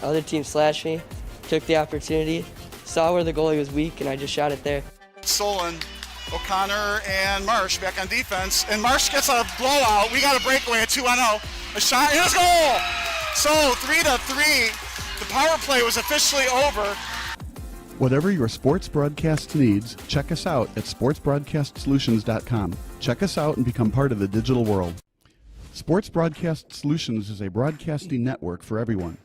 Other team slashed me, took the opportunity, saw where the goalie was weak, and I just shot it there. Solon, O'Connor, and Marsh back on defense, and Marsh gets a blowout. We got a breakaway, a 2-on-0, a shot, and a goal! So 3-3, the power play was officially over. Whatever your sports broadcast needs, check us out at sportsbroadcastsolutions.com. Check us out and become part of the digital world. Sports Broadcast Solutions is a broadcasting network for everyone.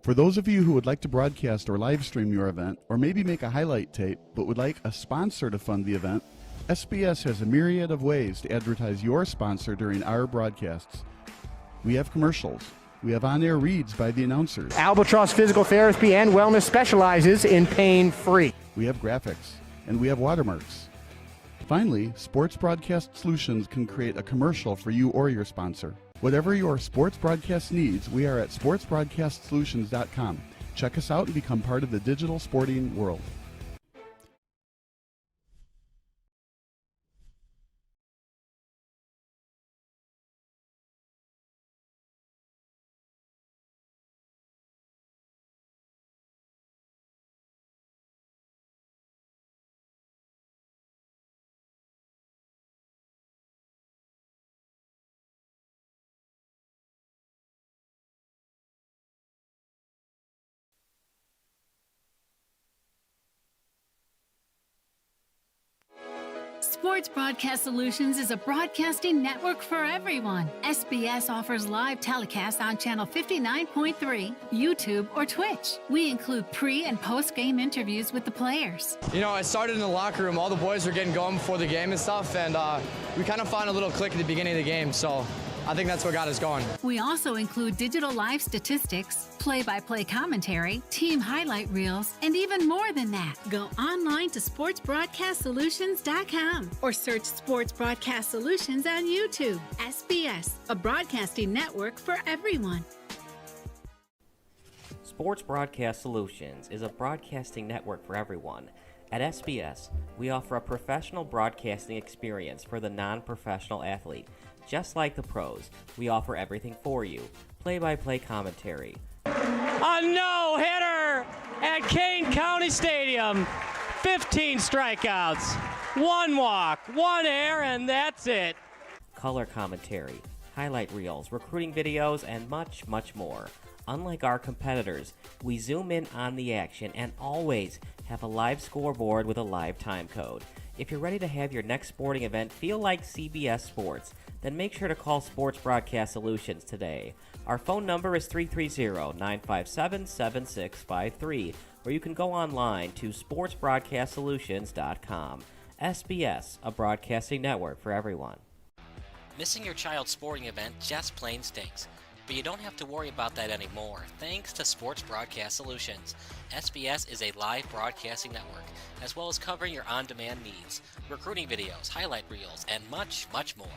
For those of you who would like to broadcast or live stream your event, or maybe make a highlight tape but would like a sponsor to fund the event, SBS has a myriad of ways to advertise your sponsor during our broadcasts. We have commercials. We have on-air reads by the announcers. Albatross Physical Therapy and Wellness specializes in pain-free. We have graphics, and we have watermarks. Finally, Sports Broadcast Solutions can create a commercial for you or your sponsor. Whatever your sports broadcast needs, we are at sportsbroadcastsolutions.com. Check us out and become part of the digital sporting world. Sports Broadcast Solutions is a broadcasting network for everyone. SBS offers live telecasts on Channel 59.3, YouTube, or Twitch. We include pre- and post-game interviews with the players. You know, I started in the locker room. All the boys were getting going before the game and stuff, and we kind of found a little click at the beginning of the game, so I think that's what got us going. We also include digital live statistics, play-by-play commentary, team highlight reels, and even more than that. Go online to sportsbroadcastsolutions.com or search Sports Broadcast Solutions on YouTube. SBS, a broadcasting network for everyone. Sports Broadcast Solutions is a broadcasting network for everyone. At SBS, we offer a professional broadcasting experience for the non-professional athlete. Just like the pros, we offer everything for you. Play-by-play commentary. A no-hitter at Kane County Stadium. 15 strikeouts, 1 walk, 1 error, and that's it. Color commentary, highlight reels, recruiting videos, and much, much more. Unlike our competitors, we zoom in on the action and always have a live scoreboard with a live time code. If you're ready to have your next sporting event feel like CBS Sports, then make sure to call Sports Broadcast Solutions today. Our phone number is 330-957-7653, or you can go online to sportsbroadcastsolutions.com. SBS, a broadcasting network for everyone. Missing your child's sporting event just plain stinks. But you don't have to worry about that anymore, thanks to Sports Broadcast Solutions. SBS is a live broadcasting network, as well as covering your on-demand needs, recruiting videos, highlight reels, and much, much more.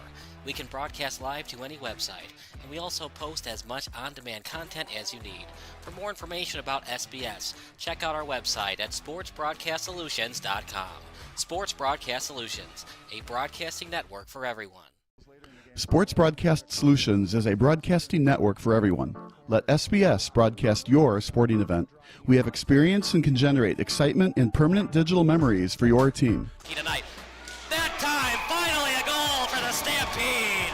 We can broadcast live to any website, and we also post as much on-demand content as you need. For more information about SBS, check out our website at sportsbroadcastsolutions.com. Sports Broadcast Solutions, a broadcasting network for everyone. Sports Broadcast Solutions is a broadcasting network for everyone. Let SBS broadcast your sporting event. We have experience and can generate excitement and permanent digital memories for your team. Tonight. That time, finally a goal for the Stampede!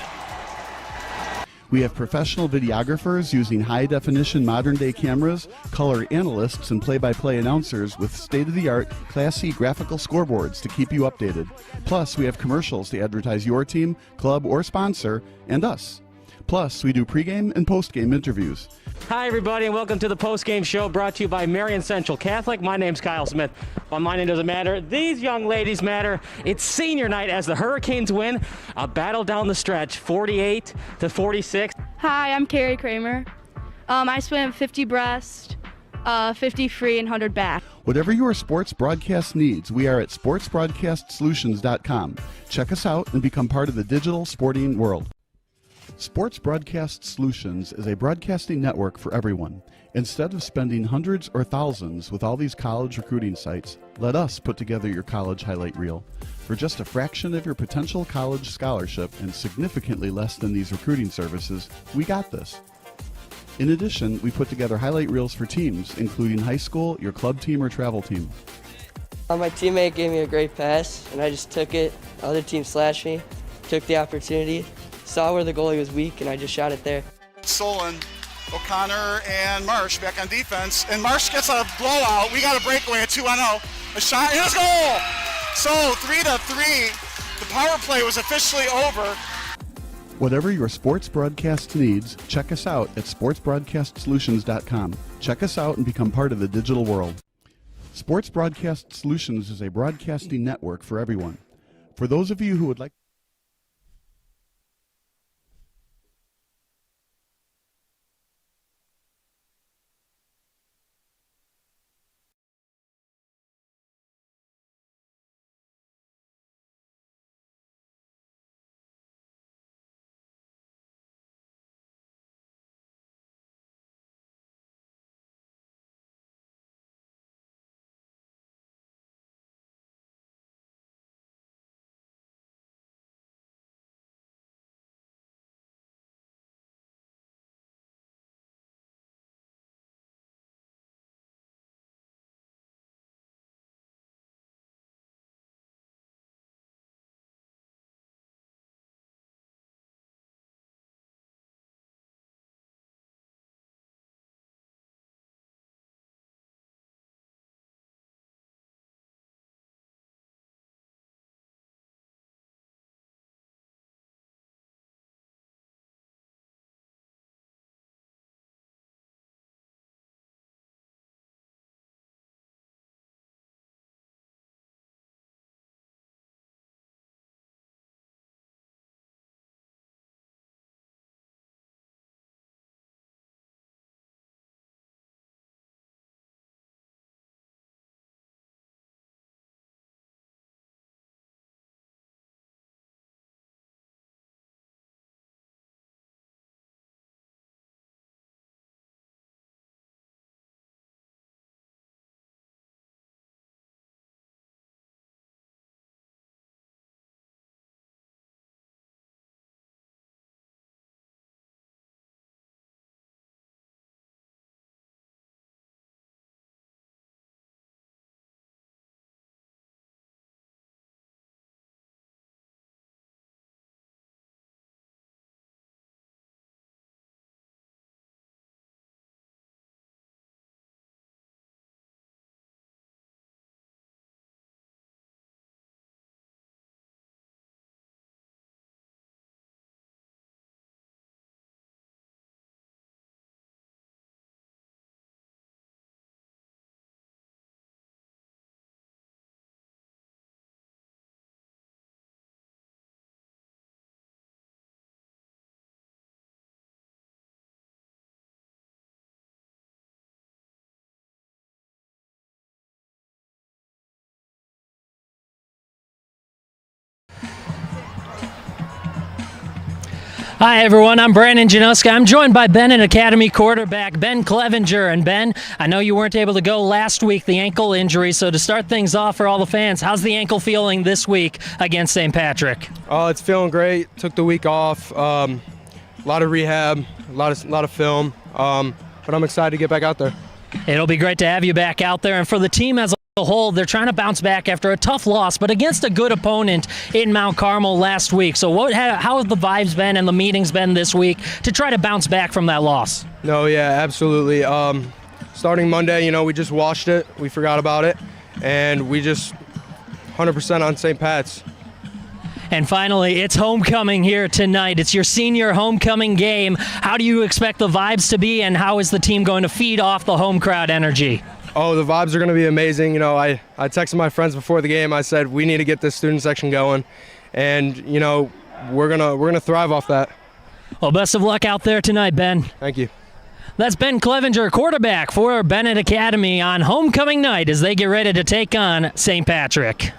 We have professional videographers using high-definition modern-day cameras, color analysts, and play-by-play announcers with state-of-the-art, classy graphical scoreboards to keep you updated. Plus, we have commercials to advertise your team, club, or sponsor, and us. Plus, we do pregame and postgame interviews. Hi, everybody, and welcome to the postgame show brought to you by Marion Central Catholic. My name's Kyle Smith. Well, my name doesn't matter. These young ladies matter. It's senior night as the Hurricanes win a battle down the stretch, 48-46. Hi, I'm Carrie Kramer. I swim 50 breast, 50 free, and 100 back. Whatever your sports broadcast needs, we are at sportsbroadcastsolutions.com. Check us out and become part of the digital sporting world. Sports Broadcast Solutions is a broadcasting network for everyone. Instead of spending hundreds or thousands with all these college recruiting sites, let us put together your college highlight reel. For just a fraction of your potential college scholarship and significantly less than these recruiting services, we got this. In addition, we put together highlight reels for teams, including high school, your club team, or travel team. My teammate gave me a great pass, and I just took it. The other team slashed me, took the opportunity, saw where the goalie was weak, and I just shot it there. Solon, O'Connor, and Marsh back on defense. And Marsh gets a blowout. We got a breakaway at 2-0. A shot, and it's a goal! So 3-3. The power play was officially over. Whatever your sports broadcast needs, check us out at sportsbroadcastsolutions.com. Check us out and become part of the digital world. Sports Broadcast Solutions is a broadcasting network for everyone. For those of you who would like Hi, everyone. I'm Brandon Januska. I'm joined by Benet Academy quarterback Ben Clevenger. And Ben, I know you weren't able to go last week, the ankle injury. So to start things off for all the fans, how's the ankle feeling this week against St. Patrick? Oh, it's feeling great. Took the week off. A lot of rehab, a lot of film. But I'm excited to get back out there. It'll be great to have you back out there. And for the team as a whole, they're trying to bounce back after a tough loss, but against a good opponent in Mount Carmel last week. So how have the vibes been and the meetings been this week to try to bounce back from that loss? No, yeah, absolutely. Starting Monday, we just watched it. We forgot about it. And we just 100% on St. Pat's. And finally, it's homecoming here tonight. It's your senior homecoming game. How do you expect the vibes to be, and how is the team going to feed off the home crowd energy? Oh, the vibes are going to be amazing. I texted my friends before the game. I said, we need to get this student section going. And, we're gonna thrive off that. Well, best of luck out there tonight, Ben. Thank you. That's Ben Clevenger, quarterback for Benet Academy on homecoming night as they get ready to take on St. Patrick.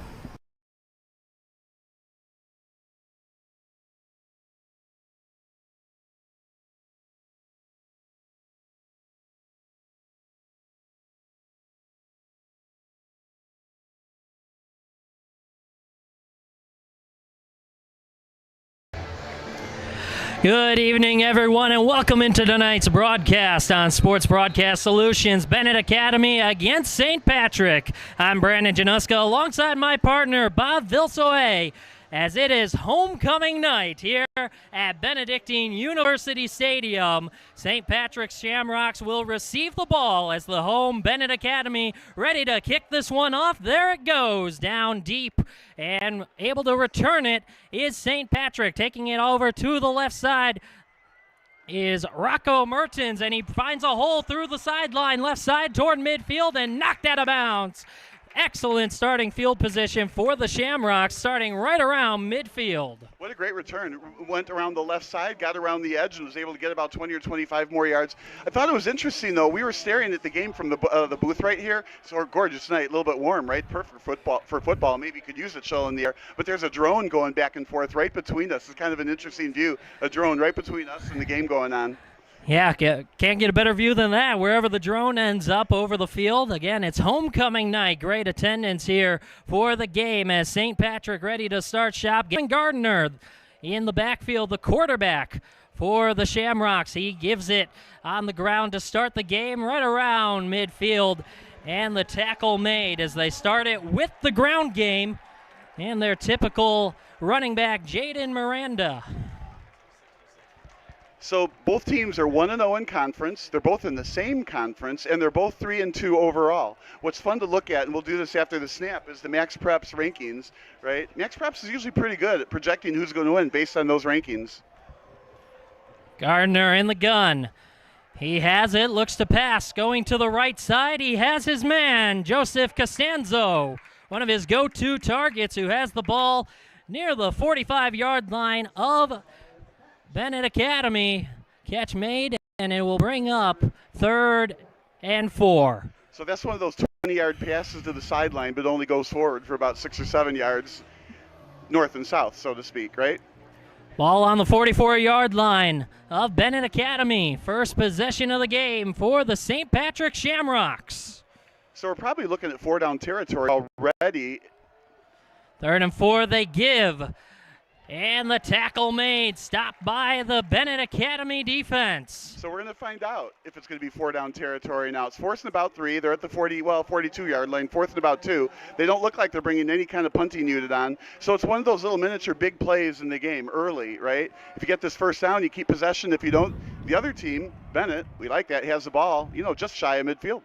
Good evening, everyone, and welcome into tonight's broadcast on Sports Broadcast Solutions, Benet Academy against St. Patrick. I'm Brandon Januska alongside my partner, Bob Vilsoe, as it is homecoming night here at Benedictine University Stadium. St. Patrick's Shamrocks will receive the ball as the home Benet Academy ready to kick this one off. There it goes, down deep, and able to return it is St. Patrick. Taking it over to the left side is Rocco Mertens, and he finds a hole through the sideline, left side toward midfield, and knocked out of bounds. Excellent starting field position for the Shamrocks, starting right around midfield. What a great return. Went around the left side, got around the edge, and was able to get about 20 or 25 more yards. I thought it was interesting, though. We were staring at the game from the booth right here. So gorgeous night, a little bit warm, right? Perfect for football. Maybe you could use it show in the air. But there's a drone going back and forth right between us. It's kind of an interesting view, a drone right between us and the game going on. Yeah, can't get a better view than that, wherever the drone ends up over the field. Again, it's homecoming night. Great attendance here for the game as St. Patrick ready to start shop. Gavin Gardner in the backfield, the quarterback for the Shamrocks. He gives it on the ground to start the game right around midfield. And the tackle made as they start it with the ground game and their typical running back, Jaden Miranda. So both teams are 1-0 in conference. They're both in the same conference, and they're both 3-2 overall. What's fun to look at, and we'll do this after the snap, is the Max Preps rankings, right? Max Preps is usually pretty good at projecting who's going to win based on those rankings. Gardner in the gun. He has it, looks to pass, going to the right side. He has his man, Joseph Costanzo, one of his go-to targets, who has the ball near the 45-yard line of Benet Academy. Catch made, and it will bring up 3rd and 4. So that's one of those 20-yard passes to the sideline, but only goes forward for about 6 or 7 yards north and south, so to speak, right? Ball on the 44-yard line of Benet Academy. First possession of the game for the St. Patrick Shamrocks. So we're probably looking at 4-down territory already. 3rd and 4 they give. And the tackle made, stopped by the Benet Academy defense. So we're going to find out if it's going to be 4-down territory now. It's 4th and about 3. They're at the 42-yard line, 4th and about 2. They don't look like they're bringing any kind of punting unit on. So it's one of those little miniature big plays in the game early, right? If you get this first down, you keep possession. If you don't, the other team, Benet, we like that, has the ball, just shy of midfield.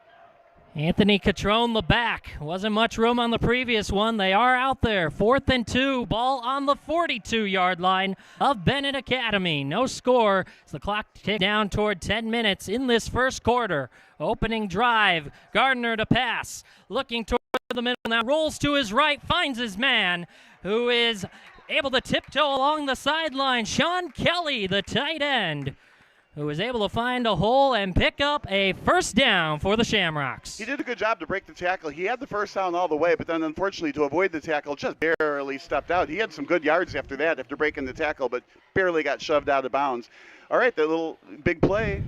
Anthony Catrone, the back. Wasn't much room on the previous one. They are out there. 4th and 2. Ball on the 42-yard line of Benet Academy. No score as the clock ticks down toward 10 minutes in this first quarter. Opening drive. Gardner to pass. Looking toward the middle now. Rolls to his right. Finds his man, who is able to tiptoe along the sideline. Sean Kelly, the tight end, who was able to find a hole and pick up a first down for the Shamrocks. He did a good job to break the tackle. He had the first down all the way, but then unfortunately to avoid the tackle, just barely stepped out. He had some good yards after that, after breaking the tackle, but barely got shoved out of bounds. All right, that little big play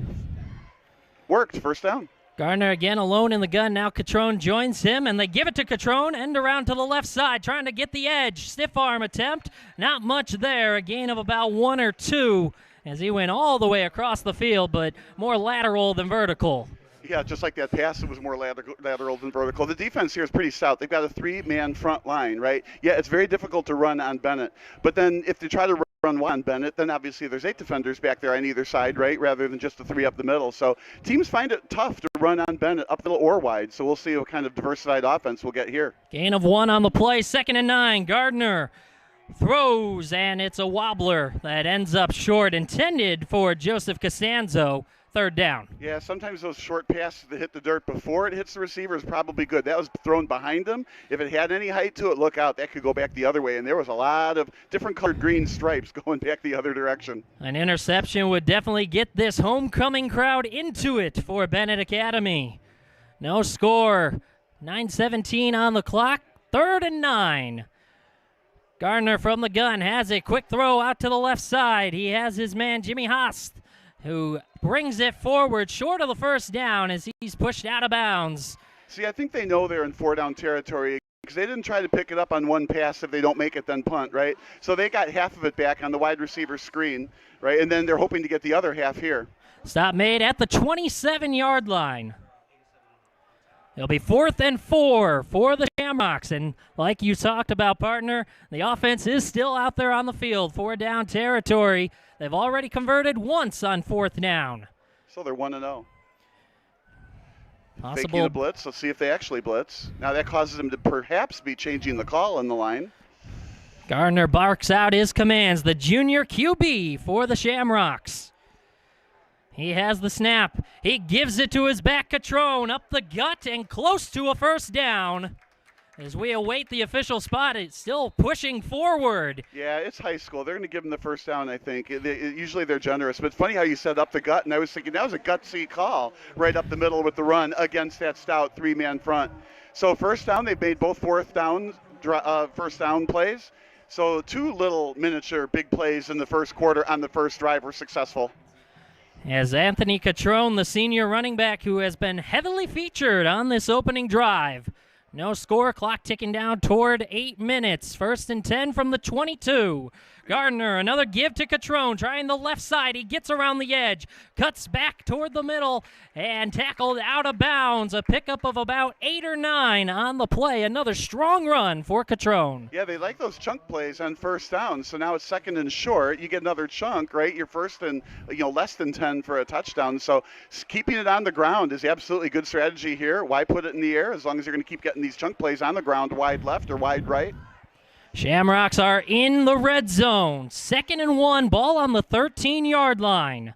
worked. First down. Gardner again alone in the gun. Now Catrone joins him, and they give it to Catrone. End around to the left side, trying to get the edge. Stiff arm attempt. Not much there. A gain of about 1 or 2. As he went all the way across the field, but more lateral than vertical. Yeah, just like that pass, it was more lateral than vertical. The defense here is pretty stout. They've got a 3-man front line, right? Yeah, it's very difficult to run on Benet. But then if they try to run on Benet, then obviously there's 8 defenders back there on either side, right, rather than just the 3 up the middle. So teams find it tough to run on Benet up the middle or wide. So we'll see what kind of diversified offense we'll get here. Gain of 1 on the play, 2nd and 9. Gardner throws, and it's a wobbler that ends up short, intended for Joseph Costanzo. 3rd down. Yeah, sometimes those short passes that hit the dirt before it hits the receiver is probably good. That was thrown behind him. If it had any height to it, look out. That could go back the other way, and there was a lot of different colored green stripes going back the other direction. An interception would definitely get this homecoming crowd into it for Benet Academy. No score. 9:17 on the clock. 3rd and 9. Gardner from the gun has a quick throw out to the left side. He has his man Jimmy Haast, who brings it forward short of the first down as he's pushed out of bounds. See, I think they know they're in 4-down territory because they didn't try to pick it up on one pass. If they don't make it, then punt, right? So they got half of it back on the wide receiver screen, right? And then they're hoping to get the other half here. Stop made at the 27-yard line. It'll be 4th and 4 for the Shamrocks. And like you talked about, partner, the offense is still out there on the field. 4-down territory. They've already converted once on 4th down. So they're 1-0. Possible. Faking a blitz. Let's see if they actually blitz. Now that causes them to perhaps be changing the call on the line. Gardner barks out his commands. The junior QB for the Shamrocks. He has the snap. He gives it to his back, Catrone, up the gut and close to a first down. As we await the official spot, it's still pushing forward. Yeah, it's high school. They're going to give them the first down, I think. Usually they're generous. But it's funny how you said up the gut, and I was thinking that was a gutsy call right up the middle with the run against that stout three-man front. So first down, they made both first down plays. So 2 little miniature big plays in the first quarter on the first drive were successful. As Anthony Catrone, the senior running back who has been heavily featured on this opening drive. No score, clock ticking down toward 8 minutes. 1st and 10 from the 22. Gardner, another give to Catrone, trying the left side. He gets around the edge, cuts back toward the middle, and tackled out of bounds. A pickup of about 8 or 9 on the play. Another strong run for Catrone. Yeah, they like those chunk plays on first down. So now it's 2nd and short. You get another chunk, right? You're 1st and less than 10 for a touchdown. So keeping it on the ground is absolutely good strategy here. Why put it in the air as long as you're going to keep getting these chunk plays on the ground, wide left or wide right? Shamrocks are in the red zone. 2nd and 1, ball on the 13-yard line.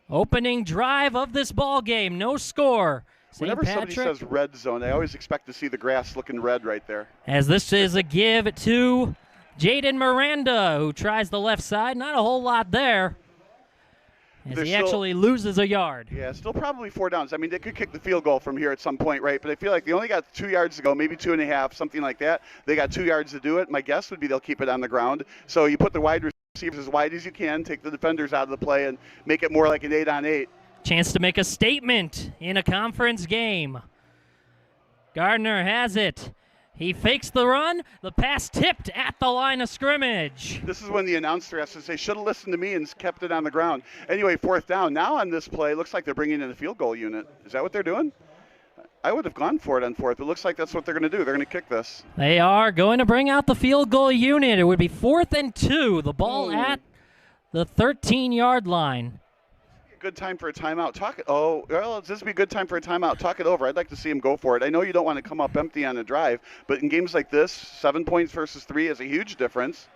Opening drive of this ball game, no score. Whenever somebody says red zone, I always expect to see the grass looking red right there. As this is a give to Jaden Miranda, who tries the left side. Not a whole lot there. As he actually loses a yard. Yeah, still probably 4 downs. I mean, they could kick the field goal from here at some point, right? But I feel like they only got 2 yards to go, maybe 2.5, something like that. They got 2 yards to do it. My guess would be they'll keep it on the ground. So you put the wide receivers as wide as you can, take the defenders out of the play, and make it more like an 8-on-8. Chance to make a statement in a conference game. Gardner has it. He fakes the run. The pass tipped at the line of scrimmage. This is when the announcer has to say, should have listened to me and kept it on the ground. Anyway, 4th down. Now on this play, looks like they're bringing in a field goal unit. Is that what they're doing? I would have gone for it on 4th. It looks like that's what they're going to do. They're going to kick this. They are going to bring out the field goal unit. It would be 4th and 2. The ball at the 13-yard line. Good time for a timeout. This would be a good time for a timeout. Talk it over. I'd like to see him go for it. I know you don't want to come up empty on a drive, but in games like this, 7 points versus 3 is a huge difference.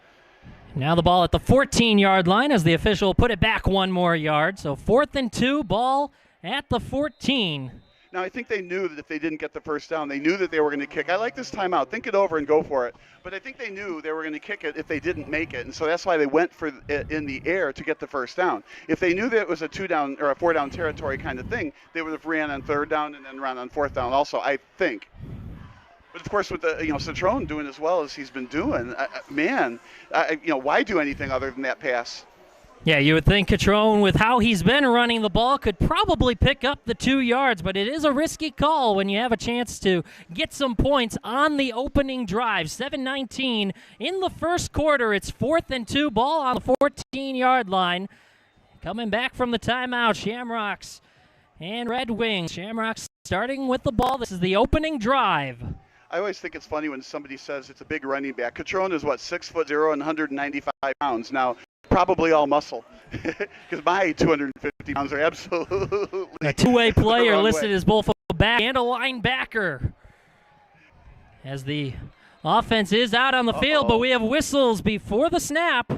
Now the ball at the 14-yard line as the official put it back 1 more yard. So 4th and 2, ball at the 14. Now, I think they knew that if they didn't get the first down, they knew that they were going to kick. I like this timeout. Think it over and go for it. But I think they knew they were going to kick it if they didn't make it, and so that's why they went for it in the air to get the first down. If they knew that it was a 2-down or a 4-down territory kind of thing, they would have ran on 3rd down and then ran on 4th down also, I think. But of course, with the Citrone doing as well as he's been doing, why do anything other than that pass? Yeah, you would think Catrone, with how he's been running the ball, could probably pick up the 2 yards, but it is a risky call when you have a chance to get some points on the opening drive. 7:19 in the first quarter. It's 4th and 2, ball on the 14-yard line. Coming back from the timeout, Shamrocks and Red Wings. Shamrocks starting with the ball. This is the opening drive. I always think it's funny when somebody says it's a big running back. Catrone is, 6'0" and 195 pounds. Now, probably all muscle, because my 250 pounds are absolutely a two-way player listed as both a back and a linebacker. As the offense is out on the field, but we have whistles before the snap.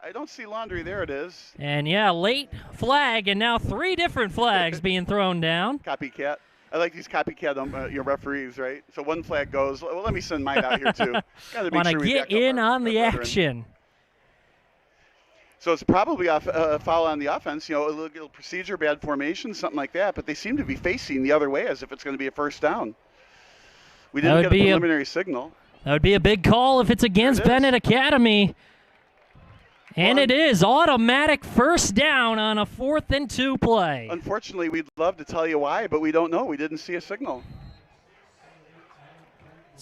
I don't see laundry. There it is. And late flag, and now 3 different flags being thrown down. Copycat. I like these copycat referees, right? So 1 flag goes. Well, let me send mine out here too. Want to get in on the action. So it's probably a foul on the offense, a little procedure, bad formation, something like that. But they seem to be facing the other way as if it's going to be a first down. We didn't get a preliminary signal. That would be a big call if it's against Benet Academy. And it is automatic first down on a 4th and 2 play. Unfortunately, we'd love to tell you why, but we don't know. We didn't see a signal.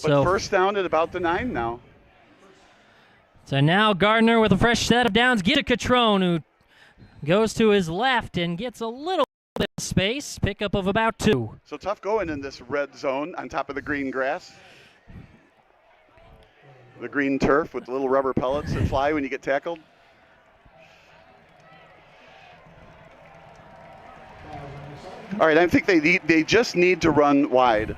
But first down at about the 9 now. So now Gardner with a fresh set of downs. Get to Catrone, who goes to his left and gets a little bit of space. Pickup of about 2. So tough going in this red zone on top of the green grass. The green turf with little rubber pellets that fly when you get tackled. All right, I think they just need to run wide.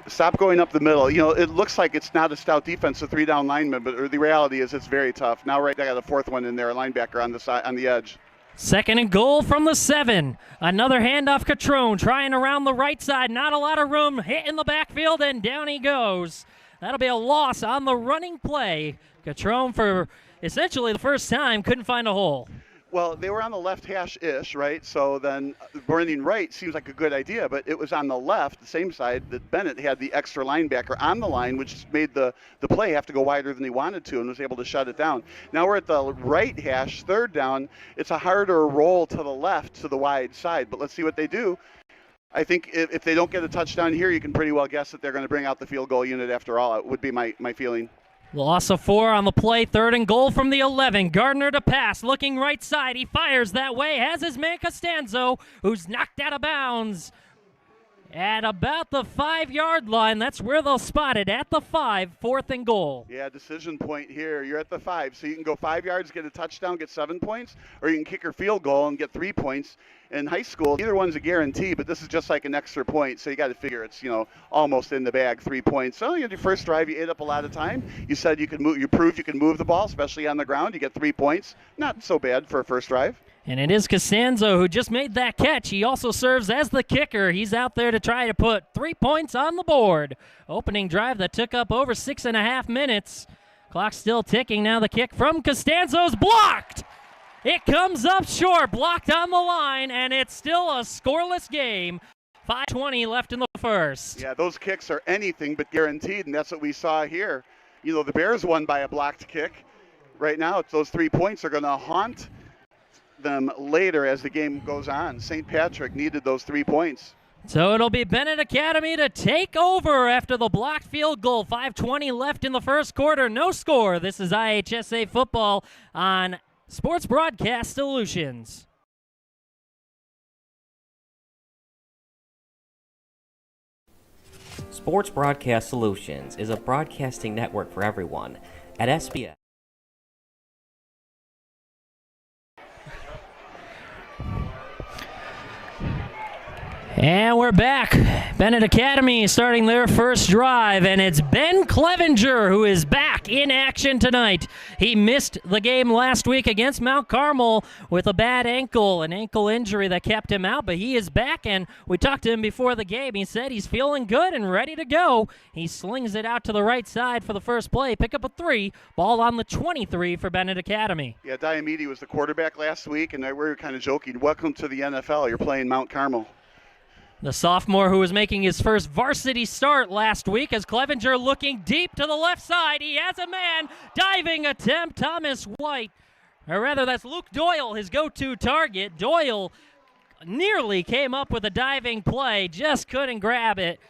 Stop going up the middle. You know, it looks like it's not a stout defense, a 3-down lineman, but the reality is it's very tough. Now, right, they got a 4th one in there, a linebacker on the side, on the edge. 2nd and goal from the 7. Another handoff, Catrone trying around the right side. Not a lot of room. Hit in the backfield, and down he goes. That'll be a loss on the running play. Catrone, for essentially the first time, couldn't find a hole. Well, they were on the left hash-ish, right? So then running right seems like a good idea, but it was on the left, the same side, that Benet had the extra linebacker on the line, which made the play have to go wider than he wanted to and was able to shut it down. Now we're at the right hash, 3rd down. It's a harder roll to the left to the wide side, but let's see what they do. I think if they don't get a touchdown here, you can pretty well guess that they're going to bring out the field goal unit after all. It would be my feeling. Loss of 4 on the play. 3rd and goal from the 11. Gardner to pass, looking right side. He fires that way, has his man Costanzo, who's knocked out of bounds at about the 5-yard line. That's where they'll spot it, at the 5, 4th and goal. Yeah, decision point here. You're at the 5, so you can go 5 yards, get a touchdown, get 7 points, or you can kick your field goal and get 3 points. In high school, either one's a guarantee, but this is just like an extra point, so you got to figure it's, you know, almost in the bag, 3 points. So, you know, your first drive, you ate up a lot of time. You said you could move, you proved you can move the ball, especially on the ground. You get 3 points. Not so bad for a first drive. And it is Costanzo who just made that catch. He also serves as the kicker. He's out there to try to put 3 points on the board. Opening drive that took up over 6.5 minutes. Clock still ticking. Now the kick from Costanzo's blocked. It comes up short, blocked on the line, and it's still a scoreless game. 5:20 left in the first. Yeah, those kicks are anything but guaranteed, and that's what we saw here. You know, the Bears won by a blocked kick. Right now, those 3 points are going to haunt them later as the game goes on. St. Patrick needed those 3 points. So it'll be Benet Academy to take over after the blocked field goal. 5:20 left in the first quarter. No score. This is IHSA football on Sports Broadcast Solutions. Sports Broadcast Solutions is a broadcasting network for everyone at SBS. And we're back. Benet Academy starting their first drive, and it's Ben Clevenger who is back in action tonight. He missed the game last week against Mount Carmel with a bad ankle, an ankle injury that kept him out, but he is back, and we talked to him before the game. He said he's feeling good and ready to go. He slings it out to the right side for the first play, pick up a 3, ball on the 23 for Benet Academy. Yeah, Diomede was the quarterback last week, and we were kind of joking, welcome to the NFL, you're playing Mount Carmel. The sophomore who was making his first varsity start last week as Clevenger looking deep to the left side. He has a man, diving attempt, Thomas White. Or rather, that's Luke Doyle, his go-to target. Doyle nearly came up with a diving play, just couldn't grab it,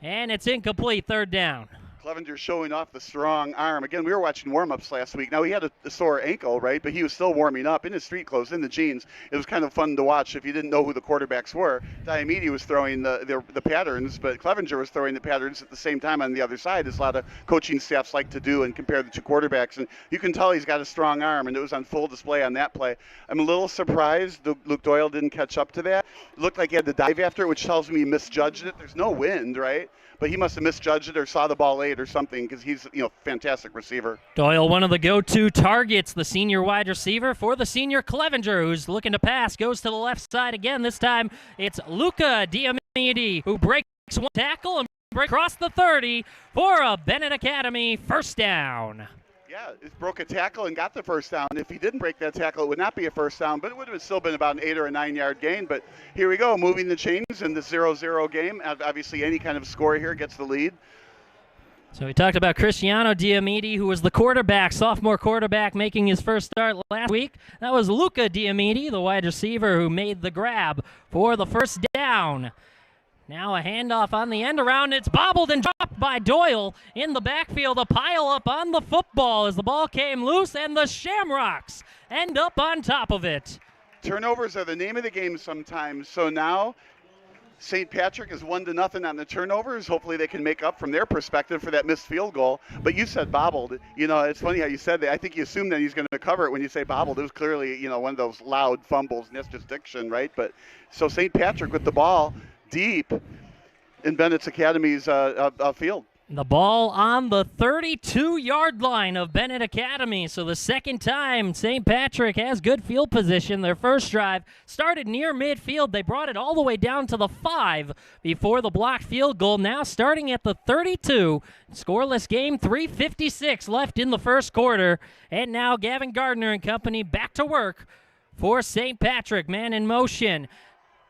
and it's incomplete, 3rd down. Clevenger showing off the strong arm. Again, we were watching warm-ups last week. Now, he had a sore ankle, right? But he was still warming up in his street clothes, in the jeans. It was kind of fun to watch if you didn't know who the quarterbacks were. Diomede was throwing the patterns, but Clevenger was throwing the patterns at the same time on the other side, as a lot of coaching staffs like to do and compare the two quarterbacks. And you can tell he's got a strong arm, and it was on full display on that play. I'm a little surprised Luke Doyle didn't catch up to that. It looked like he had to dive after it, which tells me he misjudged it. There's no wind, right? But he must have misjudged it or saw the ball late or something, because he's, you know, fantastic receiver. Doyle, one of the go-to targets, the senior wide receiver for the senior Clevenger, who's looking to pass, goes to the left side again. This time it's Luca Diomede who breaks one tackle and breaks across the 30 for a Benet Academy first down. Yeah, it broke a tackle and got the first down. If he didn't break that tackle, it would not be a first down, but it would have still been about an 8 or a 9 yard gain. But here we go, moving the chains in the 0-0 game. Obviously, any kind of score here gets the lead. So we talked about Cristiano Diomede, who was the quarterback, sophomore quarterback, making his first start last week. That was Luca Diomede, the wide receiver, who made the grab for the first down. Now a handoff on the end around. It's bobbled and dropped by Doyle in the backfield. A pile up on the football as the ball came loose, and the Shamrocks end up on top of it. Turnovers are the name of the game sometimes. So now St. Patrick is 1-0 on the turnovers. Hopefully they can make up from their perspective for that missed field goal. But you said bobbled. You know, it's funny how you said that. I think you assumed that he's going to cover it when you say bobbled. It was clearly, you know, one of those loud fumbles, and that's just diction, right? But so St. Patrick with the ball deep in Benet Academy's field. The ball on the 32-yard line of Benet Academy. So the second time St. Patrick has good field position. Their first drive started near midfield. They brought it all the way down to the 5 before the blocked field goal. Now starting at the 32. Scoreless game, 3:56 left in the first quarter. And now Gavin Gardner and company back to work for St. Patrick. Man in motion.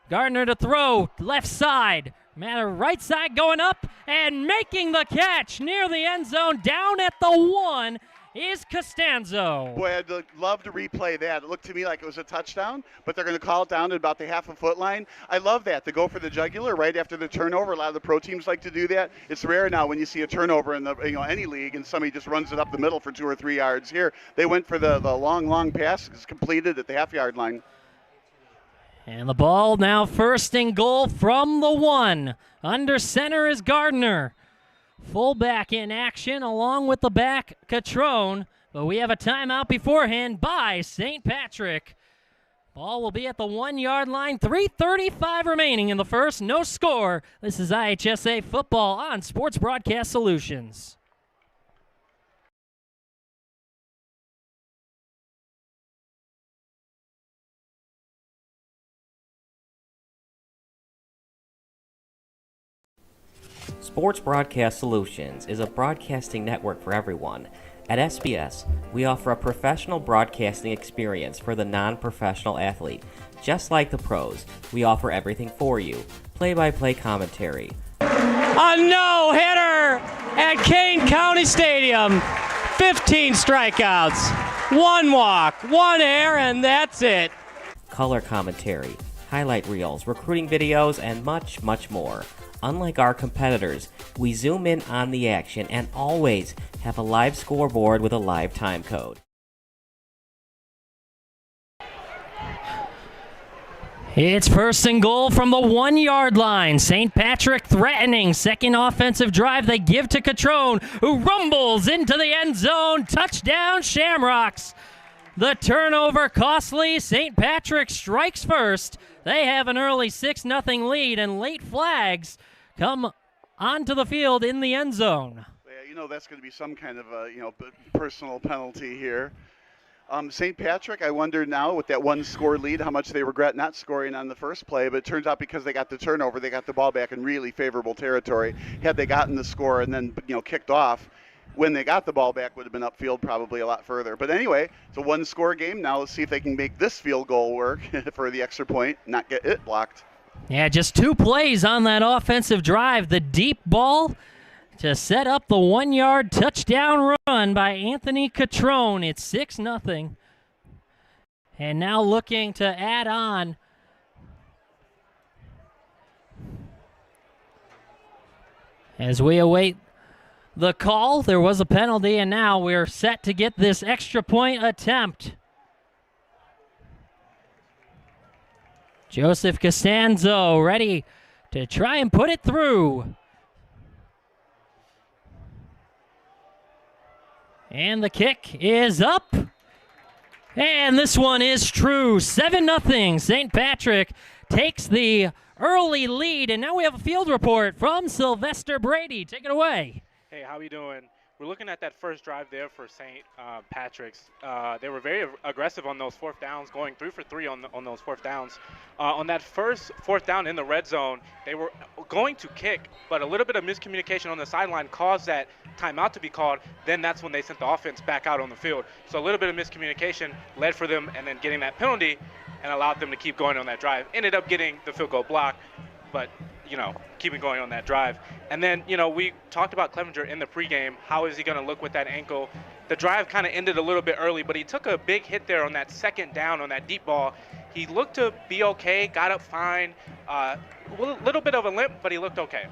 Gardner to throw, left side. Matter right side going up and making the catch near the end zone. Down at the 1 is Costanzo. Boy, I'd love to replay that. It looked to me like it was a touchdown, but they're going to call it down at about the half-a-foot line. I love that, to go for the jugular right after the turnover. A lot of the pro teams like to do that. It's rare now when you see a turnover in the any league and somebody just runs it up the middle for 2 or 3 yards. Here, they went for the long pass. It's completed at the half-yard line. And the ball now first and goal from the 1. Under center is Gardner. Fullback in action along with the back, Catrone. But we have a timeout beforehand by St. Patrick. Ball will be at the 1-yard line. 3:35 remaining in the first. No score. This is IHSA Football on Sports Broadcast Solutions. Sports Broadcast Solutions is a broadcasting network for everyone. At SBS, we offer a professional broadcasting experience for the non-professional athlete. Just like the pros, we offer everything for you. Play-by-play commentary. A no-hitter at Kane County Stadium. 15 strikeouts, 1 walk, 1 error, and that's it. Color commentary, highlight reels, recruiting videos, and much, much more. Unlike our competitors, we zoom in on the action and always have a live scoreboard with a live time code. It's first and goal from the 1-yard line. St. Patrick threatening. Second offensive drive they give to Catrone, who rumbles into the end zone. Touchdown, Shamrocks. The turnover costly. St. Patrick strikes first. They have an early 6-0 lead, and late flags come onto the field in the end zone. Yeah, you know that's going to be some kind of a personal penalty here. St. Patrick, I wonder now with that 1-score lead how much they regret not scoring on the first play, but it turns out because they got the turnover, they got the ball back in really favorable territory. Had they gotten the score and then kicked off, when they got the ball back would have been upfield probably a lot further. But anyway, it's a 1-score game. Now let's see if they can make this field goal work for the extra point, not get it blocked. Yeah, just 2 plays on that offensive drive. The deep ball to set up the 1-yard touchdown run by Anthony Catrone. It's 6-0. And now looking to add on. As we await the call, there was a penalty, and now we're set to get this extra point attempt. Joseph Costanzo ready to try and put it through. And the kick is up. And this one is true. 7-0. St. Patrick takes the early lead, and now we have a field report from Sylvester Brady. Take it away. Hey, how we doing? We're looking at that first drive there for St. Patrick's. They were very aggressive on those 4th downs, going 3 for 3 on those 4th downs. On that first 4th down in the red zone, they were going to kick, but a little bit of miscommunication on the sideline caused that timeout to be called. Then that's when they sent the offense back out on the field. So a little bit of miscommunication led for them, and then getting that penalty and allowed them to keep going on that drive. Ended up getting the field goal block, but keeping going on that drive. And then, we talked about Clevenger in the pregame. How is he going to look with that ankle? The drive kind of ended a little bit early, but he took a big hit there on that 2nd down on that deep ball. He looked to be okay, got up fine, little bit of a limp, but he looked okay.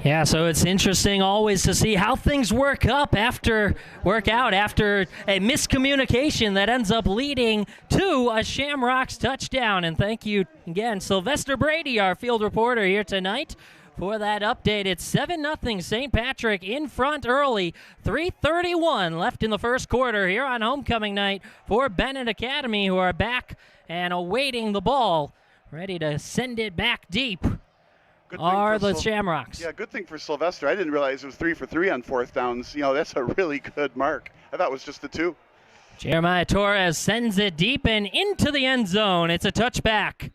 Yeah, so it's interesting always to see how things work out after a miscommunication that ends up leading to a Shamrocks touchdown. And thank you again, Sylvester Brady, our field reporter here tonight, for that update. It's 7-0 St. Patrick in front early. 3:31 left in the first quarter here on homecoming night for Benet Academy, who are back and awaiting the ball, ready to send it back deep. Are the Shamrocks. Yeah, good thing for Sylvester. I didn't realize it was 3 for 3 on fourth downs. You know, that's a really good mark. I thought it was just the 2. Jeremiah Torres sends it deep and into the end zone. It's a touchback.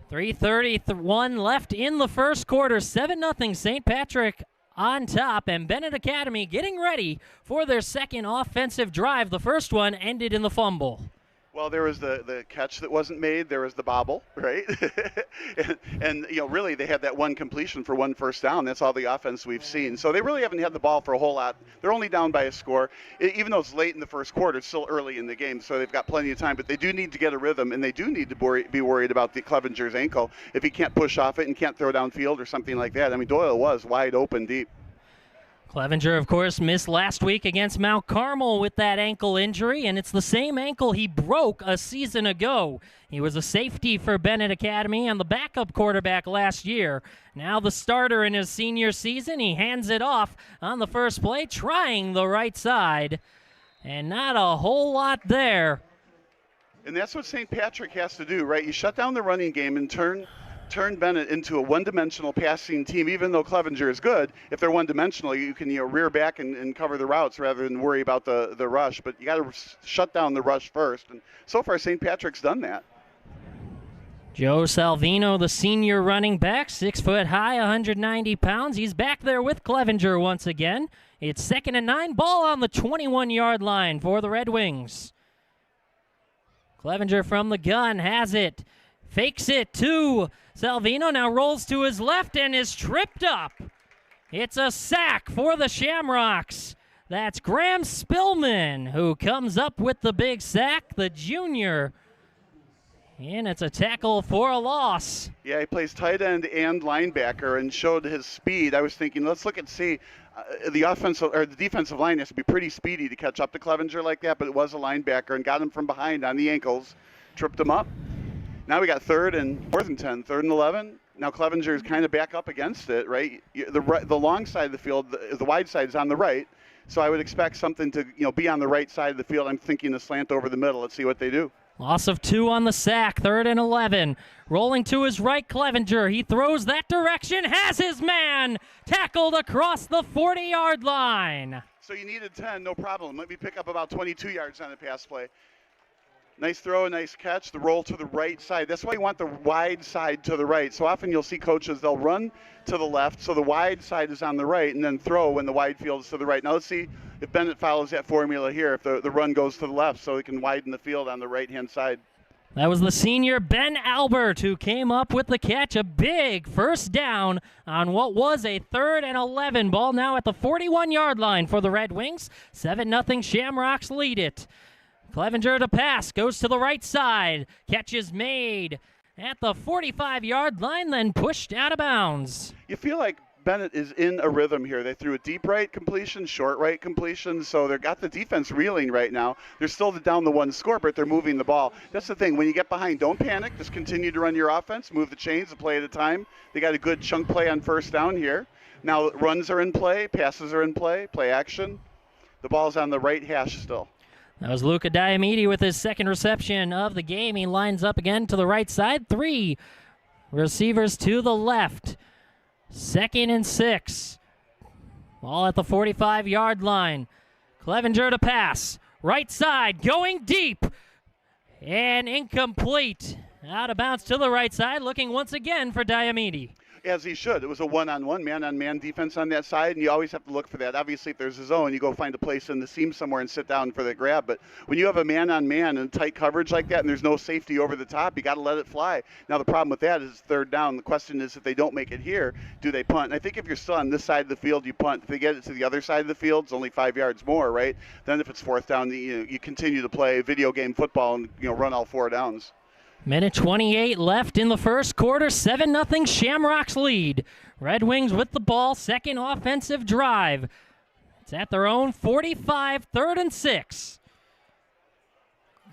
3:31 left in the first quarter. 7-0 St. Patrick on top, and Benet Academy getting ready for their second offensive drive. The first one ended in the fumble. Well, there was the catch that wasn't made. There was the bobble, right? and, you know, really they had that one completion for 1 first down. That's all the offense we've seen. So they really haven't had the ball for a whole lot. They're only down by a score. Even though it's late in the first quarter, it's still early in the game, so they've got plenty of time. But they do need to get a rhythm, and they do need to be worried about the Clevenger's ankle if he can't push off it and can't throw downfield or something like that. I mean, Doyle was wide open deep. Clevenger, of course, missed last week against Mount Carmel with that ankle injury, and it's the same ankle he broke a season ago. He was a safety for Benet Academy and the backup quarterback last year. Now the starter in his senior season. He hands it off on the first play, trying the right side, and not a whole lot there. And that's what St. Patrick has to do, right? You shut down the running game and turn Benet into a one-dimensional passing team. Even though Clevenger is good, if they're one-dimensional, you can rear back and cover the routes rather than worry about the rush. But you got to shut down the rush first. And so far, St. Patrick's done that. Joe Salvino, the senior running back, 6 foot high, 190 pounds. He's back there with Clevenger once again. It's 2nd and 9, ball on the 21-yard line for the Red Wings. Clevenger from the gun has it. Fakes it to Salvino, now rolls to his left and is tripped up. It's a sack for the Shamrocks. That's Graham Spillman who comes up with the big sack, the junior. And it's a tackle for a loss. Yeah, he plays tight end and linebacker and showed his speed. I was thinking, let's look and see. The offensive or the defensive line has to be pretty speedy to catch up to Clevenger like that, but it was a linebacker and got him from behind on the ankles, tripped him up. Now we got 3rd and 10, 3rd and 11. Now Clevenger is kind of back up against it, right? The long side of the field, the wide side is on the right, so I would expect something to be on the right side of the field. I'm thinking a slant over the middle. Let's see what they do. Loss of 2 on the sack, 3rd and 11. Rolling to his right, Clevenger. He throws that direction, has his man tackled across the 40-yard line. So you needed 10, no problem. Let me pick up about 22 yards on a pass play. Nice throw, nice catch, the roll to the right side. That's why you want the wide side to the right. So often you'll see coaches, they'll run to the left, so the wide side is on the right, and then throw when the wide field is to the right. Now let's see if Benet follows that formula here, if the run goes to the left, so he can widen the field on the right-hand side. That was the senior Ben Albert who came up with the catch. A big first down on what was a 3rd and 11. Ball now at the 41-yard line for the Red Wings. 7-0 Shamrocks lead it. Clevenger to pass, goes to the right side. Catch is made at the 45-yard line, then pushed out of bounds. You feel like Benet is in a rhythm here. They threw a deep right completion, short right completion, so they've got the defense reeling right now. They're still down the 1 score, but they're moving the ball. That's the thing. When you get behind, don't panic. Just continue to run your offense, move the chains, a play at a time. They got a good chunk play on first down here. Now runs are in play, passes are in play action. The ball's on the right hash still. That was Luca Diamede with his 2nd reception of the game. He lines up again to the right side. 3 receivers to the left. 2nd and 6. Ball at the 45-yard line. Clevenger to pass. Right side, going deep. And incomplete. Out of bounds to the right side, looking once again for Diamede. As he should. It was a one-on-one, man-on-man defense on that side, and you always have to look for that. Obviously, if there's a zone, you go find a place in the seam somewhere and sit down for the grab. But when you have a man-on-man and tight coverage like that and there's no safety over the top, you got to let it fly. Now, the problem with that is 3rd down. The question is, if they don't make it here, do they punt? And I think if you're still on this side of the field, you punt. If they get it to the other side of the field, it's only 5 yards more, right? Then if it's 4th down, you continue to play video game football and run all 4 downs. Minute 28 left in the first quarter. 7-0 Shamrocks lead. Red Wings with the ball. Second offensive drive. It's at their own 45, 3rd and 6.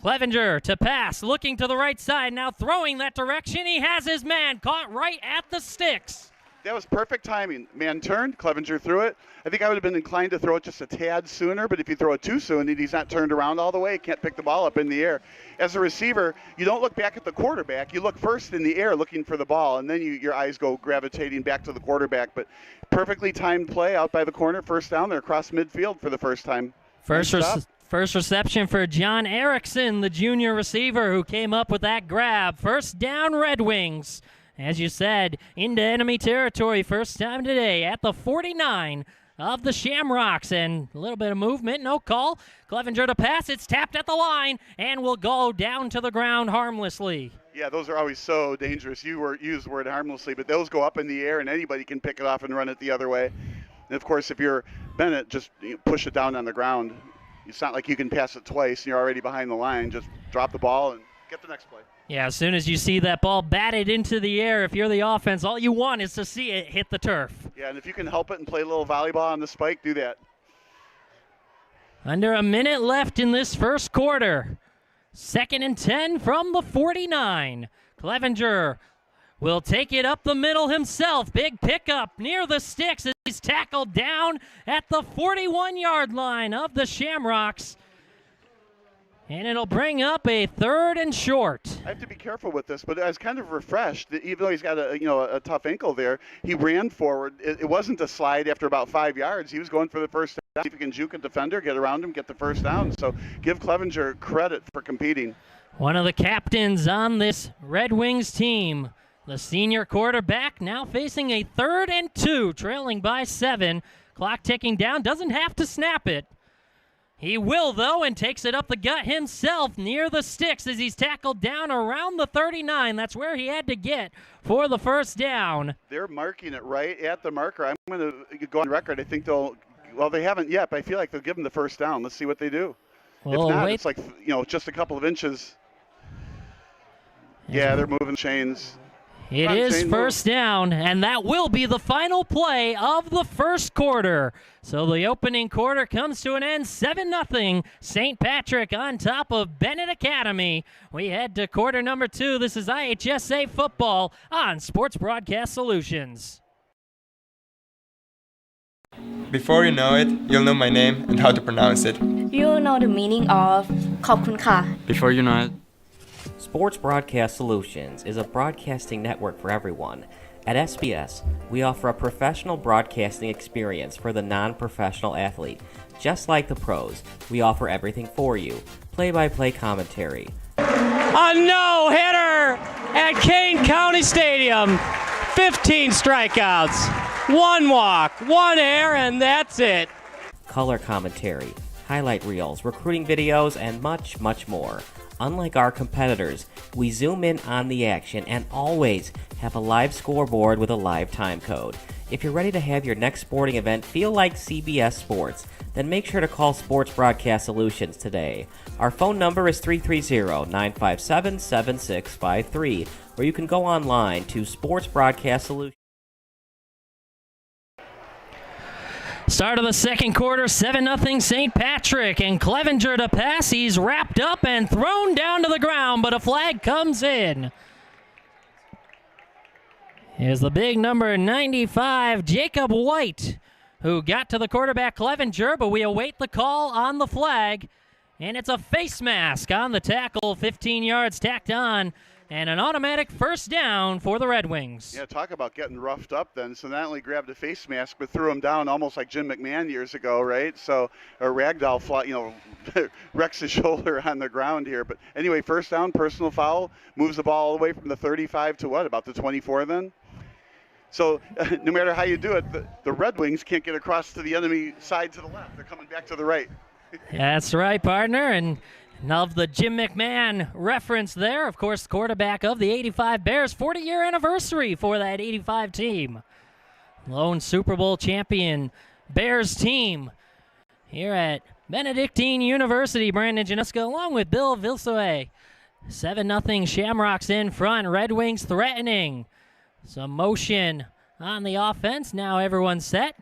Clevenger to pass, looking to the right side, now throwing that direction. He has his man caught right at the sticks. That was perfect timing. Man turned, Clevenger threw it. I think I would have been inclined to throw it just a tad sooner, but if you throw it too soon and he's not turned around all the way, he can't pick the ball up in the air. As a receiver, you don't look back at the quarterback. You look first in the air looking for the ball, and then your eyes go gravitating back to the quarterback. But perfectly timed play out by the corner, first down there across midfield for the first time. First reception for John Erickson, the junior receiver who came up with that grab. First down, Red Wings. As you said, into enemy territory, first time today at the 49 of the Shamrocks. And a little bit of movement, no call. Clevenger to pass, it's tapped at the line, and will go down to the ground harmlessly. Yeah, those are always so dangerous. You used the word harmlessly, but those go up in the air, and anybody can pick it off and run it the other way. And, of course, if you're Benet, just push it down on the ground. It's not like you can pass it twice and you're already behind the line. Just drop the ball and get the next play. Yeah, as soon as you see that ball batted into the air, if you're the offense, all you want is to see it hit the turf. Yeah, and if you can help it and play a little volleyball on the spike, do that. Under a minute left in this first quarter. 2nd and 10 from the 49. Clevenger will take it up the middle himself. Big pickup near the sticks as he's tackled down at the 41-yard line of the Shamrocks. And it'll bring up a 3rd and short. I have to be careful with this, but I was kind of refreshed. Even though he's got a tough ankle there, he ran forward. It wasn't a slide after about 5 yards. He was going for the first down. See if he can juke a defender, get around him, get the first down. So give Clevenger credit for competing. One of the captains on this Red Wings team, the senior quarterback, now facing a 3rd and 2, trailing by 7. Clock ticking down, doesn't have to snap it. He will, though, and takes it up the gut himself near the sticks as he's tackled down around the 39. That's where he had to get for the first down. They're marking it right at the marker. I'm going to go on record. I think they haven't yet, but I feel like they'll give them the first down. Let's see what they do. Well, if not, it's like, just a couple of inches. Yeah, they're moving chains. It is first down, and that will be the final play of the first quarter. So the opening quarter comes to an end, 7-0. St. Patrick on top of Benet Academy. We head to quarter number 2. This is IHSA football on Sports Broadcast Solutions. Before you know it, you'll know my name and how to pronounce it. You'll know the meaning of ขอบคุณค่ะ Before you know it. Sports Broadcast Solutions is a broadcasting network for everyone. At SBS, we offer a professional broadcasting experience for the non-professional athlete. Just like the pros, we offer everything for you. Play-by-play commentary. A no-hitter at Kane County Stadium. 15 strikeouts, 1 walk, 1 error, and that's it. Color commentary, highlight reels, recruiting videos, and much, much more. Unlike our competitors, we zoom in on the action and always have a live scoreboard with a live time code. If you're ready to have your next sporting event feel like CBS Sports, then make sure to call Sports Broadcast Solutions today. Our phone number is 330-957-7653, or you can go online to Sports Broadcast Solutions. Start of the second quarter, 7-0 St. Patrick, and Clevenger to pass. He's wrapped up and thrown down to the ground, but a flag comes in. Here's the big number 95, Jacob White, who got to the quarterback Clevenger, but we await the call on the flag, and it's a face mask on the tackle, 15 yards tacked on, and an automatic first down for the Red Wings. Yeah, talk about getting roughed up then. So not only grabbed a face mask, but threw him down almost like Jim McMahon years ago, right? So a ragdoll wrecks his shoulder on the ground here. But anyway, first down, personal foul, moves the ball all the way from the 35 to about the 24 then? So no matter how you do it, the Red Wings can't get across to the enemy side to the left. They're coming back to the right. That's right, partner, and of the Jim McMahon reference there, of course, quarterback of the 85 Bears, 40-year anniversary for that 85 team. Lone Super Bowl champion Bears team here at Benedictine University. Brandon Januska along with Bill Vilsoe 7-0 Shamrocks in front. Red Wings threatening. Some motion on the offense. Now everyone's set.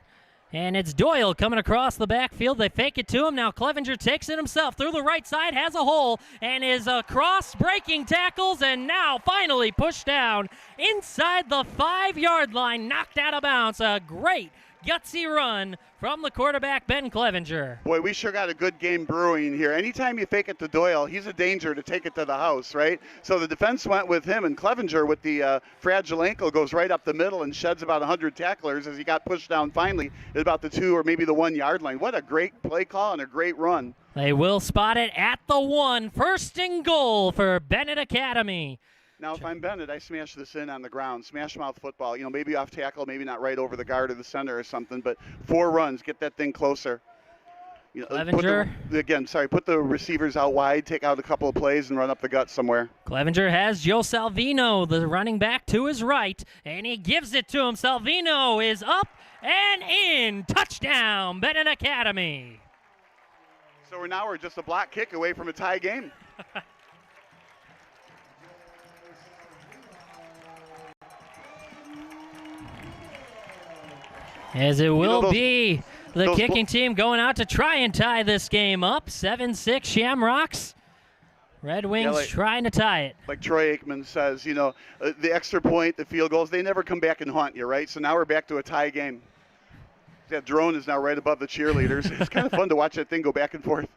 And it's Doyle coming across the backfield. They fake it to him. Now Clevenger takes it himself through the right side, has a hole, and is across, breaking tackles, and now finally pushed down inside the 5-yard line, knocked out of bounds. A great gutsy run from the quarterback, Ben Clevenger. Boy, we sure got a good game brewing here. Anytime you fake it to Doyle, he's a danger to take it to the house, right? So the defense went with him, and Clevenger with the fragile ankle goes right up the middle and sheds about 100 tacklers as he got pushed down finally at about the 2 or maybe the 1 yard line. What a great play call and a great run. They will spot it at the 1. First and goal for Benet Academy. Now, if I'm Bennett, I smash this in on the ground, smash mouth football. You know, maybe off tackle, maybe not right over the guard or the center or something, but 4 runs, get that thing closer. You know, Clevenger. Put the receivers out wide, take out a couple of plays, and run up the gut somewhere. Clevenger has Joe Salvino, the running back, to his right, and he gives it to him. Salvino is up and in. Touchdown, Benet Academy. So we're just a block kick away from a tie game. As it will be the kicking team going out to try and tie this game up. 7-6 Shamrocks. Red Wings trying to tie it. Like Troy Aikman says, you know, the extra point, the field goals, they never come back and haunt you, right? So now we're back to a tie game. That drone is now right above the cheerleaders. It's kind of fun to watch that thing go back and forth.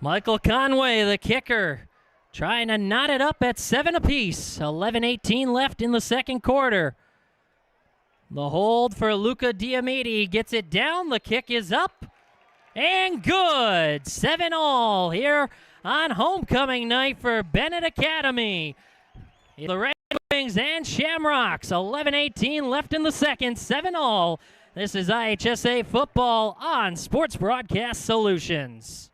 Michael Conway, the kicker, trying to knot it up at 7 apiece. 11:18 left in the second quarter. The hold for Luca Diamiti gets it down. The kick is up and good. 7-all here on homecoming night for Benet Academy. The Red Wings and Shamrocks. 11:18 left in the second. 7-all. This is IHSA football on Sports Broadcast Solutions.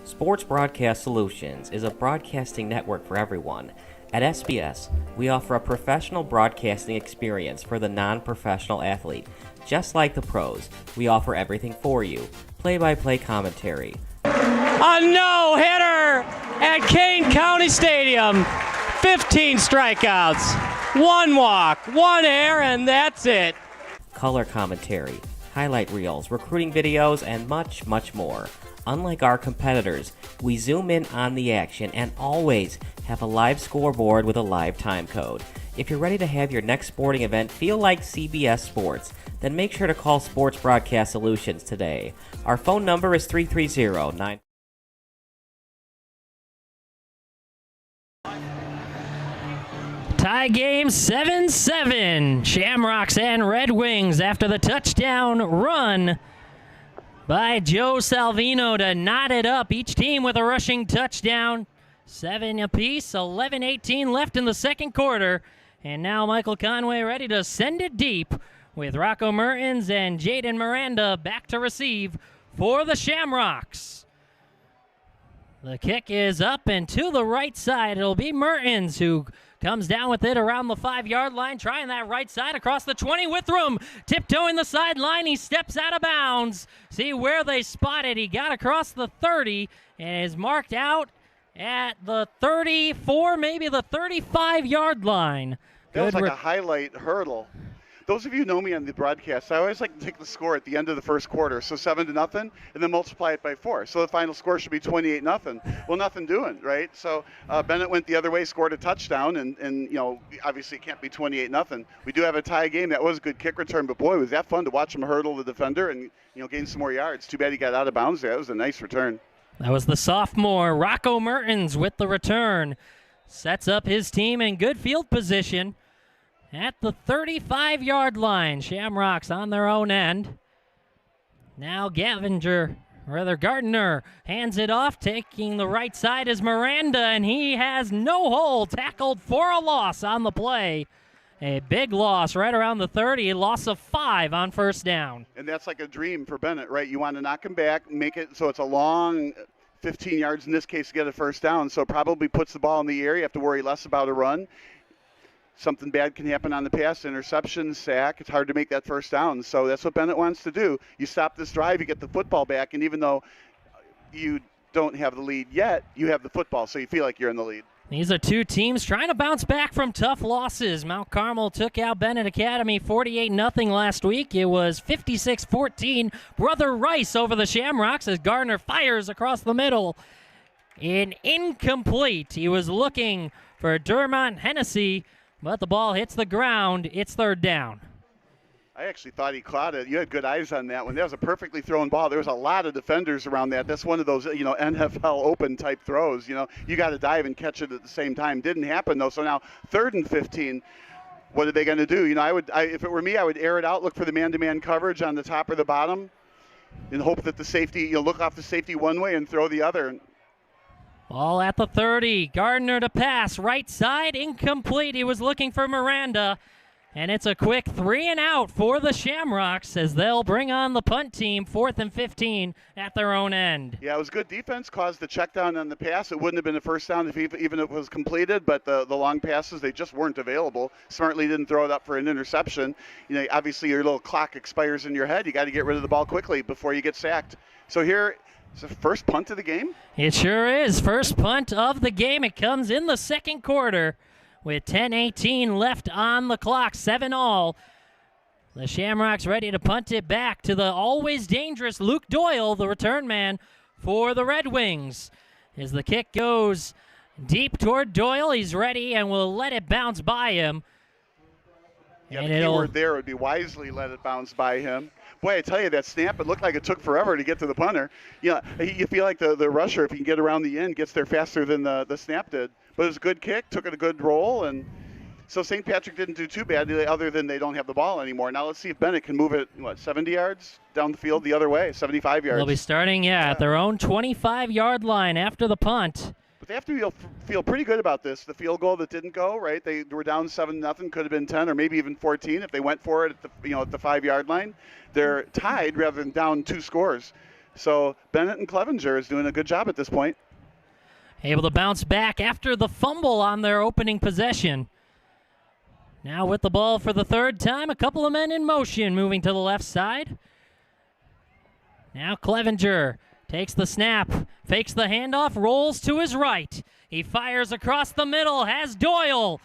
Sports Broadcast Solutions is a broadcasting network for everyone. At SBS, we offer a professional broadcasting experience for the non-professional athlete. Just like the pros, we offer everything for you. Play-by-play commentary. A no-hitter at Kane County Stadium. 15 strikeouts, 1 walk, 1 error, and that's it. Color commentary, highlight reels, recruiting videos, and much, much more. Unlike our competitors, we zoom in on the action and always have a live scoreboard with a live time code. If you're ready to have your next sporting event feel like CBS Sports, then make sure to call Sports Broadcast Solutions today. Our phone number is 330-9. Tie game 7-7. Shamrocks and Red Wings after the touchdown run by Joe Salvino to knot it up. Each team with a rushing touchdown. 7 apiece. 11:18 left in the second quarter. And now Michael Conway ready to send it deep with Rocco Mertens and Jaden Miranda back to receive for the Shamrocks. The kick is up and to the right side. It'll be Mertens who comes down with it around the 5-yard line, trying that right side across the 20 with room. Tiptoeing the sideline, he steps out of bounds. See where they spot it. He got across the 30 and is marked out at the 34, maybe the 35-yard line. That was like a highlight hurdle. Those of you who know me on the broadcast, I always like to take the score at the end of the first quarter, so 7-0, and then multiply it by 4. So the final score should be 28-0. Well, nothing doing, right? So Bennett went the other way, scored a touchdown, and you know, obviously it can't be 28-0. We do have a tie game. That was a good kick return, but boy, was that fun to watch him hurdle the defender and gain some more yards. Too bad he got out of bounds there. That was a nice return. That was the sophomore Rocco Mertens with the return. Sets up his team in good field position at the 35-yard line. Shamrocks on their own end. Now Gardner hands it off. Taking the right side is Miranda, and he has no hole. Tackled for a loss on the play. A big loss right around the 30. A loss of 5 on first down. And that's like a dream for Bennett, right? You want to knock him back, make it so it's a long 15 yards in this case to get a first down. So probably puts the ball in the air. You have to worry less about a run. Something bad can happen on the pass, interception, sack. It's hard to make that first down. So that's what Bennett wants to do. You stop this drive, you get the football back, and even though you don't have the lead yet. You have the football, so you feel like you're in the lead. These are two teams trying to bounce back from tough losses. Mount Carmel took out Benet Academy 48-0 last week. It was 56-14. Brother Rice over the Shamrocks as Gardner fires across the middle. Incomplete. He was looking for Dermont Hennessy, but the ball hits the ground. It's third down. I actually thought he caught it. You had good eyes on that one. That was a perfectly thrown ball. There was a lot of defenders around that. That's one of those, NFL open type throws. You got to dive and catch it at the same time. Didn't happen though. So now 3rd and 15. What are they going to do? If it were me, I would air it out, look for the man-to-man coverage on the top or the bottom, and hope that the safety, look off the safety one way and throw the other. Ball at the 30. Gardner to pass. Right side, incomplete. He was looking for Miranda. And it's a quick 3 and out for the Shamrocks as they'll bring on the punt team, 4th and 15 at their own end. Yeah, it was good defense, caused the check down on the pass. It wouldn't have been a first down even if it was completed, but the long passes, they just weren't available. Smartly didn't throw it up for an interception. Obviously your little clock expires in your head. You got to get rid of the ball quickly before you get sacked. So here, is the first punt of the game? It sure is. First punt of the game. It comes in the second quarter. With 10:18 left on the clock, 7-all. The Shamrocks ready to punt it back to the always dangerous Luke Doyle, the return man for the Red Wings. As the kick goes deep toward Doyle, he's ready and will let it bounce by him. Yeah, and the key word there would be wisely let it bounce by him. Boy, I tell you, that snap, it looked like it took forever to get to the punter. You feel like the rusher, if he can get around the end, gets there faster than the snap did. But it was a good kick, took it a good roll, and so St. Patrick didn't do too badly other than they don't have the ball anymore. Now let's see if Benet can move it, 70 yards down the field the other way, 75 yards. They'll be starting, at their own 25-yard line after the punt. But they have to feel pretty good about this. The field goal that didn't go, right? They were down 7-0, could have been 10 or maybe even 14 if they went for it at the 5-yard line. They're tied rather than down 2 scores. So Benet and Clevenger is doing a good job at this point. Able to bounce back after the fumble on their opening possession. Now with the ball for the third time, a couple of men in motion moving to the left side. Now Clevenger takes the snap, fakes the handoff, rolls to his right. He fires across the middle, has Doyle,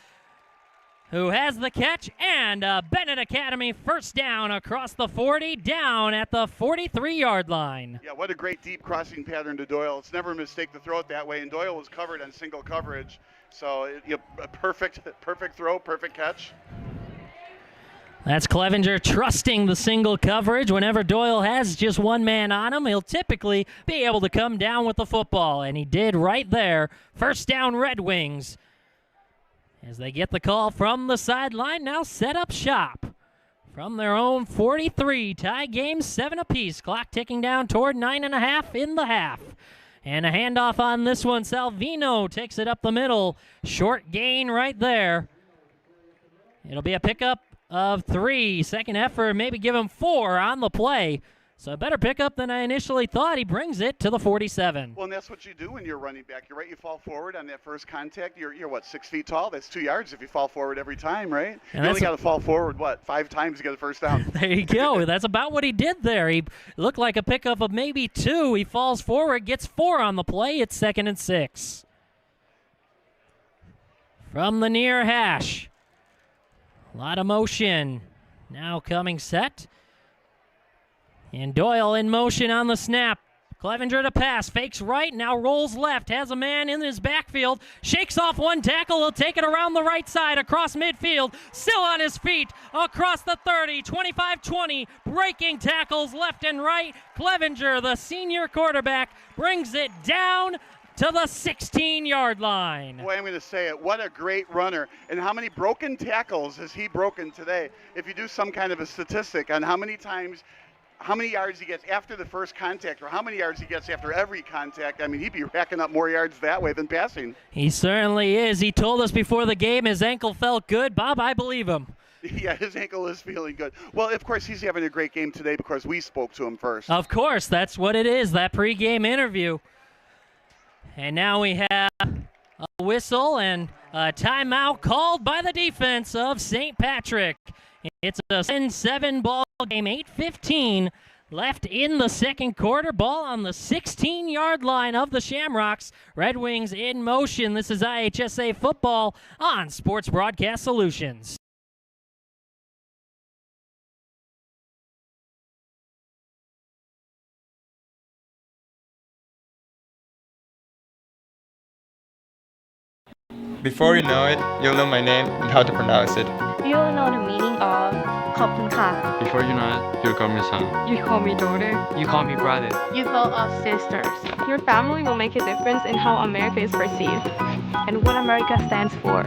who has the catch, and Benet Academy first down across the 40, down at the 43-yard line. Yeah, what a great deep crossing pattern to Doyle. It's never a mistake to throw it that way, and Doyle was covered on single coverage. So a perfect throw, perfect catch. That's Clevenger trusting the single coverage. Whenever Doyle has just one man on him, he'll typically be able to come down with the football, and he did right there. First down, Red Wings. As they get the call from the sideline, now set up shop. From their own 43, tie game 7 apiece. Clock ticking down toward 9.5 in the half. And a handoff on this one. Salvino takes it up the middle. Short gain right there. It'll be a pickup of 3. Second effort, maybe give him 4 on the play. So a better pickup than I initially thought. He brings it to the 47. Well, and that's what you do when you're running back. You're right, you fall forward on that first contact. You're what, 6 feet tall? That's 2 yards if you fall forward every time, right? And you only got to fall forward, 5 times to get a first down. There you go. That's about what he did there. He looked like a pickup of maybe 2. He falls forward, gets 4 on the play. It's 2nd and 6. From the near hash. A lot of motion. Now coming set. And Doyle in motion on the snap. Clevenger to pass, fakes right, now rolls left, has a man in his backfield, shakes off one tackle, he'll take it around the right side, across midfield, still on his feet, across the 30, 25-20, breaking tackles left and right. Clevenger, the senior quarterback, brings it down to the 16-yard line. Boy, I'm going to say it. What a great runner. And how many broken tackles has he broken today? If you do some kind of a statistic on how many yards he gets after the first contact or how many yards he gets after every contact, I mean, he'd be racking up more yards that way than passing. He certainly is. He told us before the game his ankle felt good. Bob, I believe him. Yeah, his ankle is feeling good. Well, of course, he's having a great game today because we spoke to him first. Of course, that's what it is, that pregame interview. And now we have a whistle and a timeout called by the defense of St. Patrick. It's a 7 ball game, 8:15 left in the second quarter. Ball on the 16-yard line of the Shamrocks. Red Wings in motion. This is IHSA football on Sports Broadcast Solutions. Before you know it, you'll know my name and how to pronounce it. You'll know the meaning of ขอบคุณค่ะ Before you know it, you'll call me son. You call me daughter. You call me brother. You call us sisters. Your family will make a difference in how America is perceived and what America stands for.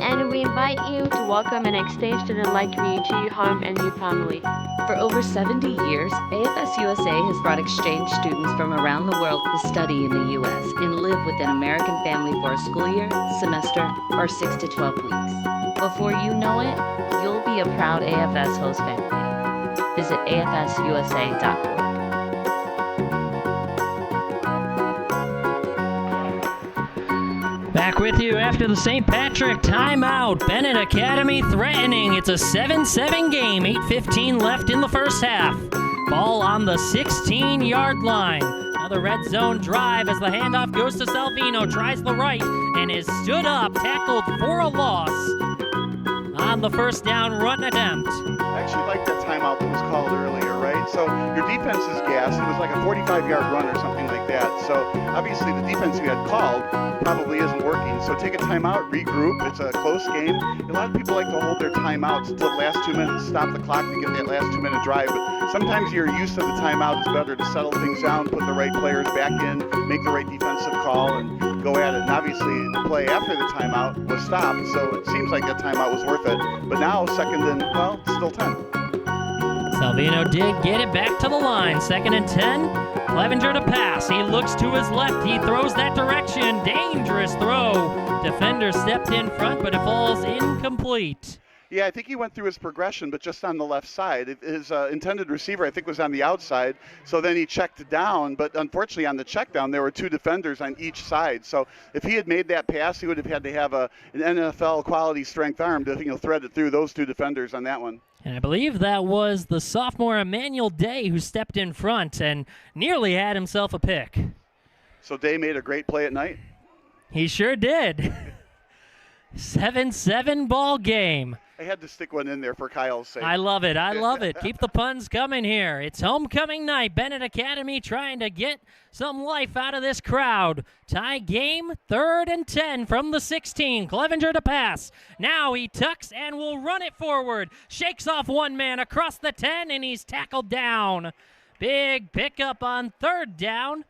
And we invite you to welcome and exchange student like community to your home and your family. For over 70 years, AFS USA has brought exchange students from around the world to study in the U.S. and live with an American family for a school year, semester, or 6 to 12 weeks. Before you know it, you'll be a proud AFS host family. Visit afsusa.org. Back with you after the St. Patrick timeout. Benet Academy threatening. It's a 7-7 game. 8:15 left in the first half. Ball on the 16-yard line. Another red zone drive as the handoff goes to Salvino. Tries the right and is stood up. Tackled for a loss on the first down run attempt. I actually like that timeout that was called earlier, right? So your defense is gassed. It was like a 45-yard run or something like that. So obviously the defense you had called probably isn't working. So take a timeout, regroup. It's a close game. A lot of people like to hold their timeouts until the last 2 minutes, stop the clock to get that last 2-minute drive. But sometimes your use of the timeout is better to settle things down, put the right players back in, make the right defensive call, and go at it. And obviously the play after the timeout was stopped, so it seems like that timeout was worth it. But now second and, well, still 10. Salvino did get it back to the line. 2nd and 10. Clevenger to pass. He looks to his left. He throws that direction. Dangerous throw. Defender stepped in front, but it falls incomplete. Yeah, I think he went through his progression, but just on the left side. His intended receiver, I think, was on the outside. So then he checked down, but unfortunately on the check down, there were 2 defenders on each side. So if he had made that pass, he would have had to have an NFL quality strength arm to thread it through those 2 defenders on that one. And I believe that was the sophomore Emmanuel Day who stepped in front and nearly had himself a pick. So Day made a great play at night? He sure did. 7-7 ball game. I had to stick one in there for Kyle's sake. I love it. I love it. Keep the puns coming here. It's homecoming night. Benet Academy trying to get some life out of this crowd. Tie game, 3rd and 10 from the 16. Clevenger to pass. Now he tucks and will run it forward. Shakes off one man across the 10, and he's tackled down. Big pickup on 3rd down.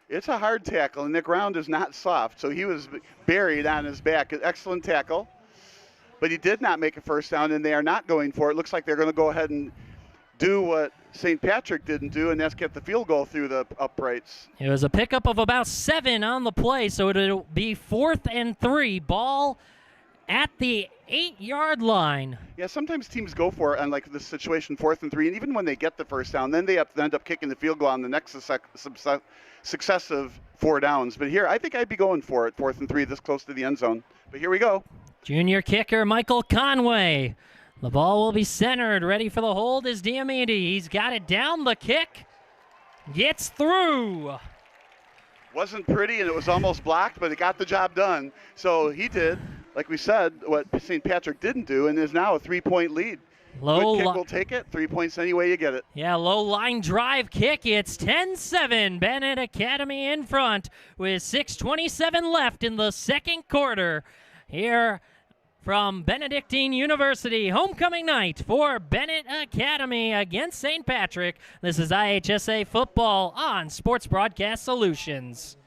It's a hard tackle, and the ground is not soft, so he was buried on his back. Excellent tackle. But he did not make a first down, and they are not going for it. Looks like they're going to go ahead and do what St. Patrick didn't do, and that's get the field goal through the uprights. It was a pickup of about 7 on the play, so it'll be 4th and 3. Ball at the 8-yard line. Yeah, sometimes teams go for it on like this situation, 4th and 3, and even when they get the first down, then they have to end up kicking the field goal on the next successive 4 downs. But here, I think I'd be going for it, 4th and 3, this close to the end zone. But here we go. Junior kicker Michael Conway. The ball will be centered. Ready for the hold is Diamede. He's got it down the kick. Gets through. Wasn't pretty, and it was almost blocked, but it got the job done. So he did, like we said, what St. Patrick didn't do, and is now a 3-point lead. Good kick will take it. 3 points any way you get it. Yeah, low line drive kick. It's 10-7. Benet Academy in front with 6:27 left in the second quarter. Here from Benedictine University, homecoming night for Benet Academy against St. Patrick. This is IHSA football on Sports Broadcast Solutions.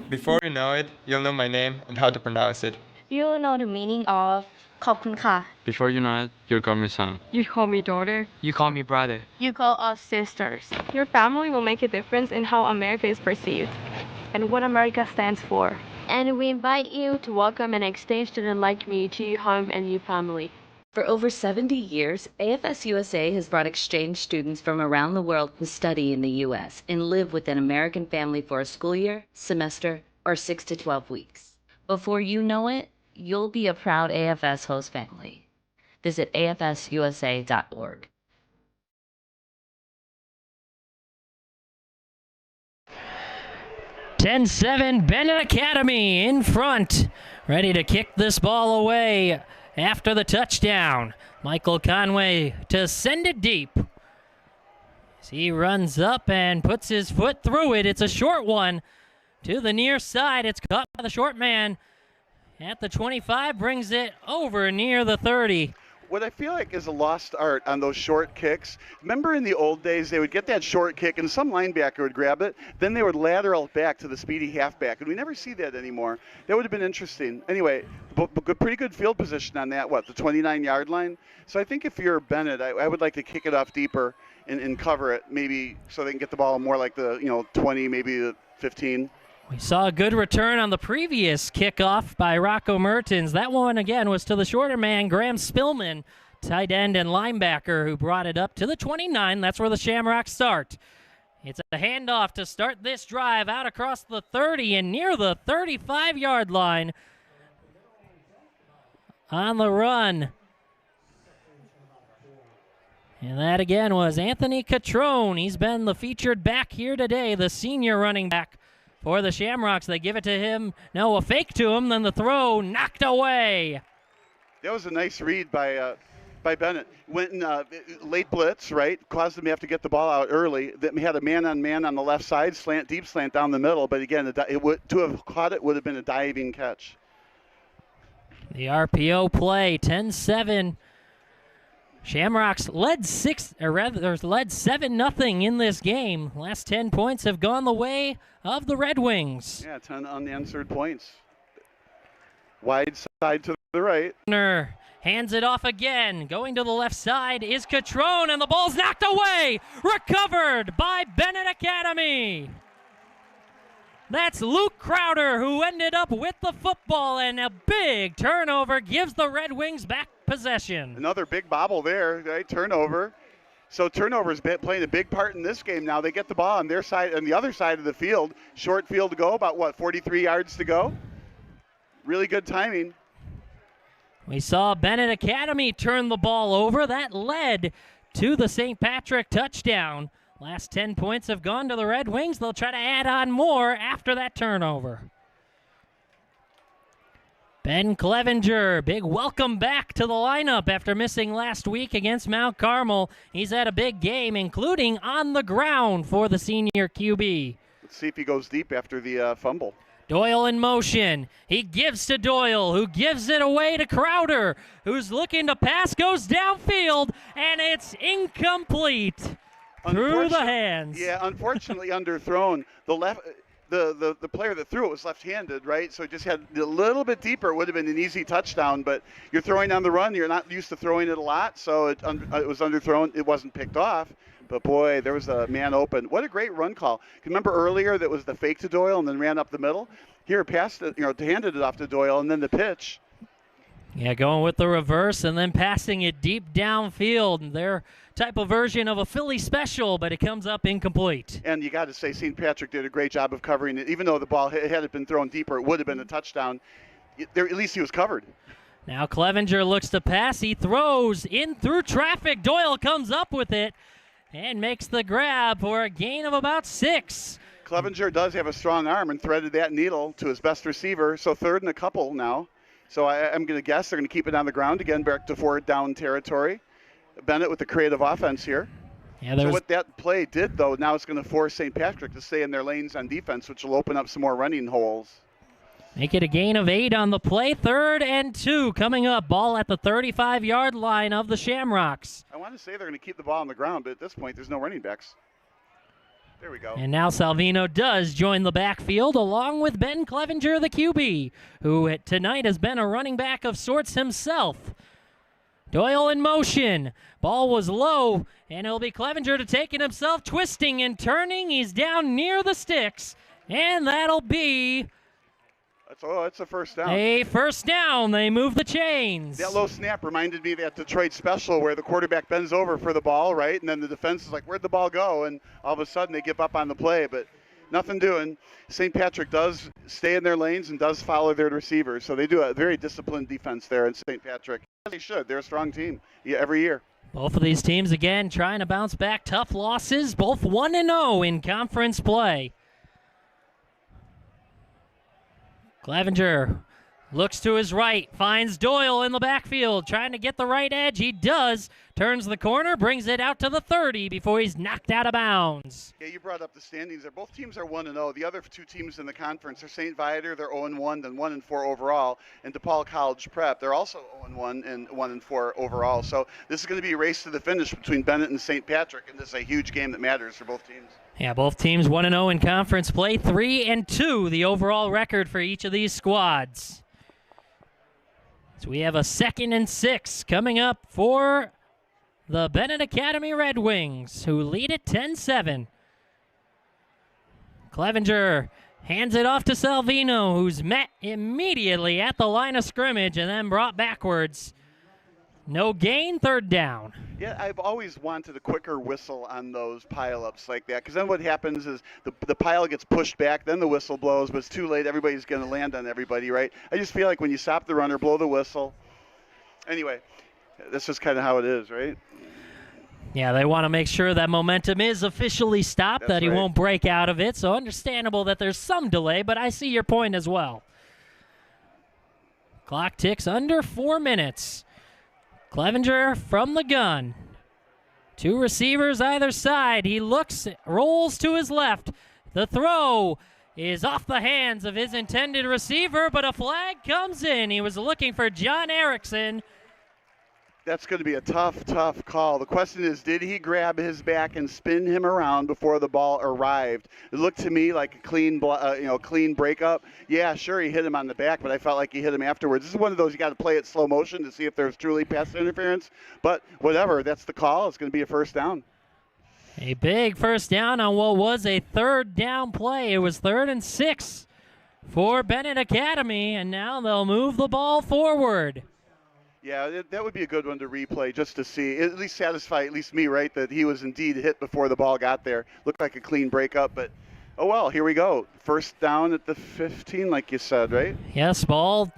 Before you know it, you'll know my name and how to pronounce it. You'll know the meaning of ขอบคุณค่ะ Before you know it, you'll call me son. You call me daughter. You call me brother. You call us sisters. Your family will make a difference in how America is perceived and what America stands for. And we invite you to welcome and exchange student like community to your home and your family. For over 70 years, AFS USA has brought exchange students from around the world to study in the U.S. and live with an American family for a school year, semester, or 6 to 12 weeks. Before you know it, you'll be a proud AFS host family. Visit afsusa.org. "10-7, Benet Academy in front, ready to kick this ball away after the touchdown. Michael Conway to send it deep. As he runs up and puts his foot through it. It's a short one to the near side. It's caught by the short man at the 25, brings it over near the 30. What I feel like is a lost art on those short kicks. Remember in the old days, they would get that short kick and some linebacker would grab it, then they would lateral it back to the speedy halfback, and we never see that anymore. That would have been interesting. Anyway, pretty good field position on that, the 29-yard line? So I think if you're Benet, I would like to kick it off deeper and cover it, maybe so they can get the ball more like the 20, maybe the 15. We saw a good return on the previous kickoff by Rocco Mertens. That one, again, was to the shorter man, Graham Spillman, tight end and linebacker, who brought it up to the 29. That's where the Shamrocks start. It's a handoff to start this drive out across the 30 and near the 35-yard line. On the run. And that, again, was Anthony Catrone. He's been the featured back here today, the senior running back for the Shamrocks. They give it to him. No, a fake to him, then the throw knocked away. That was a nice read by Benet. Went in late blitz, right? Caused them to have to get the ball out early. They had a man-on-man on the left side, deep slant down the middle. But again, to have caught it would have been a diving catch. The RPO play, 10-7. Shamrocks led 7-0 in this game. Last 10 points have gone the way of the Red Wings. Yeah, 10 unanswered points. Wide side to the right. Hands it off again. Going to the left side is Catrone, and the ball's knocked away. Recovered by Benet Academy. That's Luke Crowder, who ended up with the football, and a big turnover gives the Red Wings back possession. Another big bobble there, right? Turnover. So turnovers playing a big part in this game now. They get the ball on their side, on the other side of the field. Short field to go, about 43 yards to go. Really good timing. We saw Benet Academy turn the ball over. That led to the St. Patrick touchdown. Last 10 points have gone to the Red Wings. They'll try to add on more after that turnover. Ben Clevenger, big welcome back to the lineup after missing last week against Mount Carmel. He's had a big game, including on the ground for the senior QB. Let's see if he goes deep after the fumble. Doyle in motion. He gives to Doyle, who gives it away to Crowder, who's looking to pass, goes downfield, and it's incomplete. Through the hands. Yeah, unfortunately underthrown. The player that threw it was left-handed, right? So it just had a little bit deeper. It would have been an easy touchdown, but you're throwing on the run. You're not used to throwing it a lot, so it was underthrown. It wasn't picked off, but boy, there was a man open. What a great run call. Remember earlier that was the fake to Doyle and then ran up the middle? Here, passed it, handed it off to Doyle, and then the pitch. Yeah, going with the reverse and then passing it deep downfield. Their type of version of a Philly special, but it comes up incomplete. And you got to say St. Patrick did a great job of covering it. Even though the ball, had it been thrown deeper, it would have been a touchdown. At least he was covered. Now Clevenger looks to pass. He throws in through traffic. Doyle comes up with it and makes the grab for a gain of about 6. Clevenger does have a strong arm and threaded that needle to his best receiver. So 3rd and a couple now. So I'm going to guess they're going to keep it on the ground again, back to 4th down territory. Benet with the creative offense here. Yeah, so what that play did, though, now it's going to force St. Patrick to stay in their lanes on defense, which will open up some more running holes. Make it a gain of 8 on the play. 3rd and 2 coming up. Ball at the 35-yard line of the Shamrocks. I want to say they're going to keep the ball on the ground, but at this point, there's no running backs. There we go. And now Salvino does join the backfield along with Ben Clevenger, the QB, who tonight has been a running back of sorts himself. Doyle in motion. Ball was low, and it'll be Clevenger to take it himself, twisting and turning. He's down near the sticks, and that'll be it's a first down. A first down. They move the chains. That low snap reminded me of that Detroit special where the quarterback bends over for the ball, right? And then the defense is like, where'd the ball go? And all of a sudden they give up on the play. But Nothing doing. St. Patrick does stay in their lanes and does follow their receivers. So they do a very disciplined defense there in St. Patrick. They should. They're a strong team every year. Both of these teams, again, trying to bounce back. Tough losses, both 1-0 in conference play. Clevenger looks to his right, finds Doyle in the backfield, trying to get the right edge. He does. Turns the corner, brings it out to the 30 before he's knocked out of bounds. Yeah, you brought up the standings there. Both teams are 1-0. The other two teams in the conference are St. Viator, they're 0-1, then 1-4 overall, and DePaul College Prep, they're also 0-1 and 1-4 overall. So this is going to be a race to the finish between Benet and St. Patrick, and this is a huge game that matters for both teams. Yeah, both teams 1-0 in conference play, 3-2 the overall record for each of these squads. So we have a 2nd and 6 coming up for the Benet Academy Red Wings, who lead it 10-7. Clevenger hands it off to Salvino, who's met immediately at the line of scrimmage and then brought backwards. No gain, 3rd down. Yeah, I've always wanted a quicker whistle on those pile-ups like that, because then what happens is the pile gets pushed back, then the whistle blows, but it's too late. Everybody's going to land on everybody, right? I just feel like when you stop the runner, blow the whistle. Anyway, that's just kind of how it is, right? Yeah, they want to make sure that momentum is officially stopped, that he won't break out of it. So understandable that there's some delay, but I see your point as well. Clock ticks under 4 minutes. Clevenger from the gun. 2 receivers either side. He looks, rolls to his left. The throw is off the hands of his intended receiver, but a flag comes in. He was looking for John Erickson. That's going to be a tough call. The question is, did he grab his back and spin him around before the ball arrived? It looked to me like a clean breakup. Yeah, sure, he hit him on the back, but I felt like he hit him afterwards. This is one of those you got to play it slow motion to see if there's truly pass interference. But whatever, that's the call. It's going to be a 1st down. A big 1st down on what was a 3rd down play. It was 3rd and 6 for Benet Academy, and now they'll move the ball forward. Yeah, that would be a good one to replay just to see, at least satisfy at least me, right, that he was indeed hit before the ball got there. Looked like a clean breakup, but oh well, here we go. 1st down at the 15, like you said, right? Yes, ball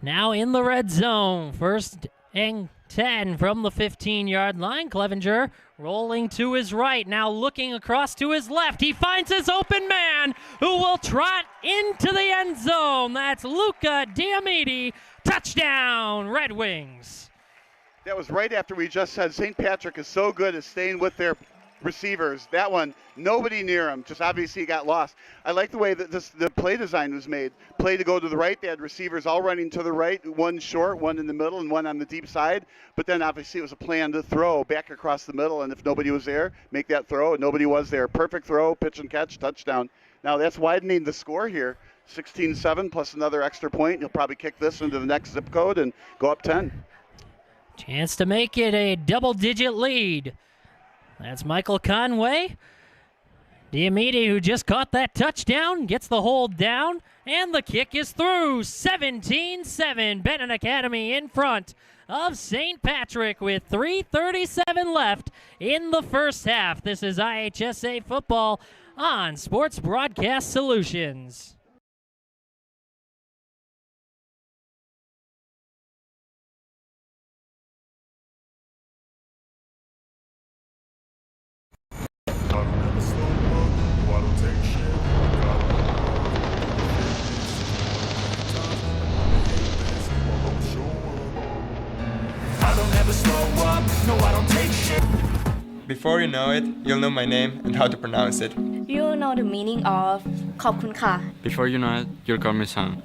now in the red zone. 1st and 10 from the 15-yard line. Clevenger rolling to his right, now looking across to his left. He finds his open man who will trot into the end zone. That's Luca Diamiti. Touchdown, Red Wings. That was right after we just said St. Patrick is so good at staying with their receivers. That one, nobody near him, just obviously got lost. I like the way that the play design was made. Play to go to the right, they had receivers all running to the right, one short, one in the middle, and one on the deep side. But then obviously it was a plan to throw back across the middle, and if nobody was there, make that throw, and nobody was there. Perfect throw, pitch and catch, touchdown. Now that's widening the score here. 16-7 plus another extra point. He'll probably kick this into the next zip code and go up 10. Chance to make it a double-digit lead. That's Michael Conway. Diamiti, who just caught that touchdown, gets the hold down, and the kick is through. 17-7, Benet Academy in front of St. Patrick with 3:37 left in the 1st half. This is IHSA football on Sports Broadcast Solutions. Before you know it, you'll know my name and how to pronounce it. You know the meaning of ขอบคุณค่ะ Before you know it, you're Garmin-san.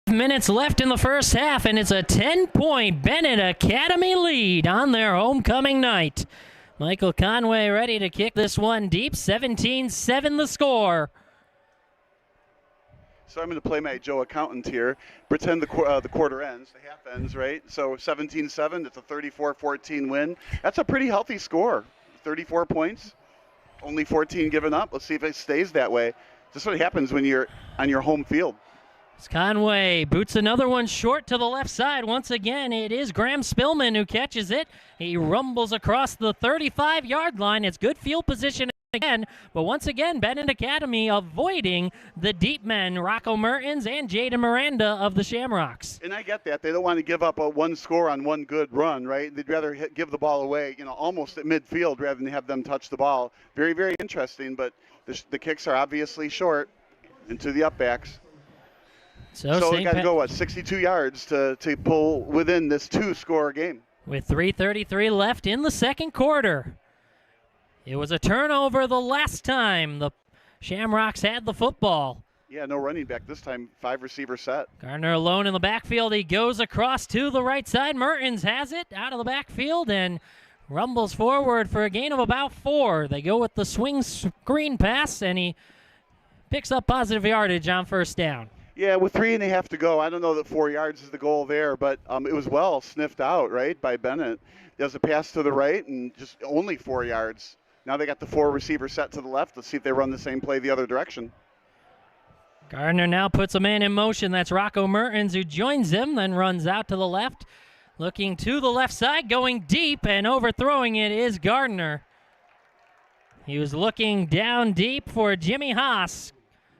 Minutes left in the 1st half, and it's a 10-point Benet Academy lead on their homecoming night. Michael Conway ready to kick this one deep. 17-7 the score. So I'm going to play my Joe accountant here. Pretend the quarter ends, the half ends, right? So 17-7, it's a 34-14 win. That's a pretty healthy score. 34 points, only 14 given up. Let's see if it stays that way. This is what happens when you're on your home field. As Conway boots another one short to the left side. Once again, it is Graham Spillman who catches it. He rumbles across the 35-yard line. It's good field position again, but once again, Benet Academy avoiding the deep men, Rocco Mertens and Jaden Miranda of the Shamrocks. And I get that. They don't want to give up a one score on one good run, right? They'd rather give the ball away, almost at midfield rather than have them touch the ball. Very, very interesting, but the kicks are obviously short into the upbacks. So we got to go, 62 yards to pull within this 2-score game. With 3:33 left in the second quarter. It was a turnover the last time the Shamrocks had the football. Yeah, no running back this time, 5-receiver set. Gardner alone in the backfield. He goes across to the right side. Mertens has it out of the backfield and rumbles forward for a gain of about 4. They go with the swing screen pass, and he picks up positive yardage on first down. Yeah, with 3.5 to go, I don't know that 4 yards is the goal there, but it was well sniffed out, right, by Benet. Does a pass to the right and just only 4 yards. Now they got the 4-receiver set to the left. Let's see if they run the same play the other direction. Gardner now puts a man in motion. That's Rocco Mertens who joins him, then runs out to the left. Looking to the left side, going deep, and overthrowing it is Gardner. He was looking down deep for Jimmy Haas.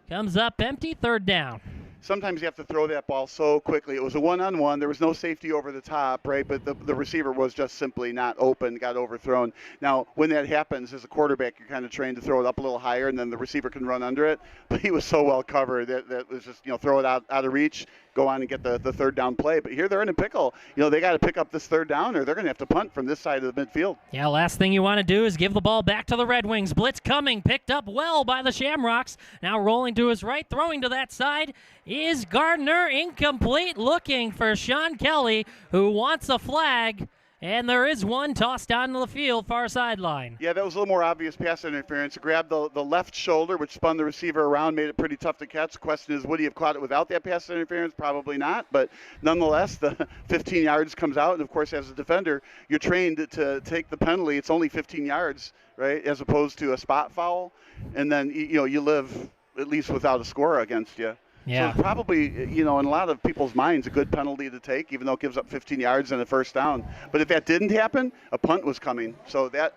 Comes up empty, third down. Sometimes you have to throw that ball so quickly. It was a one-on-one. There was no safety over the top, right? But the receiver was just simply not open, got overthrown. Now, when that happens, as a quarterback, you're kind of trained to throw it up a little higher, and then the receiver can run under it. But he was so well covered that was just, throw it out of reach, go on and get the third down play. But here they're in a pickle. They got to pick up this third down, or they're going to have to punt from this side of the midfield. Yeah, last thing you want to do is give the ball back to the Red Wings. Blitz coming, picked up well by the Shamrocks. Now rolling to his right, throwing to that side is Gardner, incomplete, looking for Sean Kelly, who wants a flag, and there is one tossed onto the field, far sideline. Yeah, that was a little more obvious pass interference. It grabbed the left shoulder, which spun the receiver around, made it pretty tough to catch. The question is, would he have caught it without that pass interference? Probably not, but nonetheless, the 15 yards comes out, and of course, as a defender, you're trained to take the penalty. It's only 15 yards, right, as opposed to a spot foul, and then, you live at least without a score against you. Yeah. So it's probably, in a lot of people's minds, a good penalty to take, even though it gives up 15 yards and a first down. But if that didn't happen, a punt was coming. So that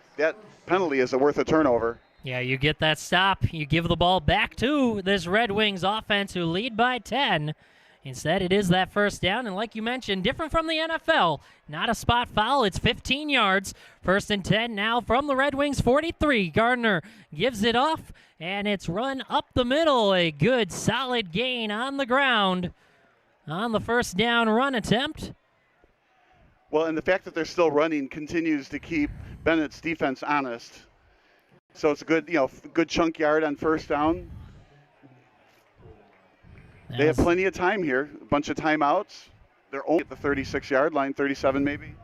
penalty is worth a turnover. Yeah, you get that stop. You give the ball back to this Red Wings offense who lead by 10. Instead, it is that first down, and like you mentioned, different from the NFL. Not a spot foul. It's 15 yards. First and 10 now from the Red Wings 43. Gardner gives it off, and it's run up the middle. A good, solid gain on the ground on the first down run attempt. Well, and the fact that they're still running continues to keep Bennett's defense honest. So it's a good, good chunk yard on first down. They have plenty of time here. A bunch of timeouts. They're only at the 36-yard line, 37 maybe.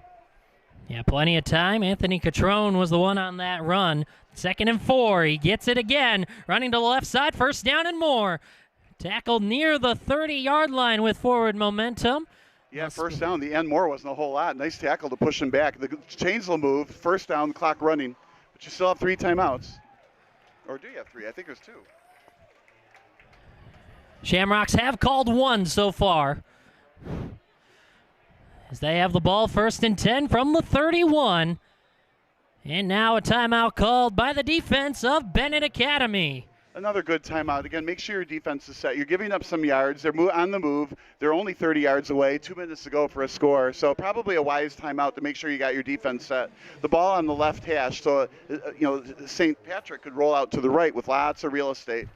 Yeah, plenty of time. Anthony Catrone was the one on that run. 2nd and 4. He gets it again. Running to the left side. First down and more. Tackled near the 30-yard line with forward momentum. Yeah, first down. The end more wasn't a whole lot. Nice tackle to push him back. The chains will move. First down, the clock running. But you still have 3 timeouts. Or do you have 3? I think there's 2. Shamrocks have called 1 so far. As they have the ball, 1st and 10 from the 31. And now a timeout called by the defense of Benet Academy. Another good timeout. Again, make sure your defense is set. You're giving up some yards. They're on the move. They're only 30 yards away. 2 minutes to go for a score. So probably a wise timeout to make sure you got your defense set. The ball on the left hash, so St. Patrick could roll out to the right with lots of real estate.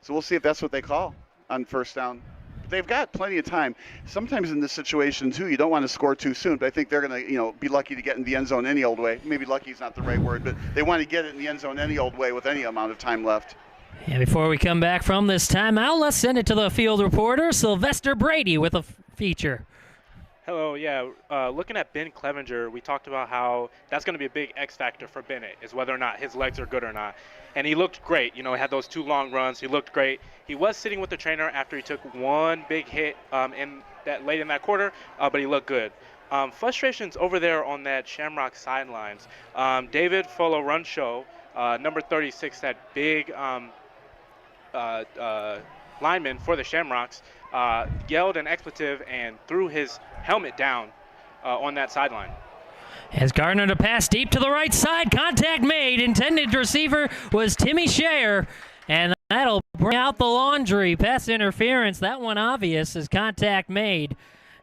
So we'll see if that's what they call on first down. But they've got plenty of time. Sometimes in this situation, too, you don't want to score too soon, but I think they're going to, be lucky to get in the end zone any old way. Maybe lucky is not the right word, but they want to get it in the end zone any old way with any amount of time left. And before we come back from this timeout, let's send it to the field reporter, Sylvester Brady, with a feature. Hello, looking at Ben Clevenger, we talked about how that's going to be a big X factor for Benet, is whether or not his legs are good or not. And he looked great. He had those 2 long runs. He looked great. He was sitting with the trainer after he took one big hit late in that quarter, but he looked good. Frustrations over there on that Shamrock sidelines. David Folo-Runshow, number 36, that big lineman for the Shamrocks, yelled an expletive and threw his helmet down on that sideline. As Gardner to pass deep to the right side, contact made. Intended receiver was Timmy Shayer, and that'll bring out the laundry. Pass interference, that one obvious as contact made.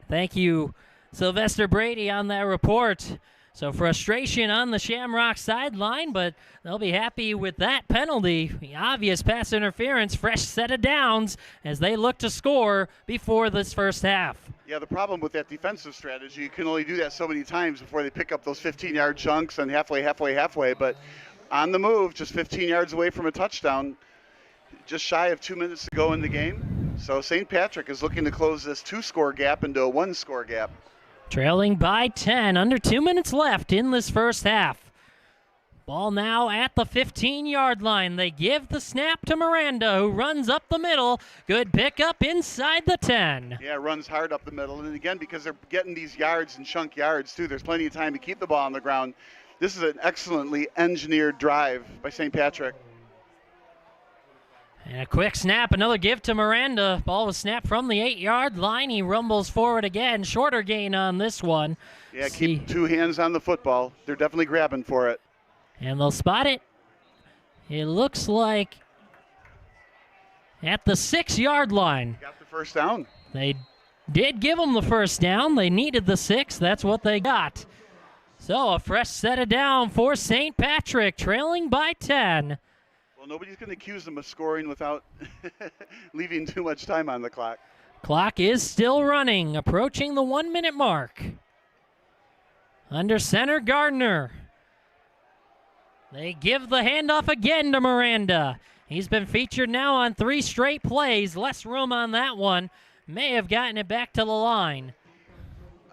Thank you, Sylvester Brady, on that report. So frustration on the Shamrock sideline, but they'll be happy with that penalty. The obvious pass interference, fresh set of downs as they look to score before this first half. Yeah, the problem with that defensive strategy, you can only do that so many times before they pick up those 15-yard chunks and halfway. But on the move, just 15 yards away from a touchdown, just shy of 2 minutes to go in the game. So St. Patrick is looking to close this 2-score gap into a 1-score gap. Trailing by 10, under 2 minutes left in this first half. Ball now at the 15-yard line. They give the snap to Miranda, who runs up the middle. Good pickup inside the 10. Yeah, runs hard up the middle. And again, because they're getting these yards and chunk yards, too, there's plenty of time to keep the ball on the ground. This is an excellently engineered drive by St. Patrick. And a quick snap, another give to Miranda. Ball was snapped from the 8-yard line. He rumbles forward again. Shorter gain on this one. Yeah, keep 2 hands on the football. They're definitely grabbing for it. And they'll spot it. It looks like at the 6-yard line. Got the first down. They did give them the first down. They needed the 6. That's what they got. So a fresh set of down for St. Patrick, trailing by 10. Nobody's going to accuse them of scoring without leaving too much time on the clock. Clock is still running, approaching the 1-minute mark. Under center, Gardner. They give the handoff again to Miranda. He's been featured now on 3 straight plays. Less room on that one. May have gotten it back to the line.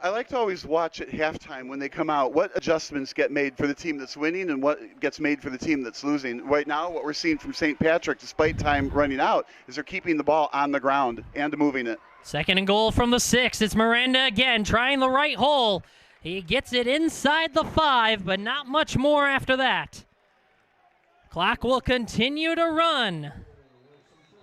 I like to always watch at halftime when they come out what adjustments get made for the team that's winning and what gets made for the team that's losing. Right now, what we're seeing from St. Patrick, despite time running out, is they're keeping the ball on the ground and moving it. 2nd and goal from the 6. It's Miranda again, trying the right hole. He gets it inside the 5, but not much more after that. Clock will continue to run.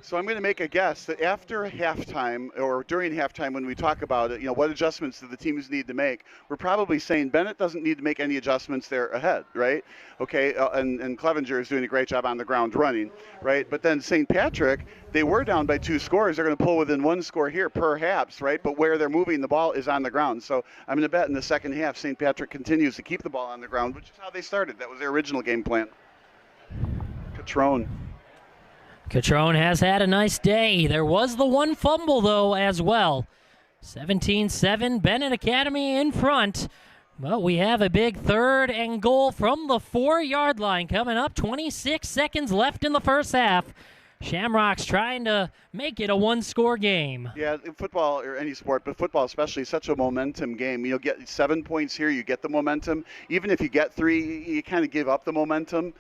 So I'm going to make a guess that after halftime or during halftime when we talk about it, what adjustments do the teams need to make, we're probably saying Benet doesn't need to make any adjustments there ahead, right? Okay, and Clevenger is doing a great job on the ground running, right? But then St. Patrick, they were down by 2 scores. They're going to pull within 1 score here, perhaps, right? But where they're moving the ball is on the ground. So I'm going to bet in the second half St. Patrick continues to keep the ball on the ground, which is how they started. That was their original game plan. Catrone has had a nice day. There was the 1 fumble, though, as well. 17-7, Benet Academy in front. But we have a big 3rd and goal from the 4-yard line coming up. 26 seconds left in the first half. Shamrocks trying to make it a 1-score game. Yeah, football or any sport, but football especially, such a momentum game. You'll get 7 points here, you get the momentum. Even if you get 3, you kind of give up the momentum.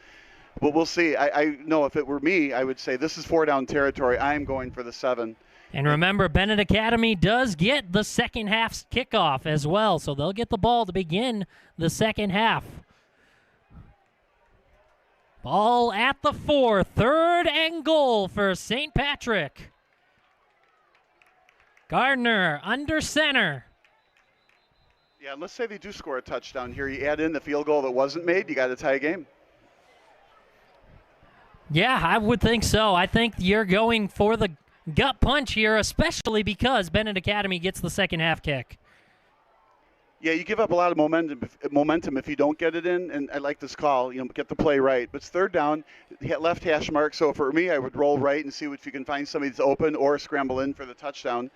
But we'll see. I know if it were me, I would say this is 4-down territory. I'm going for the 7. And remember, Benet Academy does get the second half's kickoff as well, so they'll get the ball to begin the second half. Ball at the 4, 3rd and goal for St. Patrick. Gardner under center. Yeah, let's say they do score a touchdown here. You add in the field goal that wasn't made, you got to tie a game. Yeah, I would think so. I think you're going for the gut punch here, especially because Benet Academy gets the second half kick. Yeah, you give up a lot of momentum if you don't get it in, and I like this call, get the play right. But it's 3rd down, left hash mark, so for me, I would roll right and see if you can find somebody that's open or scramble in for the touchdown.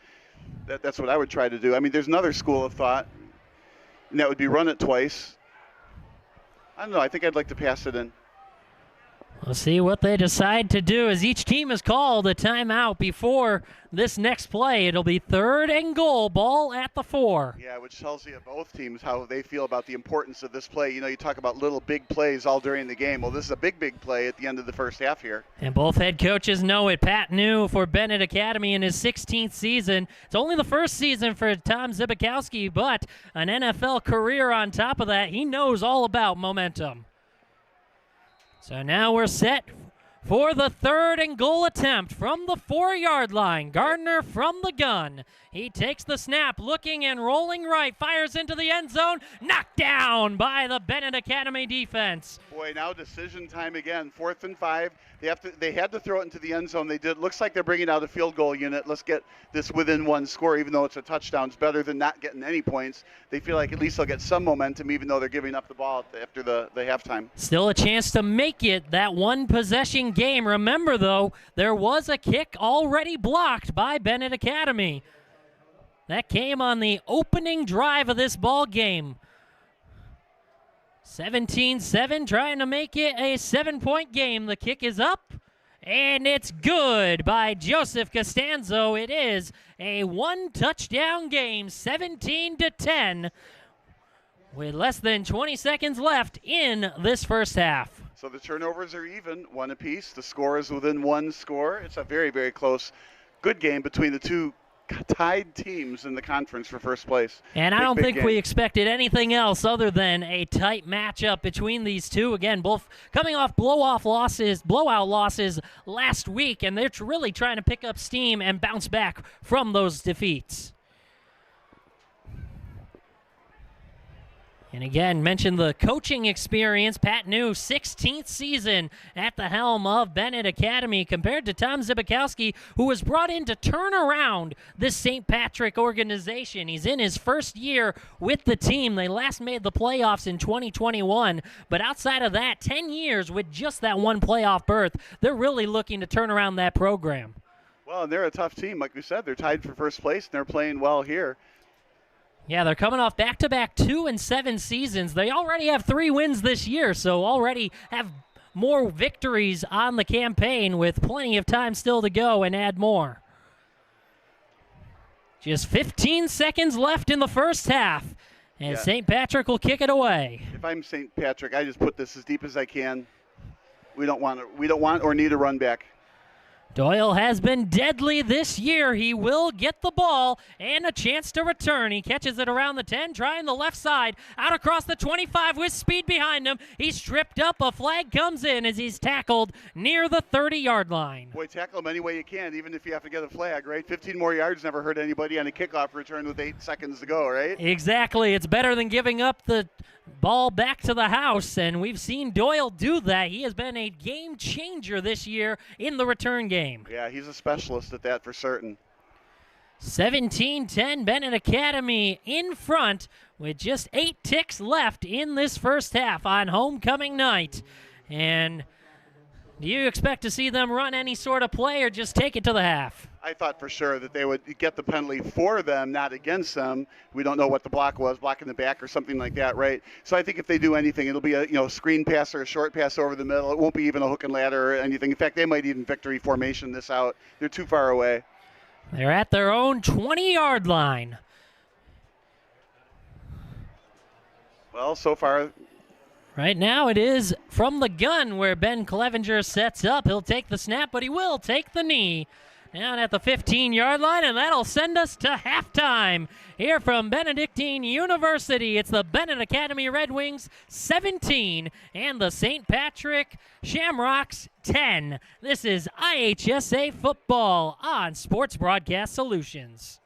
That's what I would try to do. I mean, there's another school of thought, and that would be run it twice. I don't know, I think I'd like to pass it in. We'll see what they decide to do as each team has called a timeout before this next play. It'll be 3rd and goal, ball at the 4. Yeah, which tells you both teams how they feel about the importance of this play. You talk about little big plays all during the game. Well, this is a big play at the end of the first half here. And both head coaches know it. Pat New for Benet Academy in his 16th season. It's only the first season for Tom Zibikowski, but an NFL career on top of that. He knows all about momentum. So now we're set For the 3rd and goal attempt from the 4-yard line, Gardner from the gun. He takes the snap, looking and rolling right, fires into the end zone, knocked down by the Benet Academy defense. Boy, now decision time again. 4th and 5. They had to throw it into the end zone. They did. Looks like they're bringing out a field goal unit. Let's get this within 1 score, even though it's a touchdown. It's better than not getting any points. They feel like at least they'll get some momentum, even though they're giving up the ball after the halftime. Still a chance to make it that one possession game. Remember, though, there was a kick already blocked by Benet Academy. That came on the opening drive of this ball game. 17-7, trying to make it a 7-point game. The kick is up, and it's good by Joseph Costanzo. It is a 1-touchdown game, 17-10, with less than 20 seconds left in this first half. So the turnovers are even, 1 apiece. The score is within 1 score. It's a very, very close, good game between the two tied teams in the conference for first place. And I don't think we expected anything else other than a tight matchup between these two. Again, both coming off blowout losses last week, and they're really trying to pick up steam and bounce back from those defeats. And again, mentioned the coaching experience. Pat New, 16th season at the helm of Benet Academy, compared to Tom Zibikowski, who was brought in to turn around this St. Patrick organization. He's in his first year with the team. They last made the playoffs in 2021, but outside of that, 10 years with just that one playoff berth. They're really looking to turn around that program. Well, and they're a tough team. Like we said, they're tied for first place, and they're playing well here. Yeah, they're coming off back-to-back 2-7 seasons. They already have 3 wins this year, so already have more victories on the campaign with plenty of time still to go and add more. Just 15 seconds left in the first half, and St. Patrick will kick it away. If I'm St. Patrick, I just put this as deep as I can. We don't want or need a run back. Doyle has been deadly this year. He will get the ball and a chance to return. He catches it around the 10, trying the left side, out across the 25 with speed behind him. He's tripped up. A flag comes in as he's tackled near the 30-yard line. Boy, tackle him any way you can, even if you have to get a flag, right? 15 more yards never hurt anybody on a kickoff return with 8 seconds to go, right? Exactly. It's better than giving up the ball back to the house, and we've seen Doyle do that. He has been a game changer this year in the return game. Yeah, he's a specialist at that for certain. 17-10, Benet Academy in front with just 8 ticks left in this first half on homecoming night. And do you expect to see them run any sort of play or just take it to the half? I thought for sure that they would get the penalty for them, not against them. We don't know what the block was, block in the back or something like that, right? So I think if they do anything, it'll be a screen pass or a short pass over the middle. It won't be even a hook and ladder or anything. In fact, they might even victory formation this out. They're too far away. They're at their own 20-yard line. Well, so far, right now it is from the gun where Ben Clevenger sets up. He'll take the snap, but he will take the knee down at the 15-yard line, and that'll send us to halftime here from Benedictine University. It's the Benet Academy Red Wings 17 and the St. Patrick Shamrocks 10. This is IHSA football on Sports Broadcast Solutions.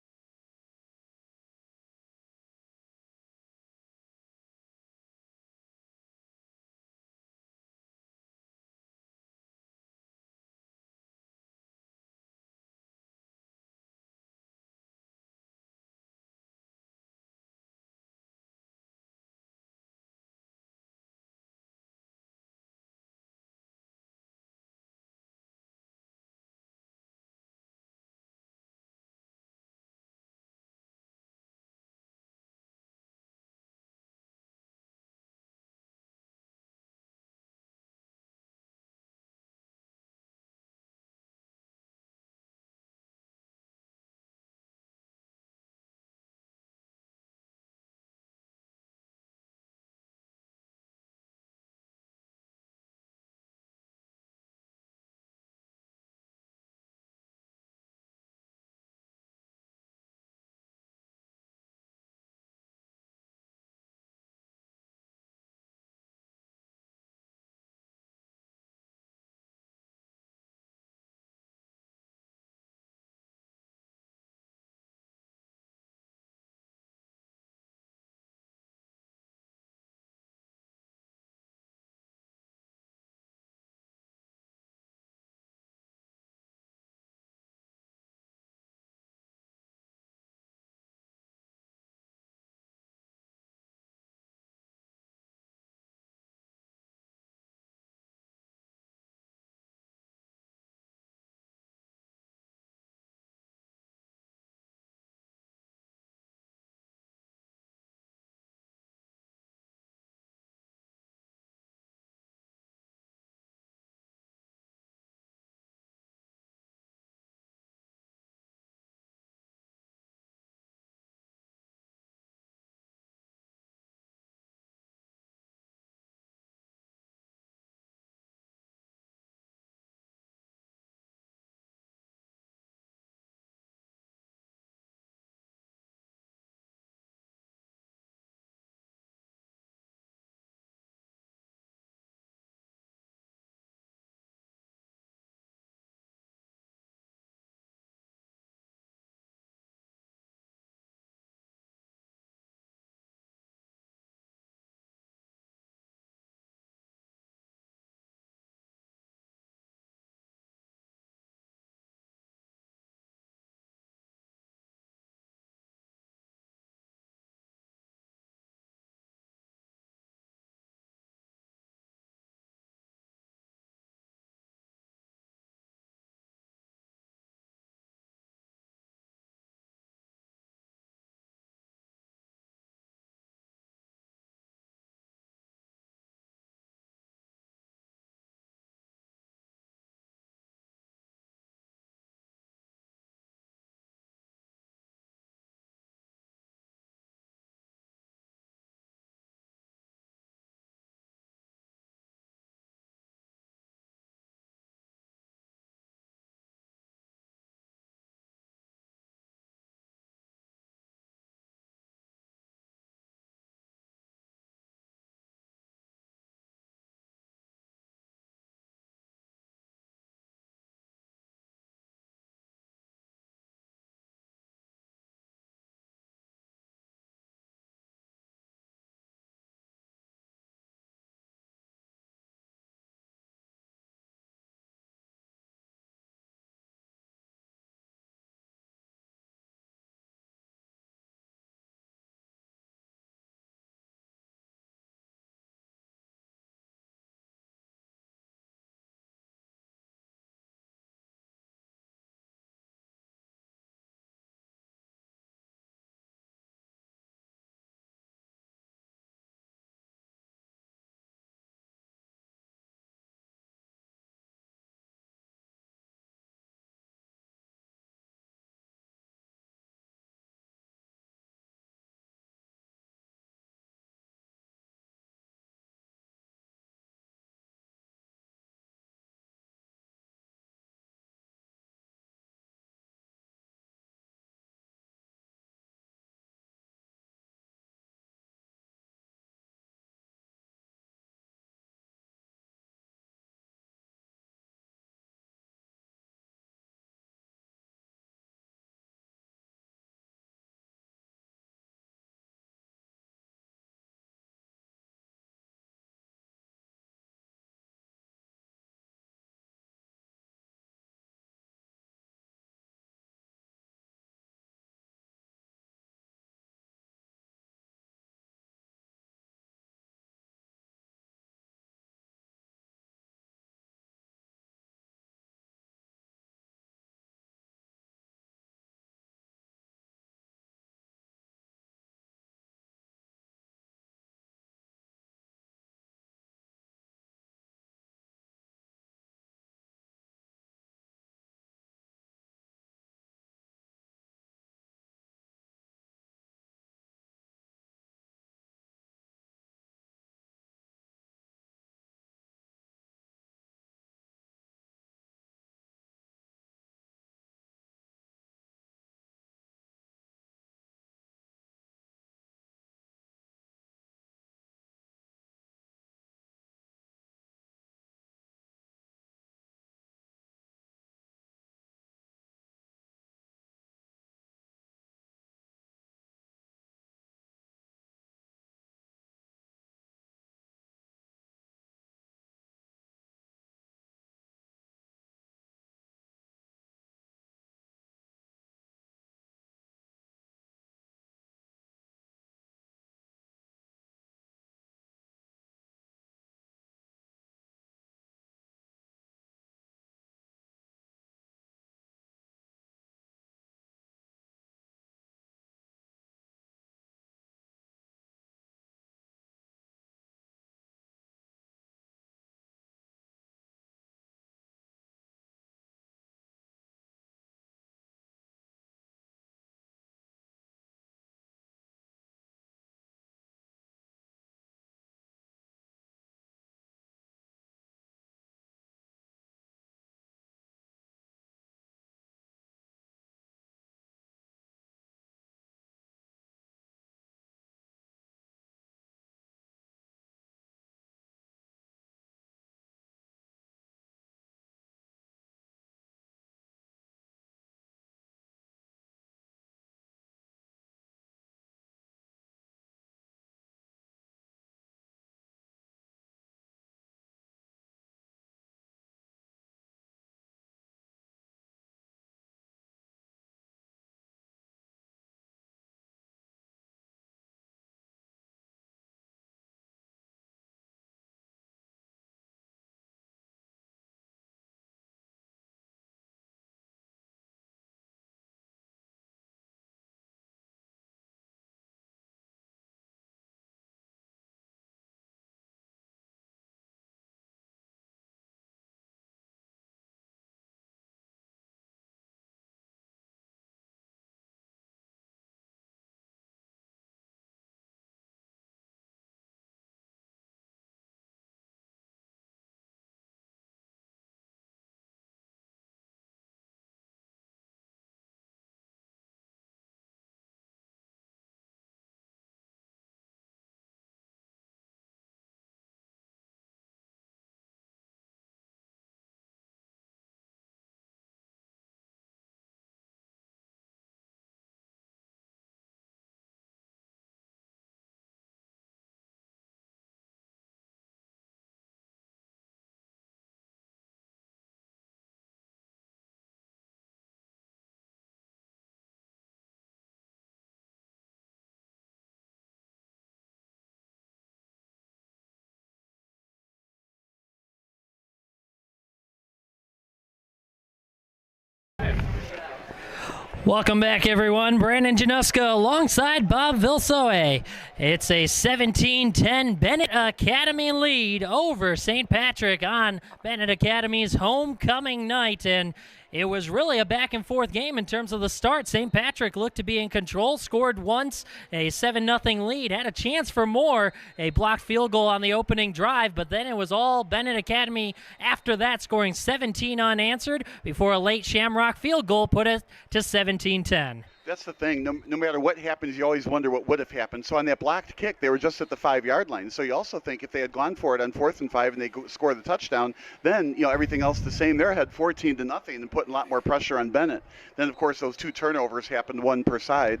Welcome back, everyone. Brandon Januska alongside Bob Vilsoe. It's a 17-10 Benet Academy lead over St. Patrick on Benet Academy's homecoming night, and it was really a back-and-forth game in terms of the start. St. Patrick looked to be in control, scored once, a 7-0 lead, had a chance for more, a blocked field goal on the opening drive, but then it was all Benet Academy after that, scoring 17 unanswered before a late Shamrock field goal put it to 17-10. That's the thing. No matter what happens, you always wonder what would have happened. So on that blocked kick, they were just at the 5-yard line. So you also think if they had gone for it on 4th and 5 and they score the touchdown, then everything else the same. They're ahead 14-0 and putting a lot more pressure on Benet. Then of course those 2 turnovers happened, one per side.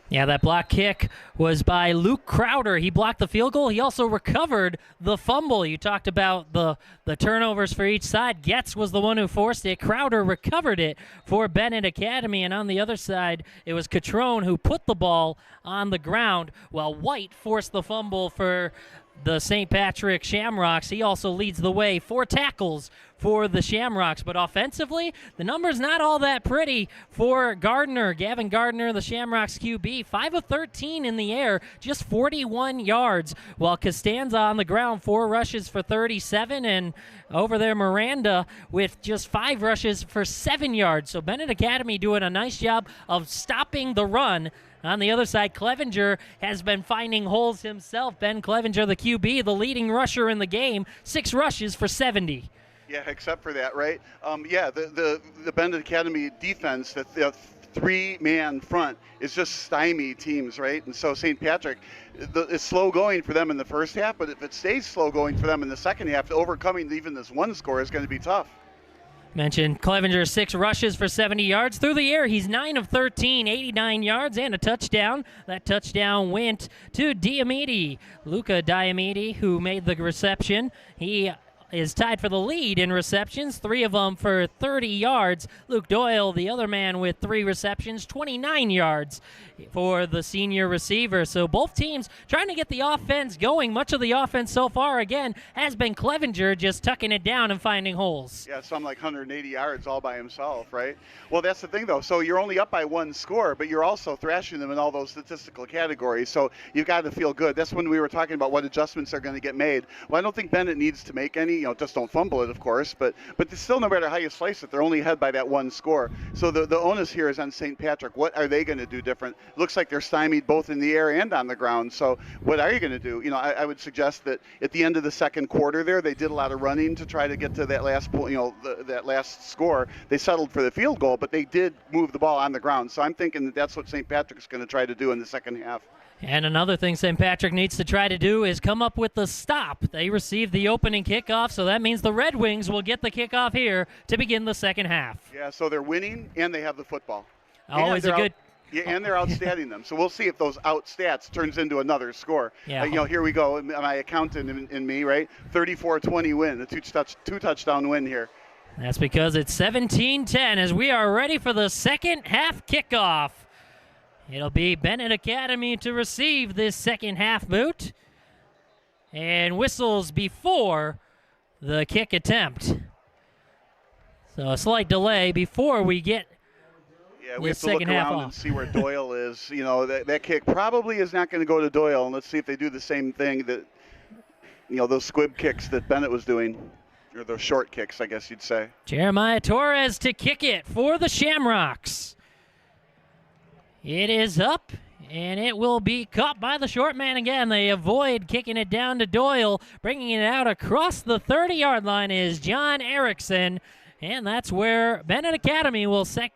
Yeah, that block kick was by Luke Crowder. He blocked the field goal. He also recovered the fumble. You talked about the turnovers for each side. Getz was the one who forced it. Crowder recovered it for Benet Academy. And on the other side, it was Catrone who put the ball on the ground, while White forced the fumble for the St. Patrick Shamrocks. He also leads the way, 4 tackles for the Shamrocks. But offensively, the number's not all that pretty for Gardner. Gavin Gardner, the Shamrocks QB, 5 of 13 in the air, just 41 yards, while Costanza on the ground, 4 rushes for 37, and over there Miranda with just 5 rushes for 7 yards. So Benet Academy doing a nice job of stopping the run. On the other side, Clevenger has been finding holes himself. Ben Clevenger, the QB, the leading rusher in the game, 6 rushes for 70. Yeah, except for that, right? The Benet Academy defense, the 3-man front, is just stymie teams, right? And so St. Patrick, it's slow going for them in the first half, but if it stays slow going for them in the second half, overcoming even this one score is going to be tough. Mentioned Clevenger, 6 rushes for 70 yards. Through the air, he's 9 of 13, 89 yards, and a touchdown. That touchdown went to Diamede, Luca Diamede, who made the reception. He is tied for the lead in receptions, 3 of them for 30 yards. Luke Doyle, the other man with 3 receptions, 29 yards for the senior receiver. So both teams trying to get the offense going. Much of the offense so far, again, has been Clevenger just tucking it down and finding holes. Yeah, some like 180 yards all by himself, right? Well, that's the thing, though. So you're only up by 1 score, but you're also thrashing them in all those statistical categories. So you've got to feel good. That's when we were talking about what adjustments are going to get made. Well, I don't think Benet needs to make any. Just don't fumble it, of course. But still, no matter how you slice it, they're only ahead by that 1 score. So the onus here is on St. Patrick. What are they going to do different? Looks like they're stymied both in the air and on the ground. So what are you going to do? I would suggest that at the end of the second quarter there, they did a lot of running to try to get to that last point, that last score. They settled for the field goal, but they did move the ball on the ground. So I'm thinking that's what St. Patrick's going to try to do in the second half. And another thing St. Patrick needs to try to do is come up with the stop. They received the opening kickoff, so that means the Red Wings will get the kickoff here to begin the second half. Yeah, so they're winning and they have the football. Always a good... Yeah, and they're outstanding them. So we'll see if those out stats turns into another score. Yeah. Here we go, my accountant in me, right? 34-20 win, a two-touchdown win here. That's because it's 17-10 as we are ready for the second half kickoff. It'll be Benet Academy to receive this second half boot. And whistles before the kick attempt. So a slight delay before we get we have to look around and see where Doyle is. That kick probably is not going to go to Doyle. And let's see if they do the same thing that, those squib kicks that Benet was doing. Or those short kicks, I guess you'd say. Jeremiah Torres to kick it for the Shamrocks. It is up, and it will be caught by the short man again. They avoid kicking it down to Doyle. Bringing it out across the 30-yard line is John Erickson, and that's where Benet Academy will set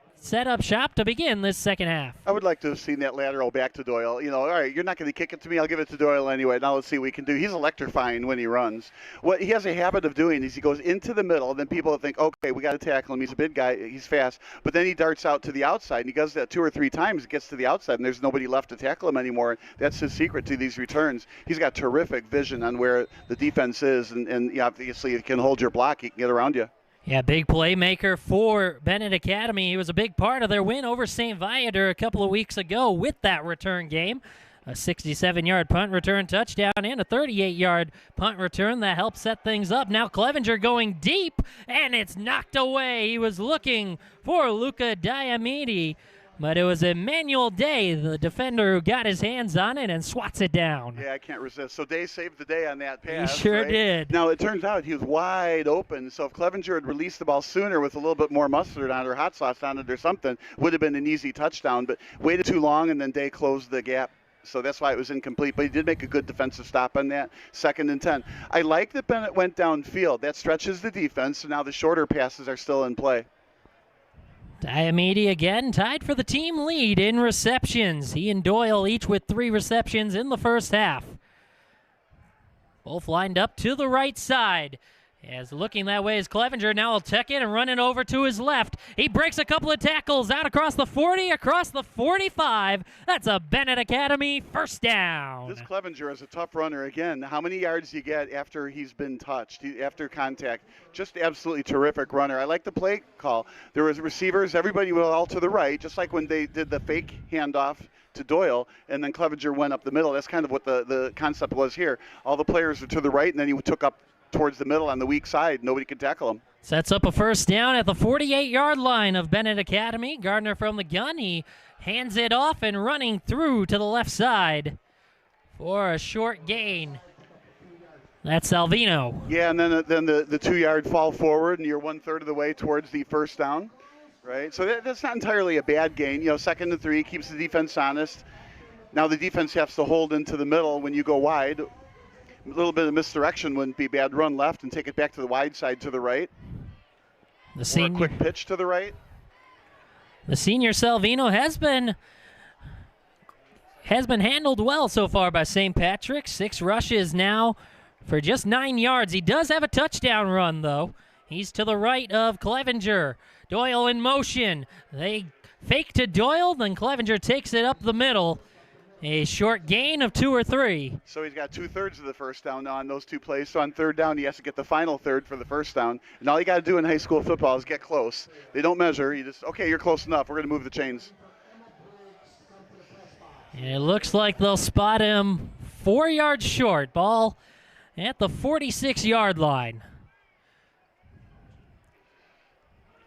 up shop to begin this second half. I would like to have seen that lateral back to Doyle. All right, you're not going to kick it to me. I'll give it to Doyle anyway. Now let's see what we can do. He's electrifying when he runs. What he has a habit of doing is he goes into the middle, and then people think, okay, we got to tackle him. He's a big guy. He's fast. But then he darts out to the outside, and he does that 2 or 3 times. Gets to the outside, and there's nobody left to tackle him anymore. That's his secret to these returns. He's got terrific vision on where the defense is, and obviously he can hold your block. He can get around you. Yeah, big playmaker for Benet Academy. He was a big part of their win over St. Viator a couple of weeks ago with that return game. A 67-yard punt return touchdown and a 38-yard punt return that helped set things up. Now Clevenger going deep, and it's knocked away. He was looking for Luca Diamede, but it was Emmanuel Day, the defender, who got his hands on it and swats it down. Yeah, I can't resist. So Day saved the day on that pass. He sure right? did. Now, it turns out he was wide open, so if Clevenger had released the ball sooner with a little bit more mustard on it or hot sauce on it or something, would have been an easy touchdown, but waited too long, and then Day closed the gap. So that's why it was incomplete, but he did make a good defensive stop on that, 2nd and 10. I like that Benet went downfield. That stretches the defense, so now the shorter passes are still in play. Diamede again tied for the team lead in receptions. He and Doyle each with 3 receptions in the first half. Both lined up to the right side. As looking that way is Clevenger. Now he'll tuck in and run it over to his left. He breaks a couple of tackles out across the 40, across the 45. That's a Benet Academy first down. This Clevenger is a tough runner. Again, how many yards do you get after he's been touched, after contact? Just absolutely terrific runner. I like the play call. There was receivers, everybody was all to the right, just like when they did the fake handoff to Doyle, and then Clevenger went up the middle. That's kind of what the concept was here. All the players were to the right, and then he took up towards the middle on the weak side. Nobody could tackle him. Sets up a first down at the 48-yard line of Benet Academy. Gardner from the gun. He hands it off and running through to the left side for a short gain. That's Salvino. Yeah, and then the 2-yard fall forward, and you're 1/3 of the way towards the first down, right? So that's not entirely a bad gain. 2nd and 3 keeps the defense honest. Now the defense has to hold into the middle when you go wide. A little bit of misdirection wouldn't be bad. Run left and take it back to the wide side to the right. Or a quick pitch to the right. The senior Salvino has been handled well so far by St. Patrick. 6 rushes now for just 9 yards. He does have a touchdown run, though. He's to the right of Clevenger. Doyle in motion. They fake to Doyle, then Clevenger takes it up the middle. A short gain of 2 or 3. So he's got 2/3 of the first down now on those 2 plays. So on 3rd down, he has to get the final third for the first down. And all you got to do in high school football is get close. They don't measure. You just, okay, you're close enough. We're going to move the chains. And it looks like they'll spot him 4 yards short. Ball at the 46-yard line.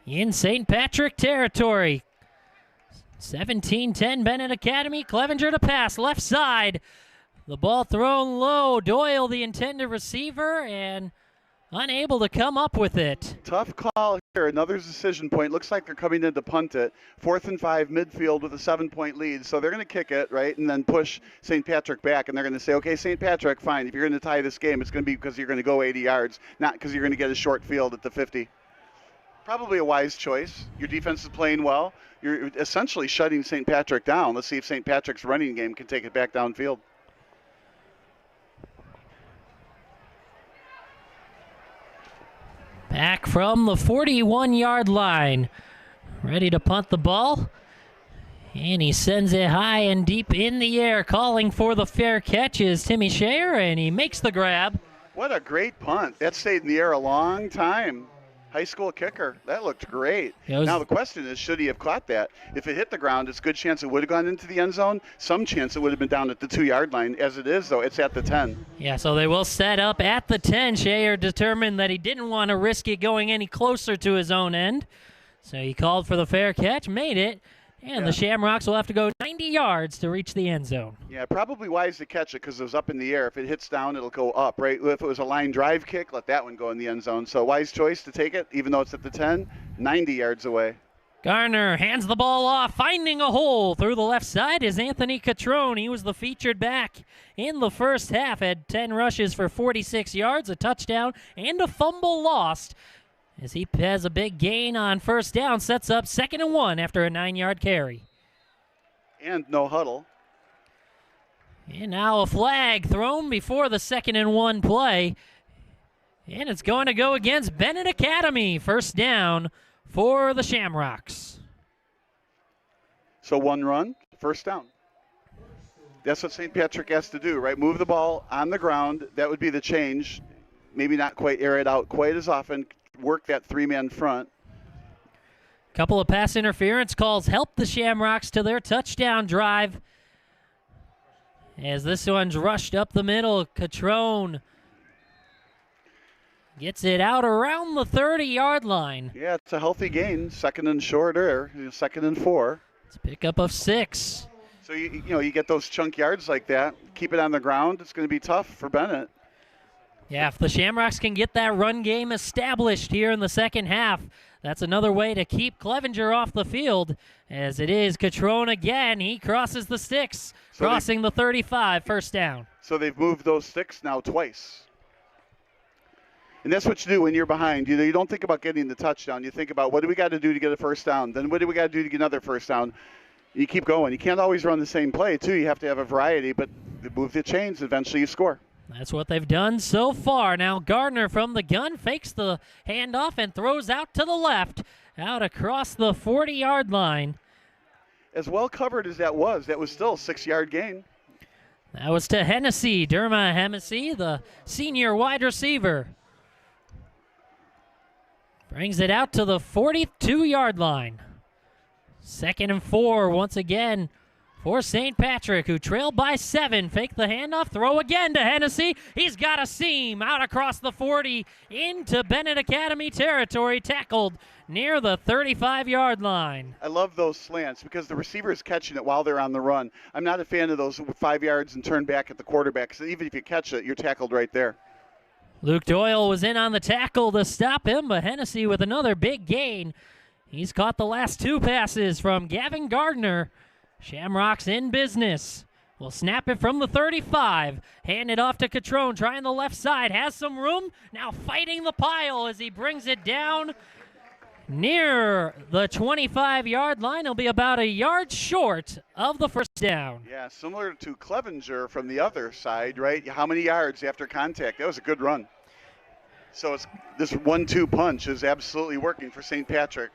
In St. Patrick territory. 17-10 Benet Academy. Clevenger to pass, left side. The ball thrown low. Doyle, the intended receiver, and unable to come up with it. Tough call here. Another decision point. Looks like they're coming in to punt it. 4th and 5 midfield with a 7-point lead. So they're going to kick it, right, and then push St. Patrick back. And they're going to say, okay, St. Patrick, fine. If you're going to tie this game, it's going to be because you're going to go 80 yards, not because you're going to get a short field at the 50. Probably a wise choice. Your defense is playing well. You're essentially shutting St. Patrick down. Let's see if St. Patrick's running game can take it back downfield. Back from the 41-yard line. Ready to punt the ball. And he sends it high and deep in the air. Calling for the fair catch is Timmy Shayer, and he makes the grab. What a great punt. That stayed in the air a long time. High school kicker. That looked great. Now the question is, should he have caught that? If it hit the ground, it's a good chance it would have gone into the end zone. Some chance it would have been down at the 2-yard line. As it is, though, it's at the 10. Yeah, so they will set up at the 10. Shayer determined that he didn't want to risk it going any closer to his own end. So he called for the fair catch, made it, and the Shamrocks will have to go 90 yards to reach the end zone. Yeah, probably wise to catch it because it was up in the air. If it hits down, it'll go up, right? If it was a line drive kick, let that one go in the end zone. So wise choice to take it, even though it's at the 10, 90 yards away. Garner hands the ball off, finding a hole through the left side is Anthony Catrone. He was the featured back in the first half, had 10 rushes for 46 yards, a touchdown, and a fumble lost. As he has a big gain on first down, sets up 2nd and 1 after a 9-yard carry. And no huddle. And now a flag thrown before the 2nd and 1 play. And it's going to go against Benet Academy. First down for the Shamrocks. So 1 run, first down. That's what St. Patrick has to do, right? Move the ball on the ground. That would be the change. Maybe not quite air it out quite as often. Work that 3-man front. Couple of pass interference calls help the Shamrocks to their touchdown drive. As this one's rushed up the middle, Catrone gets it out around the 30-yard line. Yeah, it's a healthy gain. 2nd and short there, 2nd and 4. It's a pickup of 6. So, you get those chunk yards like that, keep it on the ground, it's going to be tough for Benet. Yeah, if the Shamrocks can get that run game established here in the second half, that's another way to keep Clevenger off the field. As it is, Catrone again. He crosses the sticks, crossing the 35, first down. So they've moved those sticks now twice. And that's what you do when you're behind. You don't think about getting the touchdown. You think about, what do we got to do to get a first down? Then what do we got to do to get another first down? You keep going. You can't always run the same play, too. You have to have a variety, but move the chains. Eventually you score. That's what they've done so far. Now Gardner from the gun fakes the handoff and throws out to the left, out across the 40-yard line. As well covered as that was still a 6-yard gain. That was to Hennessy, Derma Hennessy, the senior wide receiver. Brings it out to the 42-yard line. 2nd and 4 once again for St. Patrick, who trailed by 7. Fake the handoff, throw again to Hennessy. He's got a seam out across the 40 into Benet Academy territory, tackled near the 35-yard line. I love those slants because the receiver is catching it while they're on the run. I'm not a fan of those 5 yards and turn back at the quarterback, because even if you catch it, you're tackled right there. Luke Doyle was in on the tackle to stop him, but Hennessy with another big gain. He's caught the last 2 passes from Gavin Gardner. Shamrocks in business. Will snap it from the 35. Hand it off to Catrone, trying the left side. Has some room. Now fighting the pile as he brings it down near the 25-yard line. He'll be about a yard short of the first down. Yeah, similar to Clevenger from the other side, right? How many yards after contact? That was a good run. So this 1-2 punch is absolutely working for St. Patrick.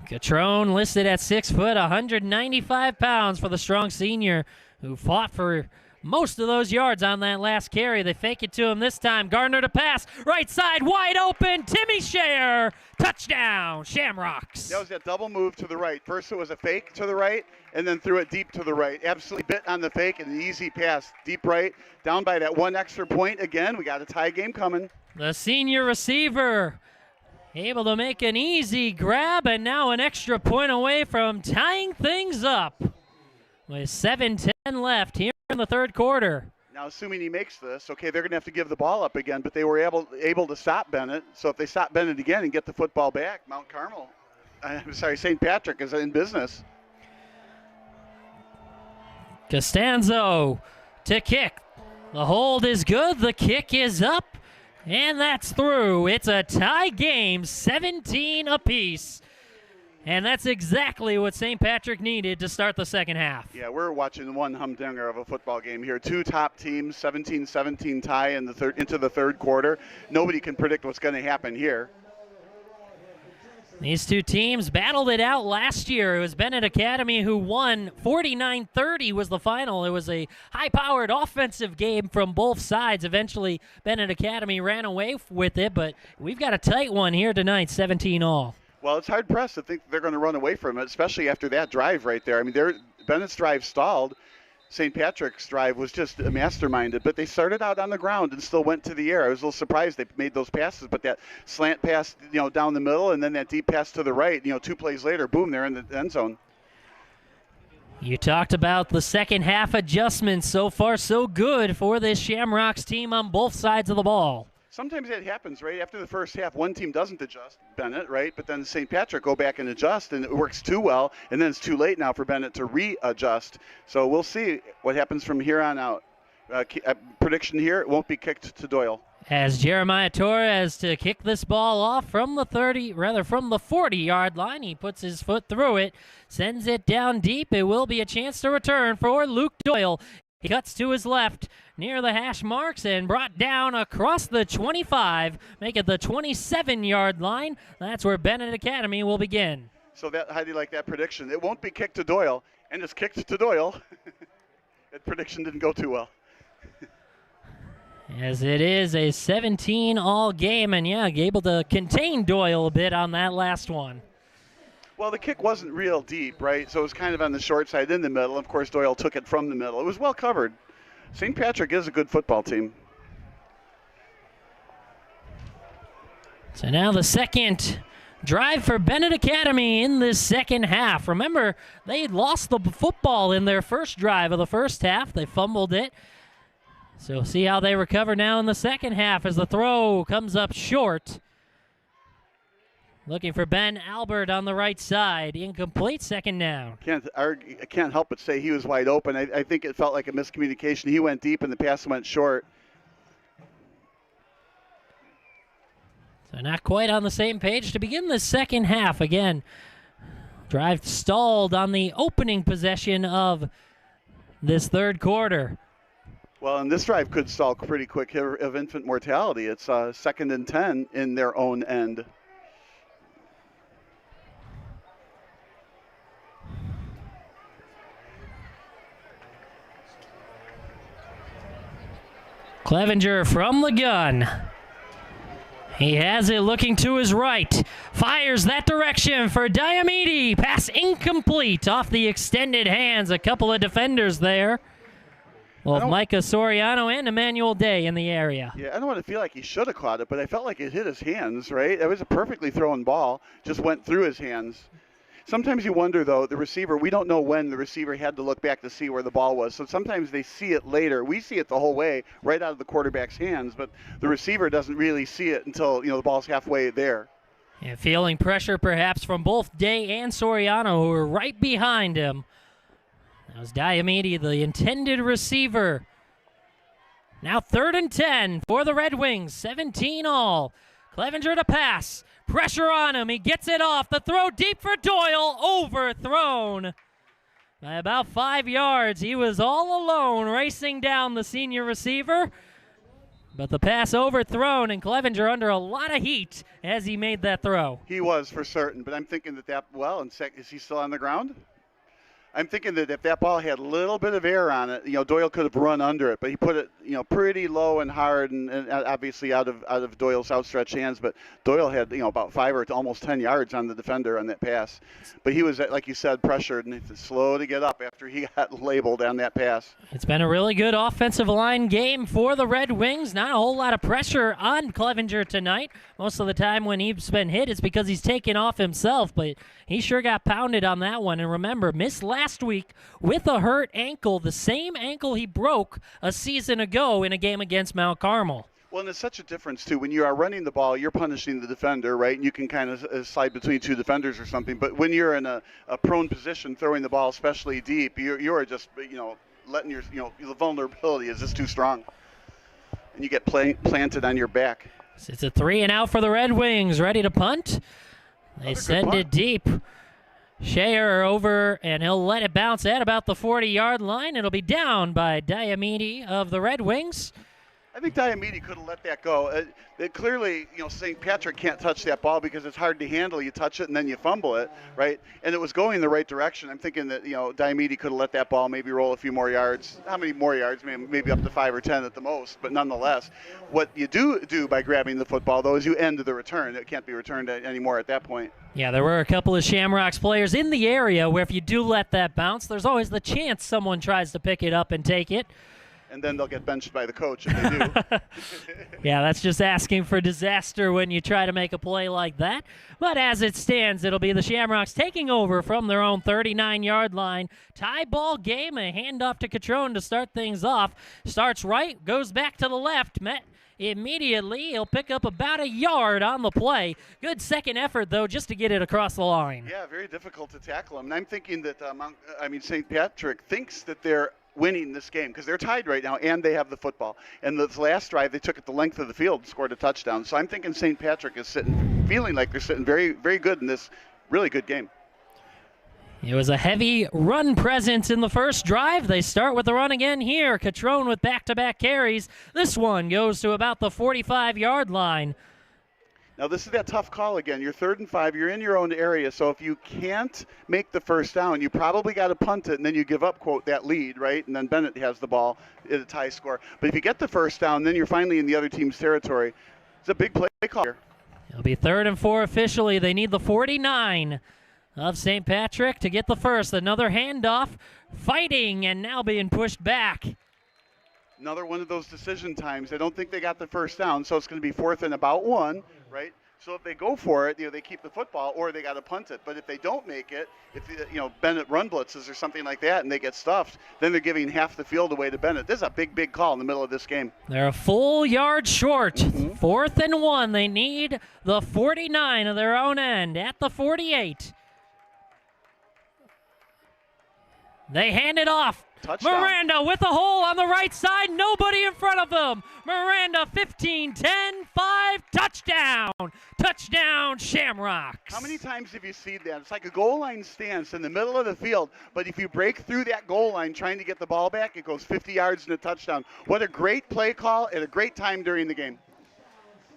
Catrone listed at 6 foot, 195 pounds for the strong senior who fought for most of those yards on that last carry. They fake it to him this time. Gardner to pass. Right side wide open. Timmy Scher. Touchdown, Shamrocks. That was that double move to the right. First it was a fake to the right, and then threw it deep to the right. Absolutely bit on the fake and an easy pass. Deep right, down by that 1 extra point. Again, we got a tie game coming. The senior receiver able to make an easy grab, and now an extra point away from tying things up with 7:10 left here in the third quarter. Now, assuming he makes this, okay, they're going to have to give the ball up again, but they were able to stop Benet. So if they stop Benet again and get the football back, St. Patrick is in business. Costanzo to kick. The hold is good. The kick is up. And that's through. It's a tie game, 17 apiece. And that's exactly what St. Patrick needed to start the second half. Yeah, we're watching one humdinger of a football game here. 2 top teams, 17-17 tie into the third quarter. Nobody can predict what's going to happen here. These 2 teams battled it out last year. It was Benet Academy who won. 49-30 was the final. It was a high-powered offensive game from both sides. Eventually, Benet Academy ran away with it, but we've got a tight one here tonight, 17-all. Well, it's hard-pressed to think they're going to run away from it, especially after that drive right there. I mean, Bennett's drive stalled. St. Patrick's drive was just masterminded, but they started out on the ground and still went to the air. I was a little surprised they made those passes, but that slant pass, down the middle, and then that deep pass to the right, 2 plays later, boom, they're in the end zone. You talked about the second half adjustments. So far, so good for this Shamrocks team on both sides of the ball. Sometimes that happens, right? After the first half, one team doesn't adjust, Benet, right? But then St. Patrick go back and adjust, and it works too well, and then it's too late now for Benet to readjust. So we'll see what happens from here on out. Prediction here, it won't be kicked to Doyle. As Jeremiah Torres to kick this ball off from the 40-yard line. He puts his foot through it, sends it down deep. It will be a chance to return for Luke Doyle. He cuts to his left near the hash marks and brought down across the 25, make it the 27-yard line. That's where Benet Academy will begin. So how do you like that prediction? It won't be kicked to Doyle, and it's kicked to Doyle. That prediction didn't go too well. As it is a 17-all game, and able to contain Doyle a bit on that last one. Well, the kick wasn't real deep, right? So it was kind of on the short side in the middle. Of course, Doyle took it from the middle. It was well covered. St. Patrick is a good football team. So now the second drive for Benet Academy in this second half. Remember, they lost the football in their first drive of the first half. They fumbled it. So we'll see how they recover now in the second half as the throw comes up short. Looking for Ben Albert on the right side. Incomplete, second down. I can't help but say he was wide open. I think it felt like a miscommunication. He went deep and the pass went short. So not quite on the same page to begin the second half. Again, drive stalled on the opening possession of this third quarter. Well, and this drive could stall pretty quick here of infant mortality. It's 2nd and 10 in their own end. Clevenger from the gun. He has it looking to his right. Fires that direction for Diomede. Pass incomplete off the extended hands. A couple of defenders there. Well, Micah Soriano and Emmanuel Day in the area. Yeah, I don't want to feel like he should have caught it, but I felt like it hit his hands, right? It was a perfectly thrown ball. Just went through his hands. Sometimes you wonder, though, the receiver, we don't know when the receiver had to look back to see where the ball was. So sometimes they see it later. We see it the whole way, right out of the quarterback's hands, but the receiver doesn't really see it until, the ball's halfway there. Yeah, feeling pressure perhaps from both Day and Soriano, who were right behind him. That was Diomede, the intended receiver. Now 3rd and 10 for the Red Wings, 17 all. Clevenger to pass. Pressure on him. He gets it off. The throw deep for Doyle. Overthrown by about 5 yards. He was all alone racing down the senior receiver. But the pass overthrown, and Clevenger under a lot of heat as he made that throw. He was for certain, but I'm thinking is he still on the ground? I'm thinking that if that ball had a little bit of air on it, Doyle could have run under it, but he put it, pretty low and hard, and obviously out of Doyle's outstretched hands. But Doyle had, about 5 or almost 10 yards on the defender on that pass. But he was, like you said, pressured and slow to get up after he got labeled on that pass. It's been a really good offensive line game for the Red Wings. Not a whole lot of pressure on Clevenger tonight. Most of the time when he's been hit, it's because he's taken off himself, but he sure got pounded on that one. And remember, missed last week with a hurt ankle, the same ankle he broke a season ago in a game against Mount Carmel. Well, and there's such a difference, too. When you are running the ball, you're punishing the defender, right? And you can kind of slide between two defenders or something. But when you're in a prone position, throwing the ball, especially deep, you're just, letting your, the vulnerability is just too strong. And you get planted on your back. It's a 3 and out for the Red Wings, ready to punt. They send it deep. Shayer over, and he'll let it bounce at about the 40-yard line. It'll be down by Diomede of the Red Wings. I think Diomede could have let that go. Clearly, St. Patrick can't touch that ball because it's hard to handle. You touch it and then you fumble it, right? And it was going the right direction. I'm thinking that, Diomede could have let that ball maybe roll a few more yards. How many more yards? Maybe up to 5 or 10 at the most, but nonetheless. What you do by grabbing the football, though, is you end the return. It can't be returned anymore at that point. Yeah, there were a couple of Shamrocks players in the area where if you do let that bounce, there's always the chance someone tries to pick it up and take it. And then they'll get benched by the coach if they do. Yeah, that's just asking for disaster when you try to make a play like that. But as it stands, it'll be the Shamrocks taking over from their own 39-yard line. Tie ball game, a handoff to Catrone to start things off. Starts right, goes back to the left, met immediately. He'll pick up about a yard on the play. Good second effort, though, just to get it across the line. Yeah, very difficult to tackle him. And I'm thinking that, St. Patrick thinks that they're winning this game because they're tied right now and they have the football. And this last drive, they took it the length of the field and scored a touchdown. So I'm thinking St. Patrick is feeling like they're sitting very, very good in this really good game. It was a heavy run presence in the first drive. They start with the run again here. Catrone with back-to-back carries. This one goes to about the 45-yard line. Now, this is that tough call again. You're 3rd and 5. You're in your own area. So if you can't make the first down, you probably got to punt it, and then you give up, quote, that lead, right? And then Benet has the ball at a tie score. But if you get the first down, then you're finally in the other team's territory. It's a big play call here. It'll be 3rd and 4 officially. They need the 49 of St. Patrick to get the first. Another handoff, fighting, and now being pushed back. Another one of those decision times. I don't think they got the first down, so it's going to be 4th and about 1, right? So if they go for it, they keep the football, or they got to punt it. But if they don't make it, if Bennett run blitzes or something like that, and they get stuffed, then they're giving half the field away to Bennett. This is a big call in the middle of this game. They're a full yard short. 4th and 1. They need the 49 of their own end at the 48. They hand it off. Touchdown. Miranda with a hole on the right side. Nobody in front of them. Miranda 15, 10, 5, touchdown. Touchdown, Shamrocks. How many times have you seen that? It's like a goal line stance in the middle of the field, but if you break through that goal line trying to get the ball back, it goes 50 yards and a touchdown. What a great play call at a great time during the game.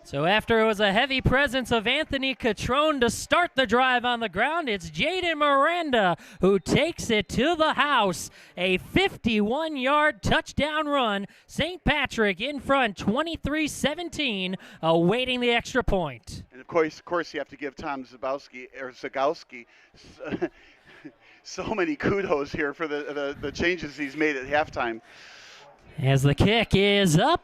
So after it was a heavy presence of Anthony Catrone to start the drive on the ground, it's Jaden Miranda who takes it to the house. A 51-yard touchdown run. St. Patrick in front, 23-17, awaiting the extra point. And of course, you have to give Tom Zagowski so many kudos here for the changes he's made at halftime. As the kick is up,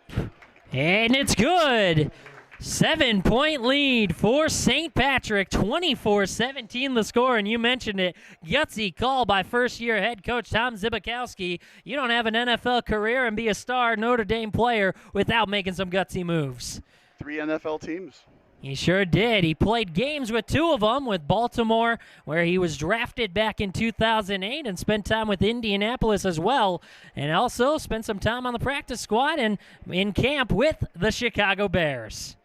and it's good. 7-point lead for St. Patrick, 24-17 the score, and you mentioned it, gutsy call by first-year head coach Tom Zibikowski. You don't have an NFL career and be a star Notre Dame player without making some gutsy moves. 3 NFL teams. He sure did. He played games with 2 of them, with Baltimore, where he was drafted back in 2008, and spent time with Indianapolis as well, and also spent some time on the practice squad and in camp with the Chicago Bears.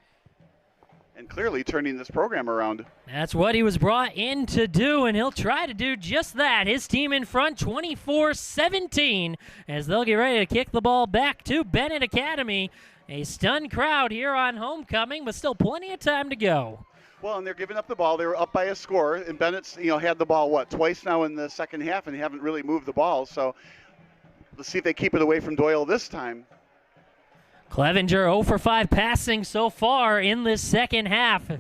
And clearly turning this program around. That's what he was brought in to do, and he'll try to do just that. His team in front, 24-17, as they'll get ready to kick the ball back to Benet Academy. A stunned crowd here on homecoming, but still plenty of time to go. Well, and they're giving up the ball. They were up by a score, and Bennett's had the ball, twice now in the second half, and haven't really moved the ball. So let's see if they keep it away from Doyle this time. Clevenger 0 for 5 passing so far in this second half.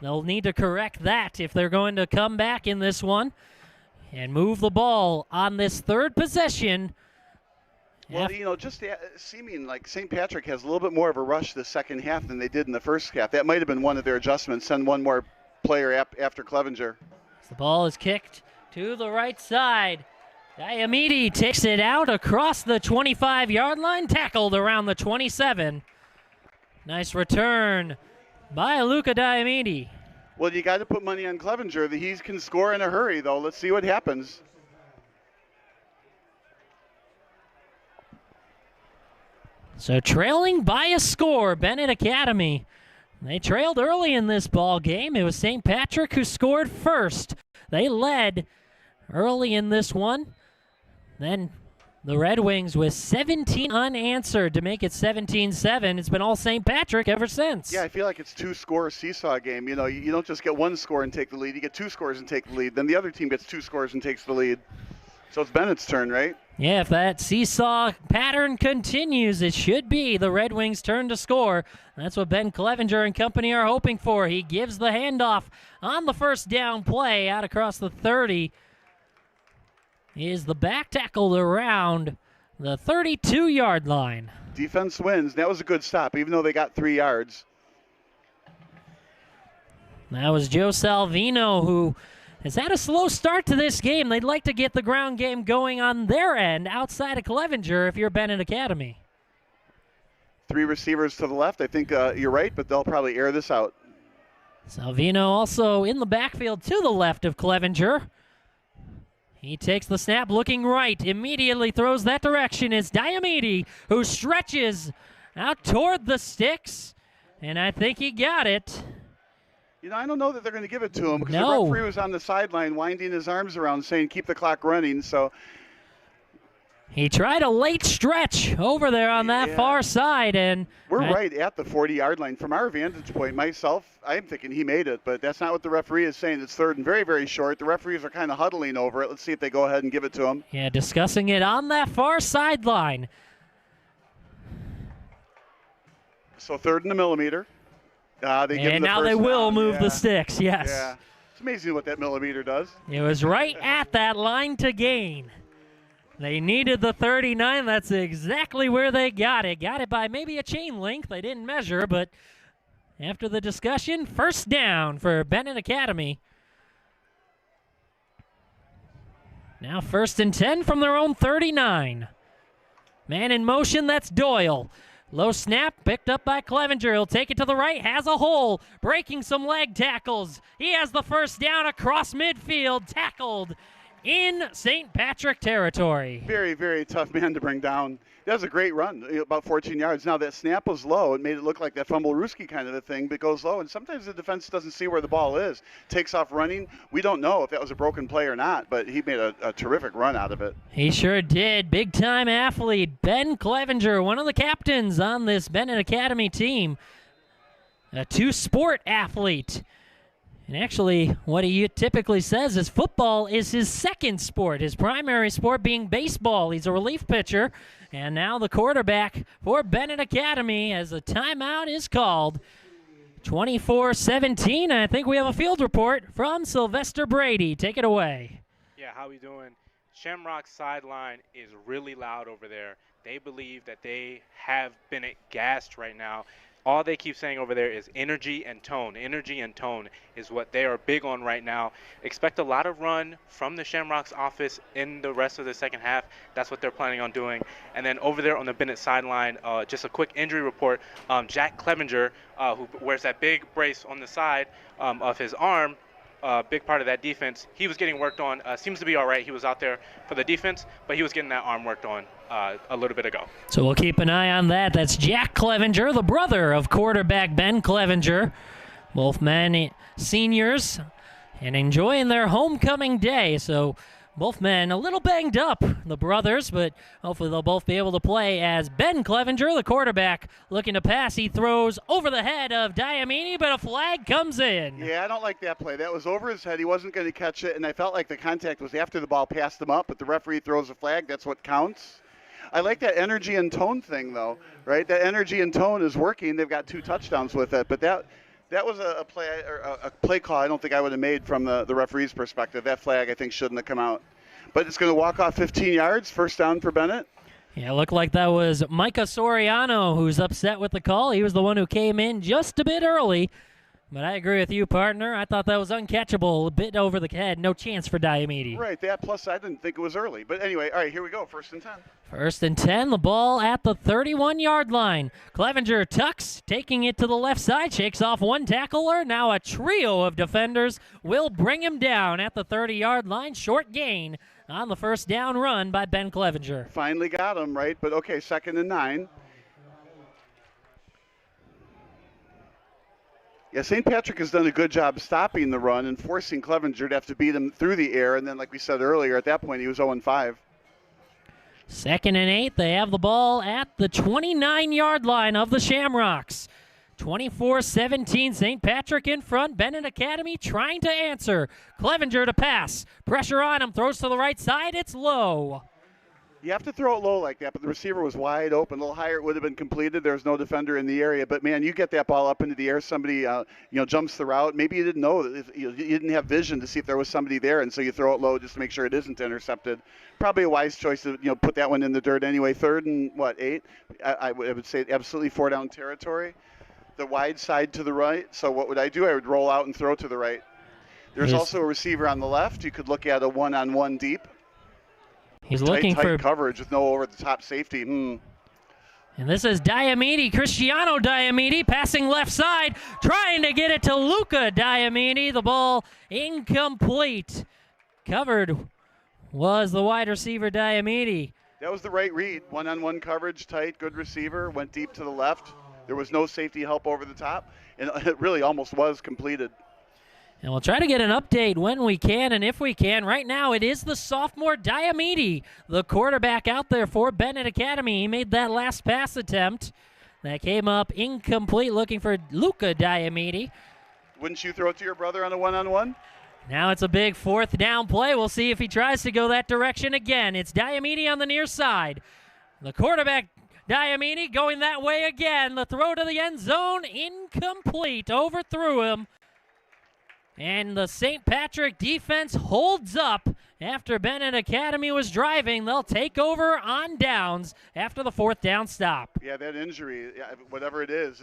They'll need to correct that if they're going to come back in this one and move the ball on this third possession. Well, just seeming like St. Patrick has a little bit more of a rush this second half than they did in the first half. That might have been one of their adjustments, send one more player after Clevenger. The ball is kicked to the right side. Diamede takes it out across the 25-yard line, tackled around the 27. Nice return by Luca Diamede. Well, you got to put money on Clevenger. He can score in a hurry, though. Let's see what happens. So trailing by a score, Benet Academy. They trailed early in this ball game. It was St. Patrick who scored first. They led early in this one. Then the Red Wings with 17 unanswered to make it 17-7. It's been all St. Patrick ever since. Yeah, I feel like it's 2-score seesaw game. You don't just get one score and take the lead. You get 2 scores and take the lead. Then the other team gets 2 scores and takes the lead. So it's Bennett's turn, right? Yeah, if that seesaw pattern continues, it should be the Red Wings' turn to score. That's what Ben Clevenger and company are hoping for. He gives the handoff on the first down play out across the 30. Is the back tackled around the 32-yard line. Defense wins. That was a good stop, even though they got 3 yards. That was Joe Salvino, who has had a slow start to this game. They'd like to get the ground game going on their end outside of Clevenger if you're Benet Academy. 3 receivers to the left. I think you're right, but they'll probably air this out. Salvino also in the backfield to the left of Clevenger. He takes the snap looking right, immediately throws that direction. It's Diamede who stretches out toward the sticks, and I think he got it. I don't know that they're going to give it to him because No. the referee was on the sideline winding his arms around saying keep the clock running. So he tried a late stretch over there on that far side, and we're right at the 40-yard line. From our vantage point, I'm thinking he made it, but that's not what the referee is saying. It's third and very, very short. The referees are kind of huddling over it. Let's see if they go ahead and give it to him. Yeah, discussing it on that far sideline. So 3rd and a millimeter. They give him the now first they will down. move the sticks, yes. Yeah. It's amazing what that millimeter does. It was right at that line to gain. They needed the 39. That's exactly where they got it. Got it by maybe a chain length. They didn't measure, but after the discussion, first down for Benet Academy. Now 1st and 10 from their own 39. Man in motion, that's Doyle. Low snap, picked up by Clevenger. He'll take it to the right, has a hole, breaking some leg tackles. He has the first down across midfield, tackled in St. Patrick territory. Very, very tough man to bring down. That was a great run, about 14 yards. Now, that snap was low. It made it look like that fumble-rooski kind of a thing, but goes low. And sometimes the defense doesn't see where the ball is. Takes off running. We don't know if that was a broken play or not, but he made a terrific run out of it. He sure did. Big-time athlete, Ben Clevenger, one of the captains on this Benet Academy team. A two-sport athlete. And actually, what he typically says is football is his second sport, his primary sport being baseball. He's a relief pitcher. And now the quarterback for Benet Academy as a timeout is called. 24-17. I think we have a field report from Sylvester Brady. Take it away. Yeah, how we doing? Shamrock's sideline is really loud over there. They believe that they have Benet gassed right now. All they keep saying over there is energy and tone. Energy and tone is what they are big on right now. Expect a lot of run from the Shamrocks office in the rest of the second half. That's what they're planning on doing. And then over there on the Benet sideline, just a quick injury report. Jack Clevenger, who wears that big brace on the side of his arm, big part of that defense, he was getting worked on. Seems to be all right. He was out there for the defense, but he was getting that arm worked on a little bit ago. So we'll keep an eye on that. That's Jack Clevenger, the brother of quarterback Ben Clevenger. Both men seniors and enjoying their homecoming day. So both men a little banged up, the brothers, but hopefully they'll both be able to play as Ben Clevenger, the quarterback, looking to pass. He throws over the head of Diamini, but a flag comes in. Yeah, I don't like that play. That was over his head. He wasn't going to catch it, and I felt like the contact was after the ball passed him up, but the referee throws a flag. That's what counts. I like that energy and tone thing, though, right? That energy and tone is working. They've got 2 touchdowns with it, but that was a play call I don't think I would have made from the referee's perspective. That flag, I think, shouldn't have come out. But it's going to walk off 15 yards, first down for Benet. Yeah, it looked like that was Micah Soriano who's upset with the call. He was the one who came in just a bit early. But I agree with you, partner. I thought that was uncatchable, a bit over the head. No chance for Diamidi. Right, that plus I didn't think it was early. But anyway, all right, here we go, 1st and 10. 1st and 10, the ball at the 31-yard line. Clevenger tucks, taking it to the left side, shakes off one tackler. Now a trio of defenders will bring him down at the 30-yard line. Short gain on the first down run by Ben Clevenger. Finally got him, right? But okay, 2nd and 9. Yeah, St. Patrick has done a good job stopping the run and forcing Clevenger to have to beat him through the air. And then, like we said earlier, at that point, he was 0-5. 2nd and 8. They have the ball at the 29-yard line of the Shamrocks. 24-17, St. Patrick in front. Benet Academy trying to answer. Clevenger to pass. Pressure on him. Throws to the right side. It's low. You have to throw it low like that, but the receiver was wide open. A little higher, it would have been completed. There's no defender in the area. But, man, you get that ball up into the air. Somebody, jumps the route. Maybe you didn't know. You didn't have vision to see if there was somebody there, and so you throw it low just to make sure it isn't intercepted. Probably a wise choice to, put that one in the dirt anyway. 3rd and, 8? I would say absolutely 4-down territory. The wide side to the right. So what would I do? I would roll out and throw to the right. There's also a receiver on the left. You could look at a one-on-one deep. He's looking for coverage with no over-the-top safety. And this is Diamidi, Cristiano Diamidi, passing left side, trying to get it to Luca Diamidi. The ball incomplete. Covered was the wide receiver Diamidi. That was the right read. One-on-one coverage, tight, good receiver, went deep to the left. There was no safety help over the top, and it really almost was completed. And we'll try to get an update when we can and if we can. Right now, it is the sophomore Diamidi, the quarterback out there for Benet Academy. He made that last pass attempt. That came up incomplete, looking for Luca Diamidi. Wouldn't you throw it to your brother on a one-on-one? Now it's a big 4th down play. We'll see if he tries to go that direction again. It's Diamidi on the near side. The quarterback, Diamidi, going that way again. The throw to the end zone, incomplete. Overthrew him. And the St. Patrick defense holds up after Benet Academy was driving. They'll take over on downs after the 4th down stop. Yeah, that injury, whatever it is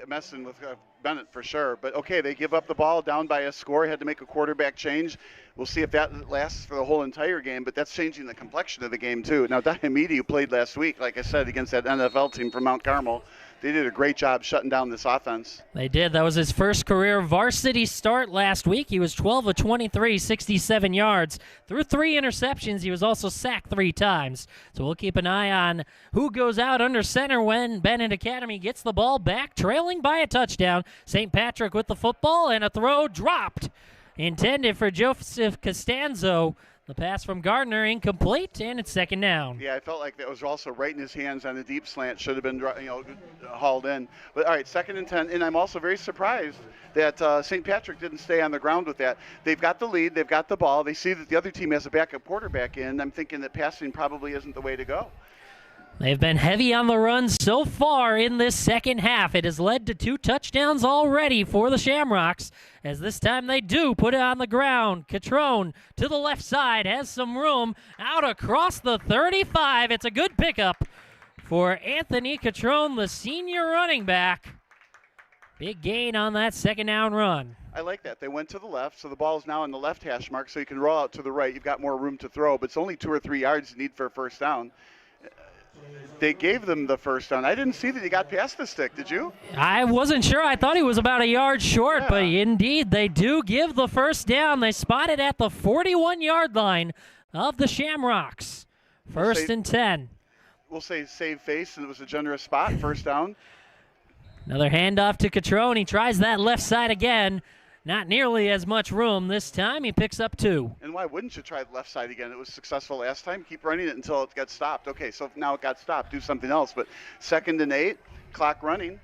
messing with Benet for sure. But okay, they give up the ball down by a score. Had to make a quarterback change. We'll see if that lasts for the whole entire game, but that's changing the complexion of the game too. Now, Diomede, who played last week, like I said, against that NFL team from Mount Carmel, they did a great job shutting down this offense. They did. That was his first career varsity start last week. He was 12 of 23, 67 yards. Threw 3 interceptions. He was also sacked 3 times. So we'll keep an eye on who goes out under center when Benet Academy gets the ball back, trailing by a touchdown. St. Patrick with the football, and a throw dropped. Intended for Joseph Costanzo. The pass from Gardner incomplete, and it's 2nd down. Yeah, I felt like that was also right in his hands on the deep slant. Should have been hauled in. But all right, 2nd and 10. And I'm also very surprised that St. Patrick didn't stay on the ground with that. They've got the lead. They've got the ball. They see that the other team has a backup quarterback in. I'm thinking that passing probably isn't the way to go. They've been heavy on the run so far in this second half. It has led to 2 touchdowns already for the Shamrocks, as this time they do put it on the ground. Catrone to the left side, has some room out across the 35. It's a good pickup for Anthony Catrone, the senior running back. Big gain on that 2nd down run. I like that. They went to the left, so the ball is now in the left hash mark, so you can roll out to the right. You've got more room to throw, but it's only 2 or 3 yards you need for a 1st down. They gave them the 1st down. I didn't see that he got past the stick. Did you? I wasn't sure. I thought he was about a yard short, but indeed they do give the 1st down. They spot it at the 41-yard line of the Shamrocks. 1st and 10. We'll say save face, and it was a generous spot. 1st down. Another handoff to Catrone. He tries that left side again. Not nearly as much room this time. He picks up 2. And why wouldn't you try the left side again? It was successful last time. Keep running it until it got stopped. Okay, so now it got stopped. Do something else. But 2nd and 8, clock running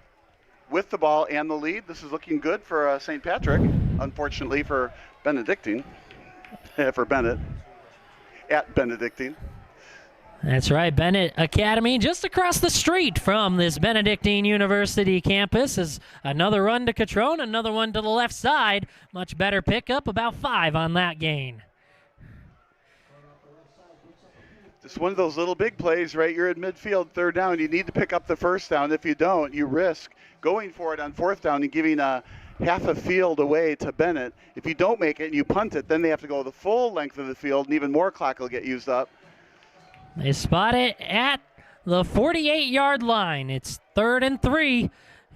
with the ball and the lead. This is looking good for St. Patrick. Unfortunately for Benedictine. For Benet. At Benedictine. That's right, Benet Academy just across the street from this Benedictine University campus is another run to Catrone, another one to the left side. Much better pickup, about 5 on that gain. Just one of those little big plays, right? You're at midfield, 3rd down. You need to pick up the 1st down. If you don't, you risk going for it on 4th down and giving half a field away to Benet. If you don't make it and you punt it, then they have to go the full length of the field, and even more clock will get used up. They spot it at the 48-yard line. It's 3rd and 3.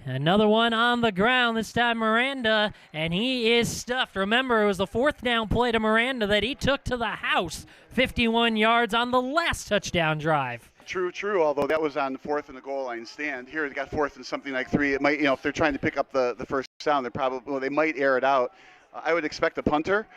Another one on the ground, this time Miranda, and he is stuffed. Remember, it was the 4th down play to Miranda that he took to the house, 51 yards on the last touchdown drive. True, although that was on the 4th and the goal line stand. Here they got 4th and something like 3. It might, if they're trying to pick up the 1st down, they might air it out. I would expect a punter.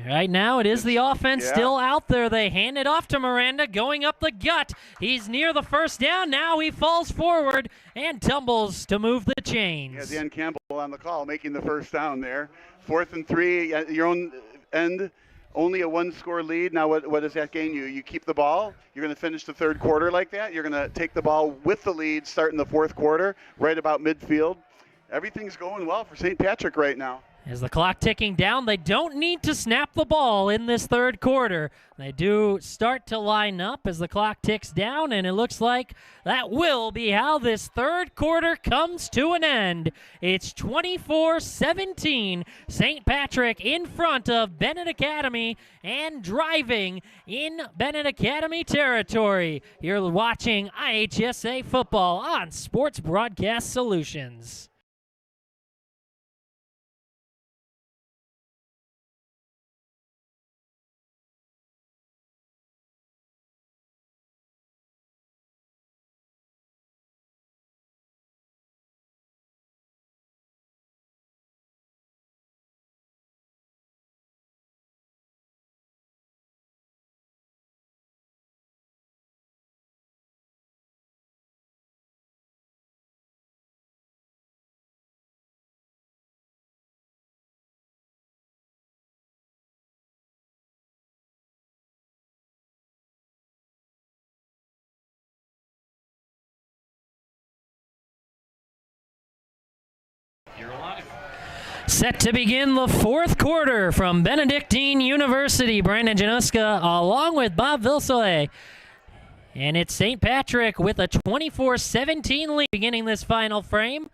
Right now, it is the offense still out there. They hand it off to Miranda, going up the gut. He's near the 1st down. Now he falls forward and tumbles to move the chains. Yeah, Dan Campbell on the call, making the 1st down there. 4th and 3, at your own end, only a 1-score lead. Now what does that gain you? You keep the ball. You're going to finish the 3rd quarter like that. You're going to take the ball with the lead, start in the 4th quarter, right about midfield. Everything's going well for St. Patrick right now. As the clock ticking down, they don't need to snap the ball in this 3rd quarter. They do start to line up as the clock ticks down, and it looks like that will be how this 3rd quarter comes to an end. It's 24-17, St. Patrick in front of Benet Academy and driving in Benet Academy territory. You're watching IHSA football on Sports Broadcast Solutions. Set to begin the fourth quarter from Benedictine University. Brandon Januska along with Bob Vilsoe. And it's St. Patrick with a 24-17 lead beginning this final frame.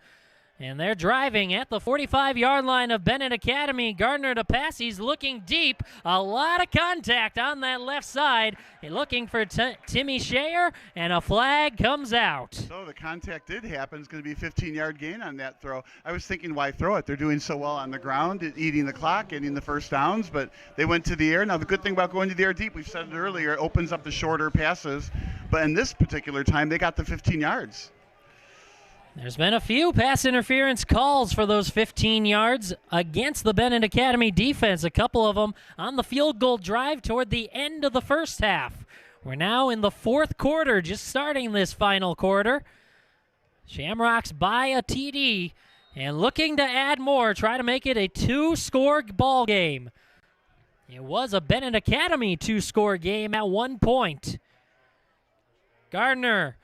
And they're driving at the 45-yard line of Benet Academy. Gardner to pass. He's looking deep. A lot of contact on that left side. Looking for Timmy Shayer, and a flag comes out. So the contact did happen. It's going to be a 15-yard gain on that throw. I was thinking, why throw it? They're doing so well on the ground, eating the clock, getting the first downs, but they went to the air. Now, the good thing about going to the air deep, we've said it earlier, it opens up the shorter passes. But in this particular time, they got the 15 yards. There's been a few pass interference calls for those 15 yards against the Benet Academy defense, a couple of them on the field goal drive toward the end of the first half. We're now in the fourth quarter, just starting this final quarter. Shamrocks by a TD and looking to add more, try to make it a two-score ball game. It was a Benet Academy two-score game at one point. Gardner,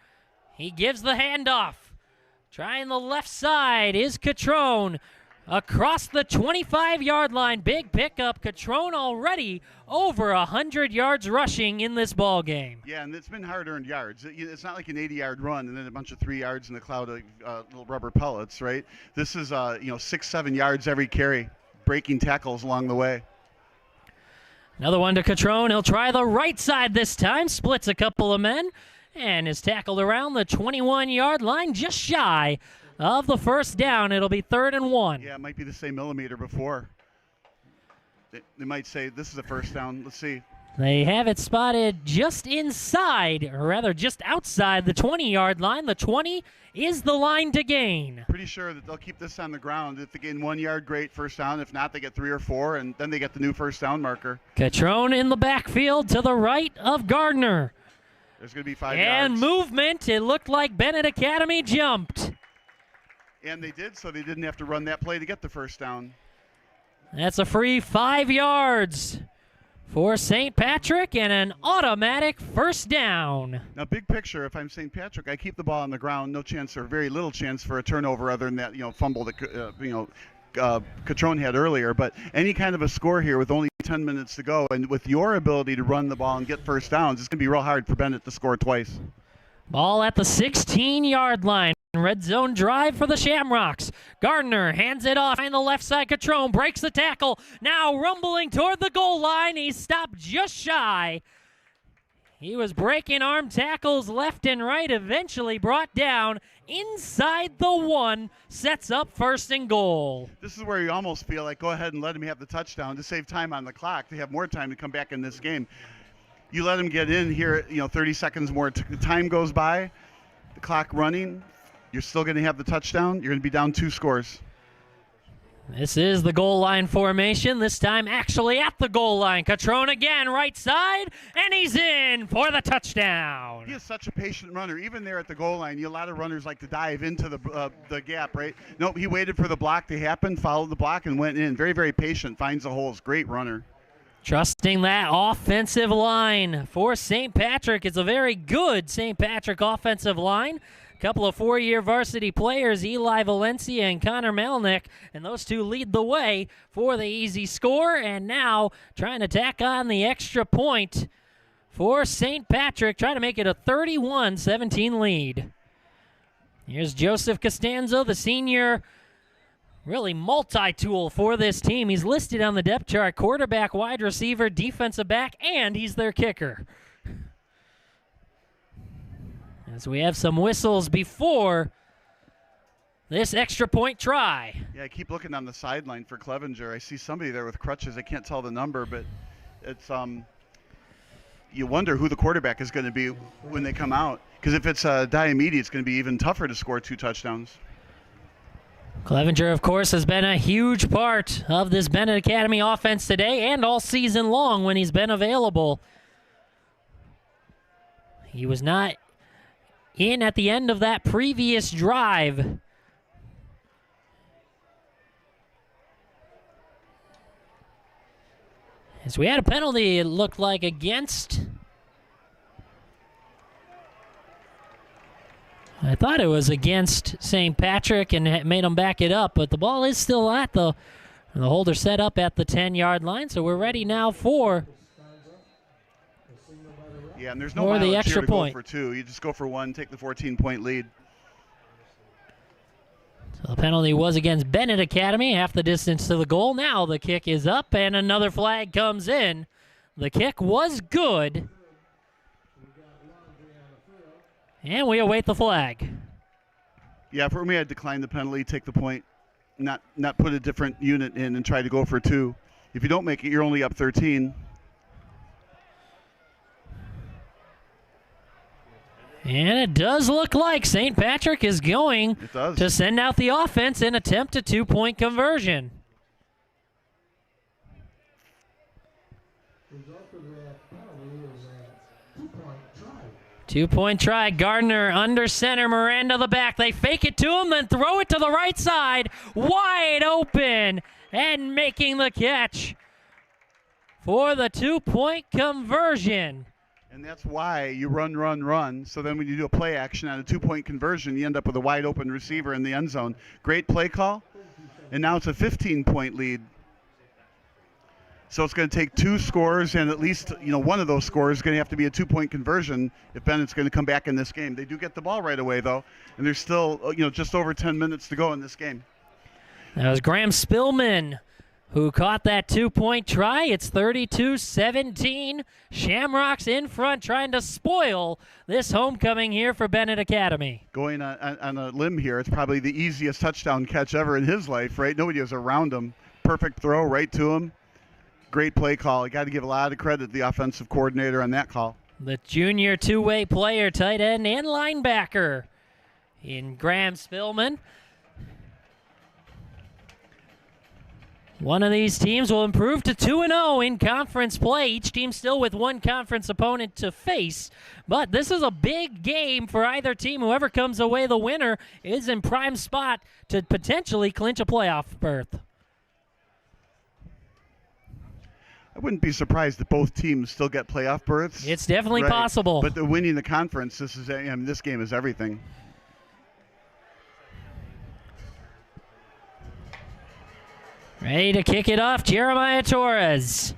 he gives the handoff. Trying the left side is Catrone. Across the 25-yard line, big pickup. Catrone already over 100 yards rushing in this ball game. Yeah, and it's been hard-earned yards. It's not like an 80-yard run and then a bunch of 3 yards in the cloud of little rubber pellets, right? This is 6-7 yards every carry, breaking tackles along the way. Another one to Catrone. He'll try the right side this time. Splits a couple of men. And is tackled around the 21-yard line, just shy of the first down. It'll be 3rd and 1. Yeah, it might be the same millimeter before. They might say this is a first down. Let's see. They have it spotted just inside, or rather just outside the 20-yard line. The 20 is the line to gain. Pretty sure that they'll keep this on the ground. If they gain 1 yard, great, first down. If not, they get 3 or 4, and then they get the new first down marker. Catrone in the backfield to the right of Gardner. There's going to be 5 yards. And movement. It looked like Benet Academy jumped. And they did, so they didn't have to run that play to get the first down. That's a free 5 yards for St. Patrick and an automatic first down. Now, big picture, if I'm St. Patrick, I keep the ball on the ground. No chance or very little chance for a turnover other than that, fumble that, Catrone had earlier. But any kind of a score here with only 10 minutes to go, and with your ability to run the ball and get first downs, it's going to be real hard for Benet to score twice. Ball at the 16-yard line. Red zone drive for the Shamrocks. Gardner hands it off on the left side. Catrone breaks the tackle. Now rumbling toward the goal line. He's stopped just shy. He was breaking arm tackles left and right, eventually brought down inside the 1, sets up 1st and goal. This is where you almost feel like go ahead and let him have the touchdown to save time on the clock, to have more time to come back in this game. You let him get in here, 30 seconds more time goes by, the clock running, you're still going to have the touchdown, you're going to be down 2 scores. This is the goal line formation, this time actually at the goal line. Catrone again, right side, and he's in for the touchdown. He is such a patient runner. Even there at the goal line, a lot of runners like to dive into the gap, right? Nope, he waited for the block to happen, followed the block, and went in. Very, very patient, finds the holes. Great runner. Trusting that offensive line for St. Patrick. It's a very good St. Patrick offensive line. Couple of 4-year varsity players, Eli Valencia and Connor Melnick, and those two lead the way for the easy score. And now trying to tack on the extra point for St. Patrick, trying to make it a 31-17 lead. Here's Joseph Costanzo, the senior, really multi-tool for this team. He's listed on the depth chart, quarterback, wide receiver, defensive back, and he's their kicker. As we have some whistles before this extra point try. Yeah, I keep looking on the sideline for Clevenger. I see somebody there with crutches. I can't tell the number, but it's you wonder who the quarterback is going to be when they come out. Because if it's Diomede, it's going to be even tougher to score 2 touchdowns. Clevenger, of course, has been a huge part of this Benet Academy offense today and all season long when he's been available. He was not in at the end of that previous drive. As we had a penalty, it looked like against... I thought it was against St. Patrick and made them back it up, but the ball is still at the And the holder set up at the 10-yard line, so we're ready now for and there's no the mileage extra here to point. go for 2. You just go for 1, take the 14-point lead. So the penalty was against Benet Academy, half the distance to the goal. Now the kick is up, and another flag comes in. The kick was good. And we await the flag. Yeah, for me, I'd decline the penalty, take the point, not put a different unit in and try to go for 2. If you don't make it, you're only up 13. And it does look like St. Patrick is going to send out the offense and attempt a 2-point conversion. Two-point try. Gardner under center. Miranda the back. They fake it to him, then throw it to the right side. Wide open and making the catch for the 2-point conversion. And that's why you run. So then when you do a play action on a 2-point conversion, you end up with a wide open receiver in the end zone. Great play call. And now it's a 15-point lead. So it's going to take 2 scores, and at least one of those scores is going to have to be a 2-point conversion if Bennett's going to come back in this game. They do get the ball right away, though, and there's still just over 10 minutes to go in this game. That was Graham Spillman who caught that 2-point try. It's 32-17. Shamrocks in front trying to spoil this homecoming here for Benet Academy. Going on a limb here, it's probably the easiest touchdown catch ever in his life, right? Nobody was around him. Perfect throw right to him. Great play call. You got to give a lot of credit to the offensive coordinator on that call. The junior two-way player, tight end, and linebacker in Graham Spillman. One of these teams will improve to 2-0 in conference play. Each team still with one conference opponent to face. But this is a big game for either team. Whoever comes away the winner is in prime spot to potentially clinch a playoff berth. I wouldn't be surprised if both teams still get playoff berths. It's definitely possible. But the winning the conference, this game is everything. Ready to kick it off, Jeremiah Torres.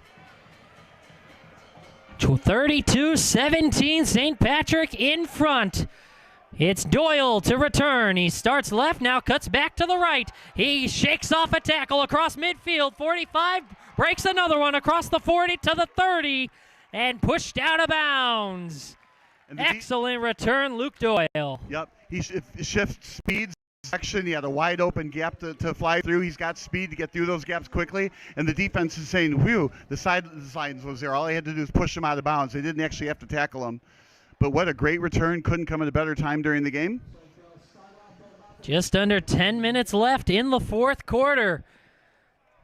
32-17, St. Patrick in front. It's Doyle to return. He starts left, now cuts back to the right. He shakes off a tackle across midfield, 45, breaks another one across the 40 to the 30, and pushed out of bounds. Excellent return, Luke Doyle. Yep, he shifts speeds. He had a wide open gap to fly through. He's got speed to get through those gaps quickly, and the defense is saying, whew, the sidelines was there. All they had to do is push him out of bounds. They didn't actually have to tackle him. But what a great return. Couldn't come at a better time during the game. Just under 10 minutes left in the fourth quarter.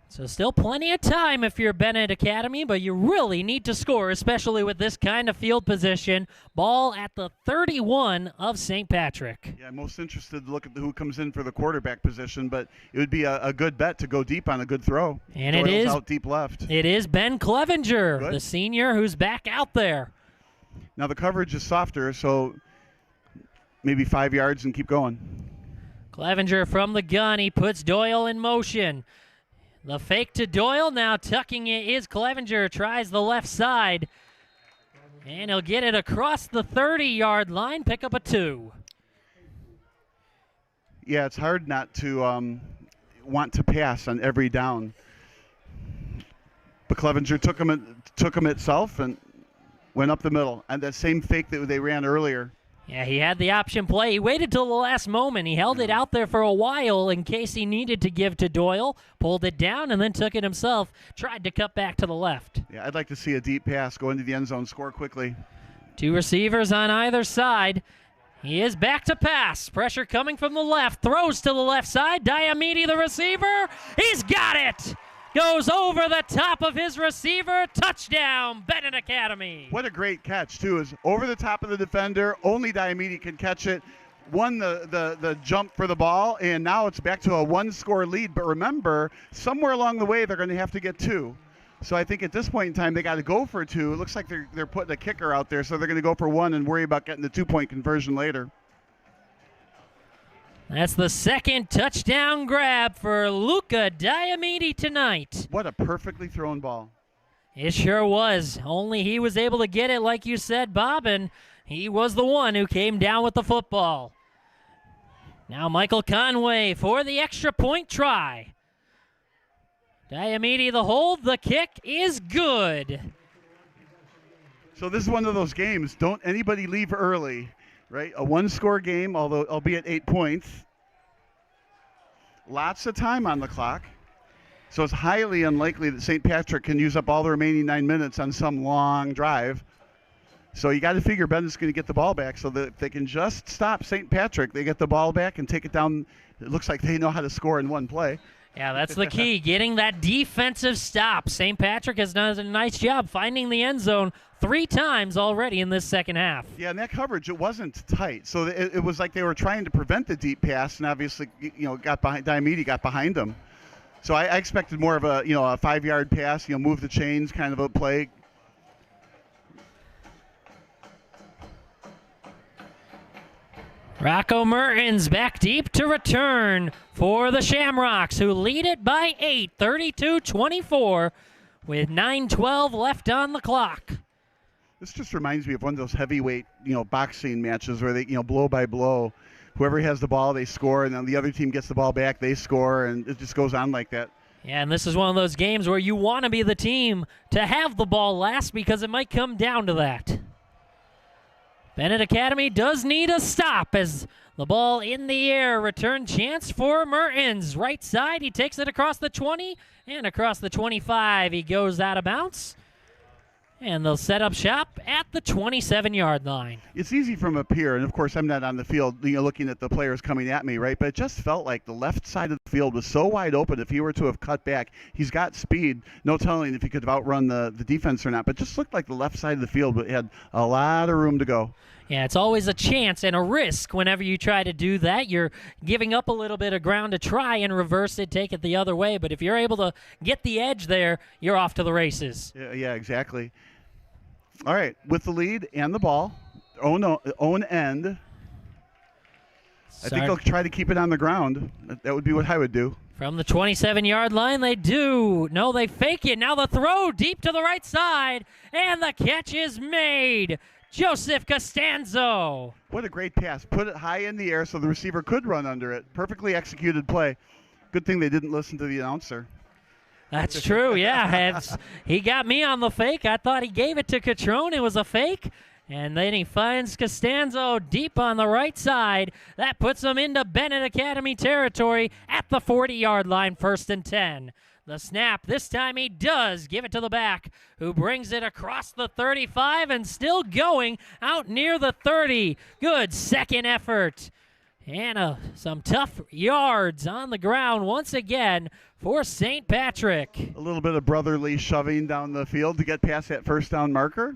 So still plenty of time if you're Benet Academy, but you really need to score, especially with this kind of field position. Ball at the 31 of St. Patrick. Yeah, I'm most interested to look at who comes in for the quarterback position, but it would be a good bet to go deep on a good throw. And Doyle's it is out deep left. It is Ben Clevenger, Good. the senior, who's back out there. Now the coverage is softer, so maybe 5 yards and keep going. Clevenger from the gun. He puts Doyle in motion. The fake to Doyle. Now tucking it is Clevenger. Tries the left side. And he'll get it across the 30-yard line. Pick up a 2. Yeah, it's hard not to want to pass on every down. But Clevenger took him itself and went up the middle. And that same fake that they ran earlier. Yeah, he had the option play. He waited till the last moment. He held it out there for a while in case he needed to give to Doyle, pulled it down, and then took it himself. Tried to cut back to the left. Yeah, I'd like to see a deep pass go into the end zone, score quickly. 2 receivers on either side. He is back to pass. Pressure coming from the left. Throws to the left side. Diamede, the receiver. He's got it. Goes over the top of his receiver. Touchdown, Benet Academy. What a great catch, too, is over the top of the defender. Only Diamede can catch it. Won the jump for the ball, and now it's back to a 1-score lead. But remember, somewhere along the way, they're going to have to get 2. So I think at this point in time, they got to go for 2. It looks like they're putting a kicker out there, so they're going to go for 1 and worry about getting the 2-point conversion later. That's the second touchdown grab for Luca Diamede tonight. What a perfectly thrown ball. It sure was. Only he was able to get it, like you said, Bob, and he was the one who came down with the football. Now Michael Conway for the extra point try. Diamede the hold, the kick is good. So this is one of those games, don't anybody leave early, right? A one-score game, albeit 8 points. Lots of time on the clock. So it's highly unlikely that St. Patrick can use up all the remaining 9 minutes on some long drive. So you got to figure Bennett's going to get the ball back so that if they can just stop St. Patrick, they get the ball back and take it down. It looks like they know how to score in one play. Yeah, that's the key, getting that defensive stop. St. Patrick has done a nice job finding the end zone 3 times already in this second half. Yeah, and that coverage, it wasn't tight. So it was like they were trying to prevent the deep pass, and obviously, Diamede got behind them. So I expected more of a 5-yard pass, move the chains kind of a play. Rocco Mertens back deep to return for the Shamrocks, who lead it by 8, 32-24, with 9:12 left on the clock. This just reminds me of one of those heavyweight, boxing matches where they, blow by blow. Whoever has the ball, they score, and then the other team gets the ball back, they score, and it just goes on like that. Yeah, and this is one of those games where you want to be the team to have the ball last because it might come down to that. Benet Academy does need a stop as the ball in the air. Return chance for Mertens. Right side, he takes it across the 20 and across the 25. He goes out of bounds. And they'll set up shop at the 27-yard line. It's easy from up here, and of course I'm not on the field, looking at the players coming at me, right? But it just felt like the left side of the field was so wide open. If he were to have cut back, he's got speed. No telling if he could have outrun the defense or not. But just looked like the left side of the field had a lot of room to go. Yeah, it's always a chance and a risk whenever you try to do that. You're giving up a little bit of ground to try and reverse it, take it the other way. But if you're able to get the edge there, you're off to the races. Yeah, exactly. All right, with the lead and the ball, own end. I think they'll try to keep it on the ground. That would be what I would do. From the 27-yard line, they do. No, they fake it. Now the throw deep to the right side, and the catch is made. Joseph Costanzo. What a great pass. Put it high in the air so the receiver could run under it. Perfectly executed play. Good thing they didn't listen to the announcer. That's true, yeah. He got me on the fake. I thought he gave it to Catrone. It was a fake. And then he finds Costanzo deep on the right side. That puts him into Benet Academy territory at the 40-yard line, 1st and 10. The snap, this time he does give it to the back, who brings it across the 35 and still going out near the 30. Good second effort. And some tough yards on the ground once again for St. Patrick. A little bit of brotherly shoving down the field to get past that first down marker.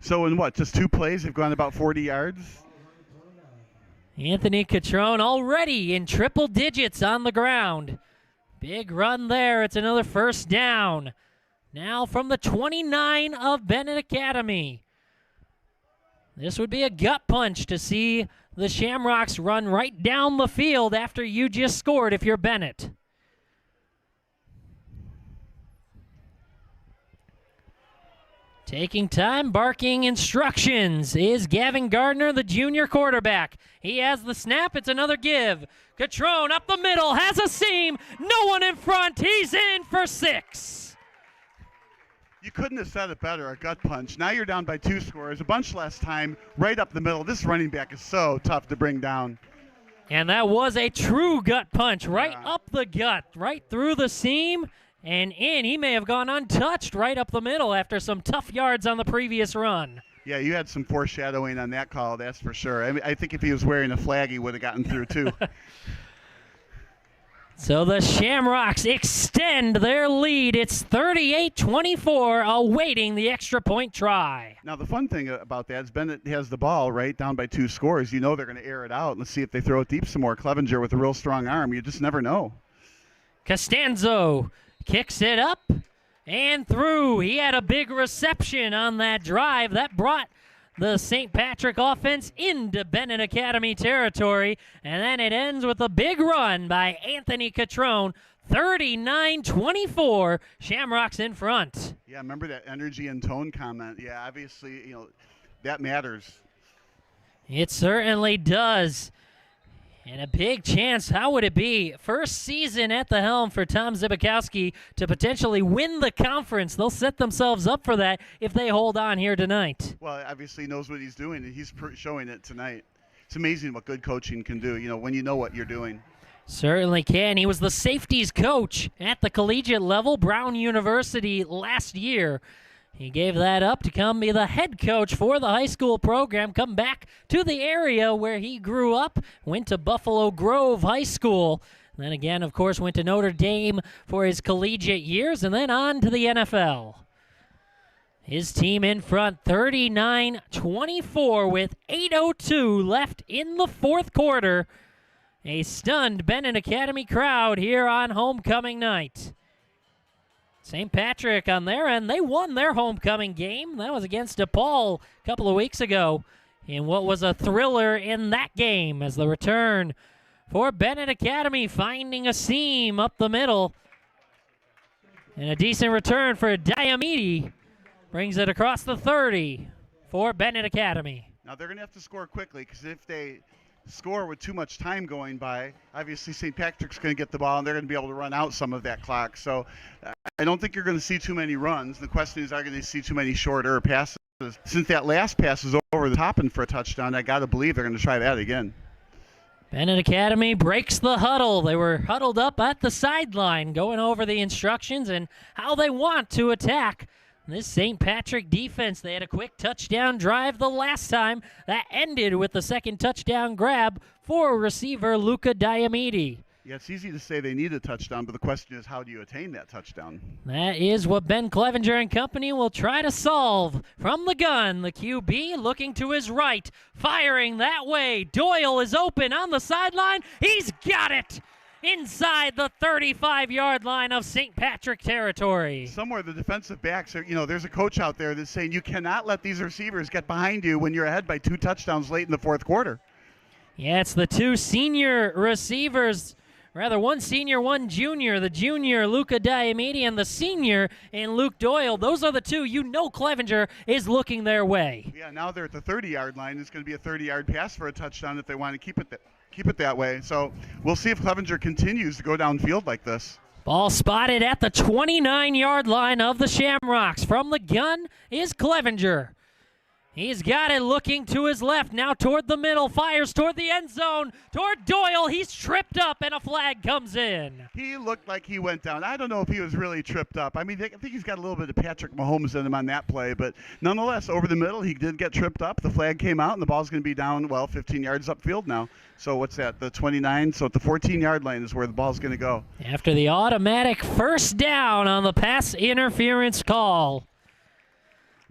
So in just 2 plays, they've gone about 40 yards? Anthony Catrone already in triple digits on the ground. Big run there. It's another first down. Now from the 29 of Benet Academy. This would be a gut punch to see the Shamrocks run right down the field after you just scored if you're Benet. Taking time, barking instructions is Gavin Gardner, the junior quarterback. He has the snap. It's another give. Catrone up the middle, has a seam. No one in front. He's in for 6. You couldn't have said it better, a gut punch. Now you're down by 2 scores, a bunch less time, right up the middle. This running back is so tough to bring down. And that was a true gut punch, right up the gut, right through the seam and in. He may have gone untouched right up the middle after some tough yards on the previous run. Yeah, you had some foreshadowing on that call, that's for sure. I think if he was wearing a flag, he would have gotten through too. So the Shamrocks extend their lead. It's 38-24, awaiting the extra point try. Now, the fun thing about that is Benet has the ball, right, down by 2 scores. You know they're going to air it out. Let's see if they throw it deep some more. Clevenger with a real strong arm. You just never know. Costanzo kicks it up and through. He had a big reception on that drive. That brought the St. Patrick offense into Benet Academy territory, and then it ends with a big run by Anthony Catrone, 39-24, Shamrocks in front. Yeah, remember that energy and tone comment. Yeah, obviously, that matters. It certainly does. And a big chance, how would it be? First season at the helm for Tom Zibikowski to potentially win the conference. They'll set themselves up for that if they hold on here tonight. Well, obviously he knows what he's doing, and he's showing it tonight. It's amazing what good coaching can do, when you know what you're doing. Certainly can. He was the safeties coach at the collegiate level, Brown University, last year. He gave that up to come be the head coach for the high school program, come back to the area where he grew up, went to Buffalo Grove High School, then again, of course, went to Notre Dame for his collegiate years, and then on to the NFL. His team in front, 39-24 with 8:02 left in the fourth quarter. A stunned Benet Academy crowd here on homecoming night. St. Patrick on their end, they won their homecoming game. That was against DePaul a couple of weeks ago in what was a thriller in that game as the return for Benet Academy finding a seam up the middle. And a decent return for Diamede brings it across the 30 for Benet Academy. Now they're going to have to score quickly because if they score with too much time going by, obviously St. Patrick's going to get the ball and they're going to be able to run out some of that clock. So I don't think you're going to see too many runs. The question is, are you going to see too many shorter passes? Since that last pass is over the top and for a touchdown, I got to believe they're going to try that again. Benet Academy breaks the huddle. They were huddled up at the sideline going over the instructions and how they want to attack this St. Patrick defense. They had a quick touchdown drive the last time that ended with the second touchdown grab for receiver Luca Diamede. Yeah, it's easy to say they need a touchdown, but the question is, how do you attain that touchdown? That is what Ben Clevenger and company will try to solve. From the gun, the QB looking to his right, firing that way. Doyle is open on the sideline. He's got it! Inside the 35-yard line of St. Patrick territory. Somewhere the defensive backs are, there's a coach out there that's saying you cannot let these receivers get behind you when you're ahead by 2 touchdowns late in the fourth quarter. Yeah, it's the 2 senior receivers, rather one senior, one junior. The junior, Luca Diamede, and the senior in Luke Doyle. Those are the 2 Clevenger is looking their way. Yeah, now they're at the 30-yard line. It's going to be a 30-yard pass for a touchdown if they want to keep it that way. So we'll see if Clevenger continues to go downfield like this. Ball spotted at the 29-yard line of the Shamrocks. From the gun is Clevenger. He's got it looking to his left, now toward the middle, fires toward the end zone, toward Doyle. He's tripped up, and a flag comes in. He looked like he went down. I don't know if he was really tripped up. I mean, I think he's got a little bit of Patrick Mahomes in him on that play, but nonetheless, over the middle, he did get tripped up. The flag came out, and the ball's going to be down, 15 yards upfield now. So what's that, the 29? So at the 14-yard line is where the ball's going to go. After the automatic first down on the pass interference call.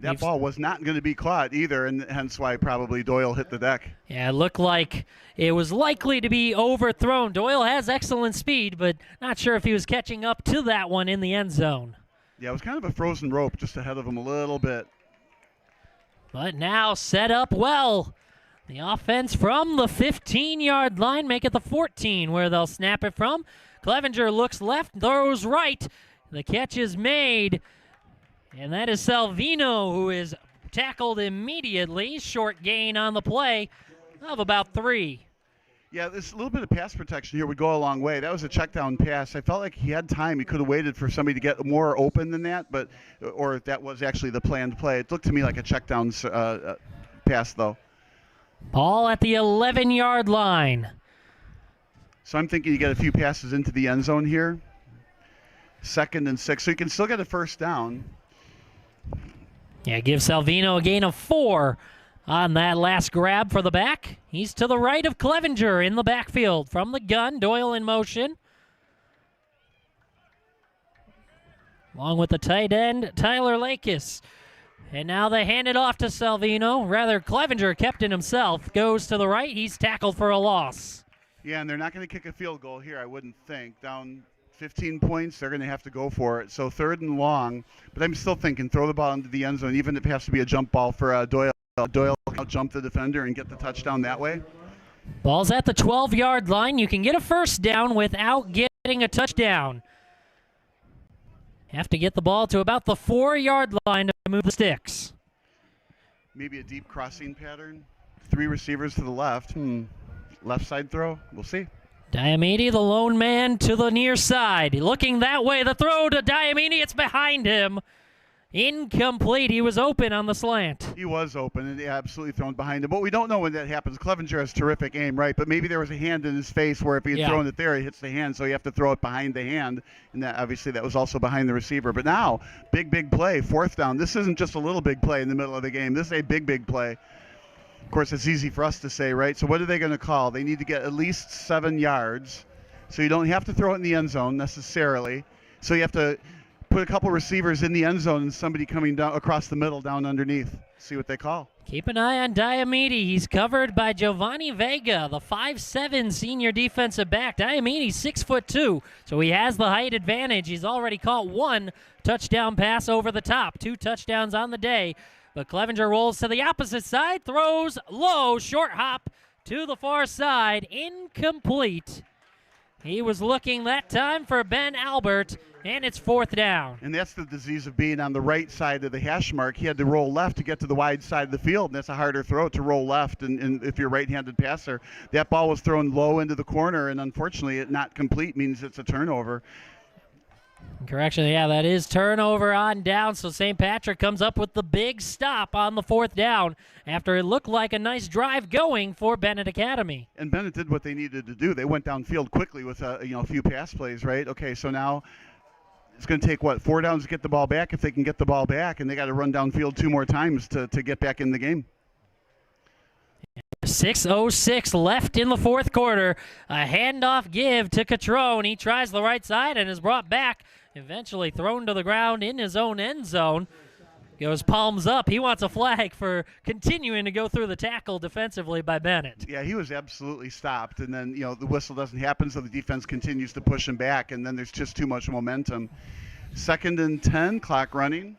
That ball was not going to be caught either, and hence why probably Doyle hit the deck. Yeah, it looked like it was likely to be overthrown. Doyle has excellent speed, but not sure if he was catching up to that one in the end zone. Yeah, it was kind of a frozen rope just ahead of him a little bit. But now set up well. The offense from the 15-yard line make it the 14 where they'll snap it from. Clevenger looks left, throws right. The catch is made. And that is Salvino, who is tackled immediately. Short gain on the play of about 3. Yeah, this little bit of pass protection here would go a long way. That was a check down pass. I felt like he had time. He could have waited for somebody to get more open than that, or if that was actually the planned play. It looked to me like a check down pass, though. Ball at the 11-yard line. So I'm thinking you get a few passes into the end zone here. 2nd and 6, so you can still get a first down. Yeah, give Salvino a gain of 4 on that last grab for the back. He's to the right of Clevenger in the backfield. From the gun, Doyle in motion. Along with the tight end, Tyler Lakis. And now they hand it off to Salvino. Rather, Clevenger kept it himself. Goes to the right. He's tackled for a loss. Yeah, and they're not going to kick a field goal here, I wouldn't think. Down 15 points, they're going to have to go for it. So 3rd and long, but I'm still thinking throw the ball into the end zone, even if it has to be a jump ball for Doyle. Doyle Jump the defender and get the touchdown that way. Ball's at the 12-yard line. You can get a first down without getting a touchdown. Have to get the ball to about the 4-yard line to move the sticks. Maybe a deep crossing pattern. 3 receivers to the left. Left side throw. We'll see. Diamede, the lone man, to the near side. Looking that way. The throw to Diamede. It's behind him. Incomplete. He was open on the slant. He was open and absolutely thrown behind him. But we don't know when that happens. Clevenger has terrific aim, right? But maybe there was a hand in his face where if he had thrown it there, he hits the hand. So you have to throw it behind the hand. And that obviously that was also behind the receiver. But now, big play, 4th down. This isn't just a little big play in the middle of the game. This is a big play. Of course, it's easy for us to say, right? So what are they going to call? They need to get at least 7 yards. So you don't have to throw it in the end zone necessarily. So you have to put a couple receivers in the end zone and somebody coming down across the middle down underneath. See what they call. Keep an eye on Diamede. He's covered by Giovanni Vega, the 5'7" senior defensive back. Diamede's 6'2", so he has the height advantage. He's already caught 1 touchdown pass over the top, 2 touchdowns on the day. But Clevenger rolls to the opposite side, throws low, short hop to the far side, incomplete. He was looking that time for Ben Albert, and it's 4th down. And that's the disease of being on the right side of the hash mark. He had to roll left to get to the wide side of the field, and that's a harder throw to roll left. And if you're a right-handed passer, that ball was thrown low into the corner, and unfortunately it not complete means it's a turnover. Correction, that is turnover on down, so St. Patrick comes up with the big stop on the 4th down after it looked like a nice drive going for Benet Academy. And Benet did what they needed to do. They went downfield quickly with a few pass plays, right? Okay, so now it's going to take, 4 downs to get the ball back if they can get the ball back, and they got to run downfield 2 more times to get back in the game. 6:06 left in the 4th quarter. A handoff give to Catrone. He tries the right side and is brought back, eventually thrown to the ground in his own end zone. Goes palms up. He wants a flag for continuing to go through the tackle defensively by Benet. Yeah, he was absolutely stopped, and then the whistle doesn't happen, so the defense continues to push him back, and then there's just too much momentum. 2nd and 10, clock running.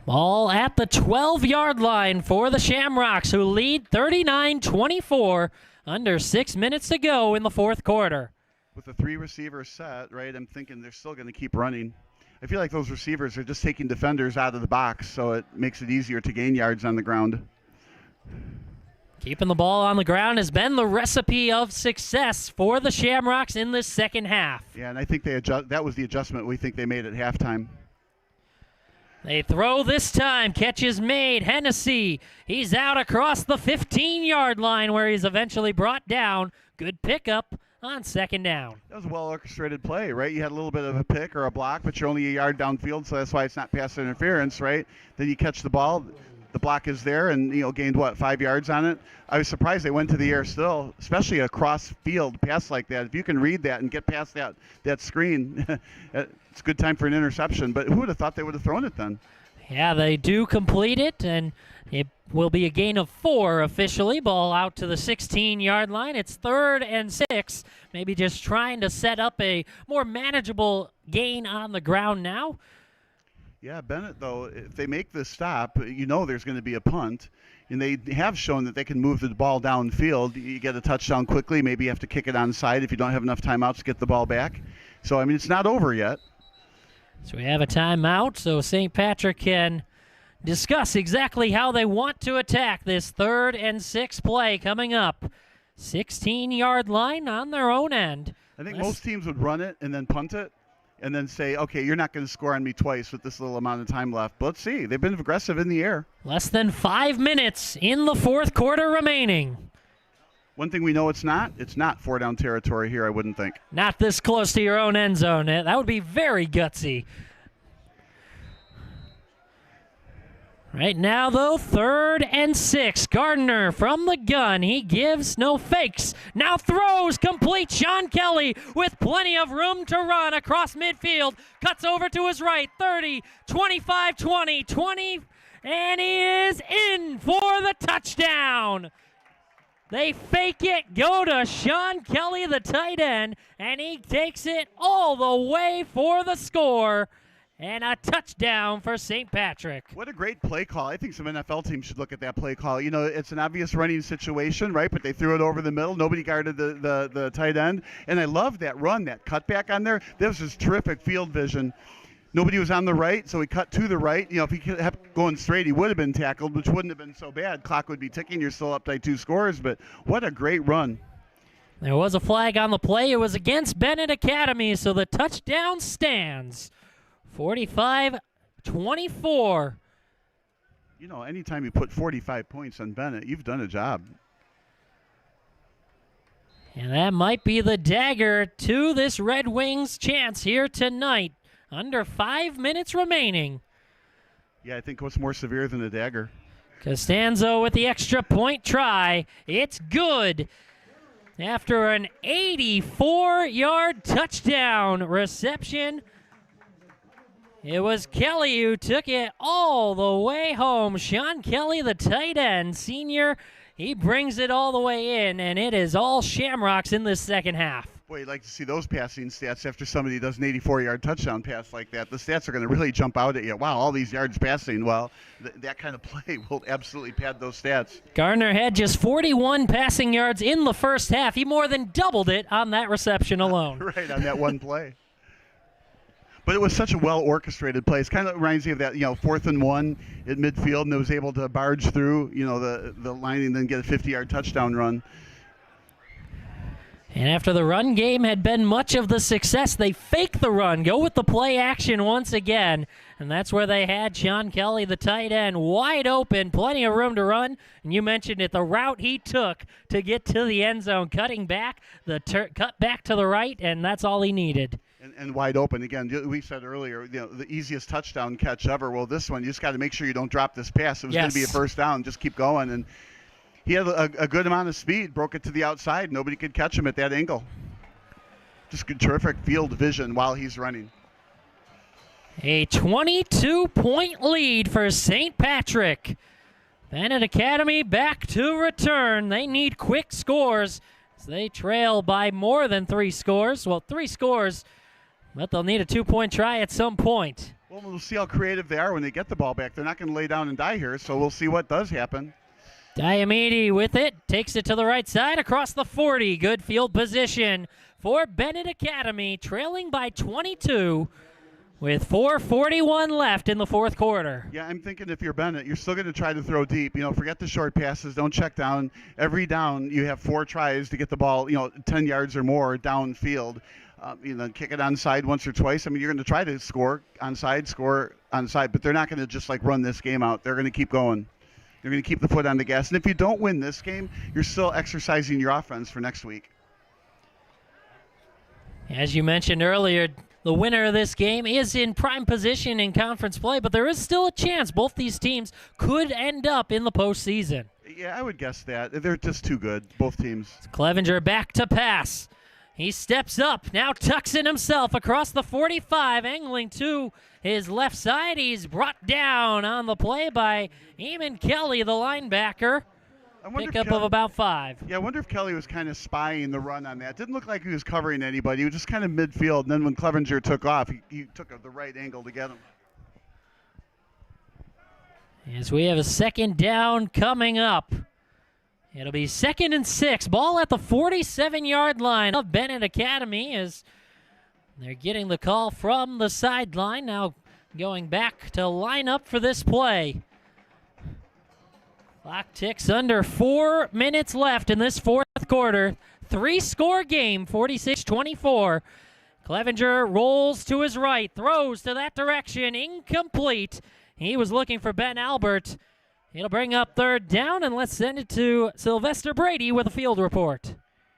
Ball at the 12-yard line for the Shamrocks, who lead 39-24, under 6 minutes to go in the 4th quarter. With the 3 receiver set, right, I'm thinking they're still going to keep running. I feel like those receivers are just taking defenders out of the box, so it makes it easier to gain yards on the ground. Keeping the ball on the ground has been the recipe of success for the Shamrocks in this second half. Yeah, and I think that was the adjustment we think they made at halftime. They throw this time. Catch is made. Hennessy, he's out across the 15-yard line where he's eventually brought down. Good pickup on 2nd down. That was a well-orchestrated play, right? You had a little bit of a pick or a block, but you're only a yard downfield, so that's why it's not pass interference, right? Then you catch the ball. The block is there and, gained, 5 yards on it? I was surprised they went to the air still, especially a cross-field pass like that. If you can read that and get past that screen, it's a good time for an interception. But who would have thought they would have thrown it then? Yeah, they do complete it, and it will be a gain of 4 officially. Ball out to the 16-yard line. It's 3rd and 6. Maybe just trying to set up a more manageable gain on the ground now. Yeah, Benet, though, if they make this stop, there's going to be a punt. And they have shown that they can move the ball downfield. You get a touchdown quickly. Maybe you have to kick it onside if you don't have enough timeouts to get the ball back. So, it's not over yet. So we have a timeout, so St. Patrick can discuss exactly how they want to attack this 3rd and 6 play coming up. 16-yard line on their own end. I think most teams would run it and then punt it and then say, okay, you're not going to score on me twice with this little amount of time left. But let's see. They've been aggressive in the air. Less than 5 minutes in the 4th quarter remaining. One thing we know it's not 4-down territory here, I wouldn't think. Not this close to your own end zone. That would be very gutsy. Right now, though, 3rd and 6. Gardner from the gun. He gives no fakes. Now throws complete. Sean Kelly with plenty of room to run across midfield. Cuts over to his right. 30, 25, 20, 20. And he is in for the touchdown. They fake it, go to Sean Kelly, the tight end, and he takes it all the way for the score. and a touchdown for St. Patrick. What a great play call. I think some NFL teams should look at that play call. You know, it's an obvious running situation, right? But they threw it over the middle. Nobody guarded the tight end. And I love that run, that cutback on there. That was just terrific field vision. Nobody was on the right, so he cut to the right. You know, if he kept going straight, he would have been tackled, which wouldn't have been so bad. Clock would be ticking. You're still up by 2 scores, but what a great run. There was a flag on the play. It was against Benet Academy, so the touchdown stands. 45-24. You know, anytime you put 45 points on Benet, you've done a job. And that might be the dagger to this Red Wings chance here tonight. Under 5 minutes remaining. Yeah, I think what's more severe than a dagger. Costanzo with the extra point try. It's good. After an 84-yard touchdown reception, it was Kelly who took it all the way home. Sean Kelly, the tight end, senior, he brings it all the way in, and it is all Shamrocks in this second half. Boy, you'd like to see those passing stats after somebody does an 84-yard touchdown pass like that. The stats are going to really jump out at you. Wow, all these yards passing. Well, that kind of play will absolutely pad those stats. Gardner had just 41 passing yards in the first half. He more than doubled it on that reception alone. Right, on that one play. But it was such a well-orchestrated play. It kind of reminds me of that, 4th and 1 at midfield, and it was able to barge through, the line and then get a 50-yard touchdown run. And after the run game had been much of the success, they fake the run, go with the play action once again. And that's where they had Sean Kelly, the tight end, wide open, plenty of room to run. And you mentioned it, the route he took to get to the end zone, cutting back, cut back to the right, and that's all he needed. And wide open. Again, we said earlier, the easiest touchdown catch ever. Well, this one, you just got to make sure you don't drop this pass. It was going to be a first down. Just keep going. And he had a good amount of speed, broke it to the outside. Nobody could catch him at that angle. Just good, terrific field vision while he's running. A 22-point lead for St. Patrick. Benet Academy back to return. They need quick scores as they trail by more than 3 scores. Well, 3 scores, but they'll need a 2-point try at some point. Well, we'll see how creative they are when they get the ball back. They're not going to lay down and die here, so we'll see what does happen. Diamede with it, takes it to the right side across the 40. Good field position for Benet Academy, trailing by 22 with 4:41 left in the fourth quarter. Yeah, I'm thinking if you're Benet, you're still going to try to throw deep. Forget the short passes. Don't check down. Every down, you have 4 tries to get the ball, 10 yards or more downfield. Kick it onside once or twice. I mean, you're going to try to score onside, but they're not going to just run this game out. They're going to keep going. You're going to keep the foot on the gas. And if you don't win this game, you're still exercising your offense for next week. As you mentioned earlier, the winner of this game is in prime position in conference play, but there is still a chance both these teams could end up in the postseason. Yeah, I would guess that. They're just too good, both teams. Clevenger back to pass. He steps up, now tucks in himself across the 45, angling to his left side. He's brought down on the play by Eamon Kelly, the linebacker. Pickup of about 5. Yeah, I wonder if Kelly was kind of spying the run on that. Didn't look like he was covering anybody. He was just kind of midfield, and then when Clevenger took off, he took the right angle to get him. As we have a second down coming up. It'll be 2nd and 6. Ball at the 47-yard line of Benet Academy as they're getting the call from the sideline. Now going back to line up for this play. Clock ticks under 4 minutes left in this fourth quarter. 3-score game, 46-24. Clevenger rolls to his right, throws to that direction, incomplete. He was looking for Ben Albert. It'll bring up 3rd down, and let's send it to Sylvester Brady with a field report.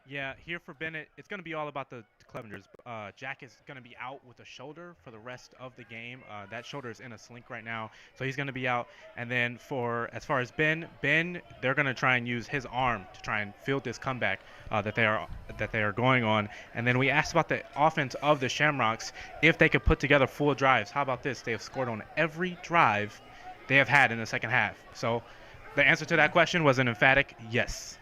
Yeah, here for Benet, it's going to be all about the Clevengers. Jack is going to be out with a shoulder for the rest of the game. That shoulder is in a slink right now, so he's going to be out. And then as far as Ben, they're going to try and use his arm to try and field this comeback that they are going on. And then we asked about the offense of the Shamrocks, if they could put together full drives. How about this? They have scored on every drive they have had in the second half. So the answer to that question was an emphatic yes.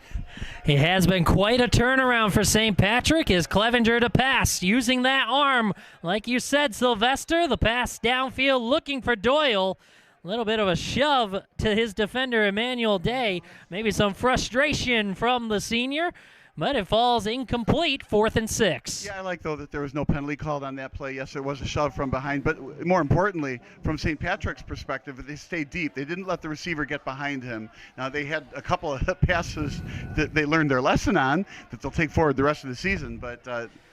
It has been quite a turnaround for St. Patrick as Clevenger to pass, using that arm. Like you said, Sylvester, the pass downfield looking for Doyle. A little bit of a shove to his defender, Emmanuel Day. Maybe some frustration from the senior, but it falls incomplete, 4th and 6. Yeah, I like, though, that there was no penalty called on that play. Yes, there was a shove from behind, but more importantly, from St. Patrick's perspective, they stayed deep. They didn't let the receiver get behind him. Now, they had a couple of passes that they learned their lesson on that they'll take forward the rest of the season, but,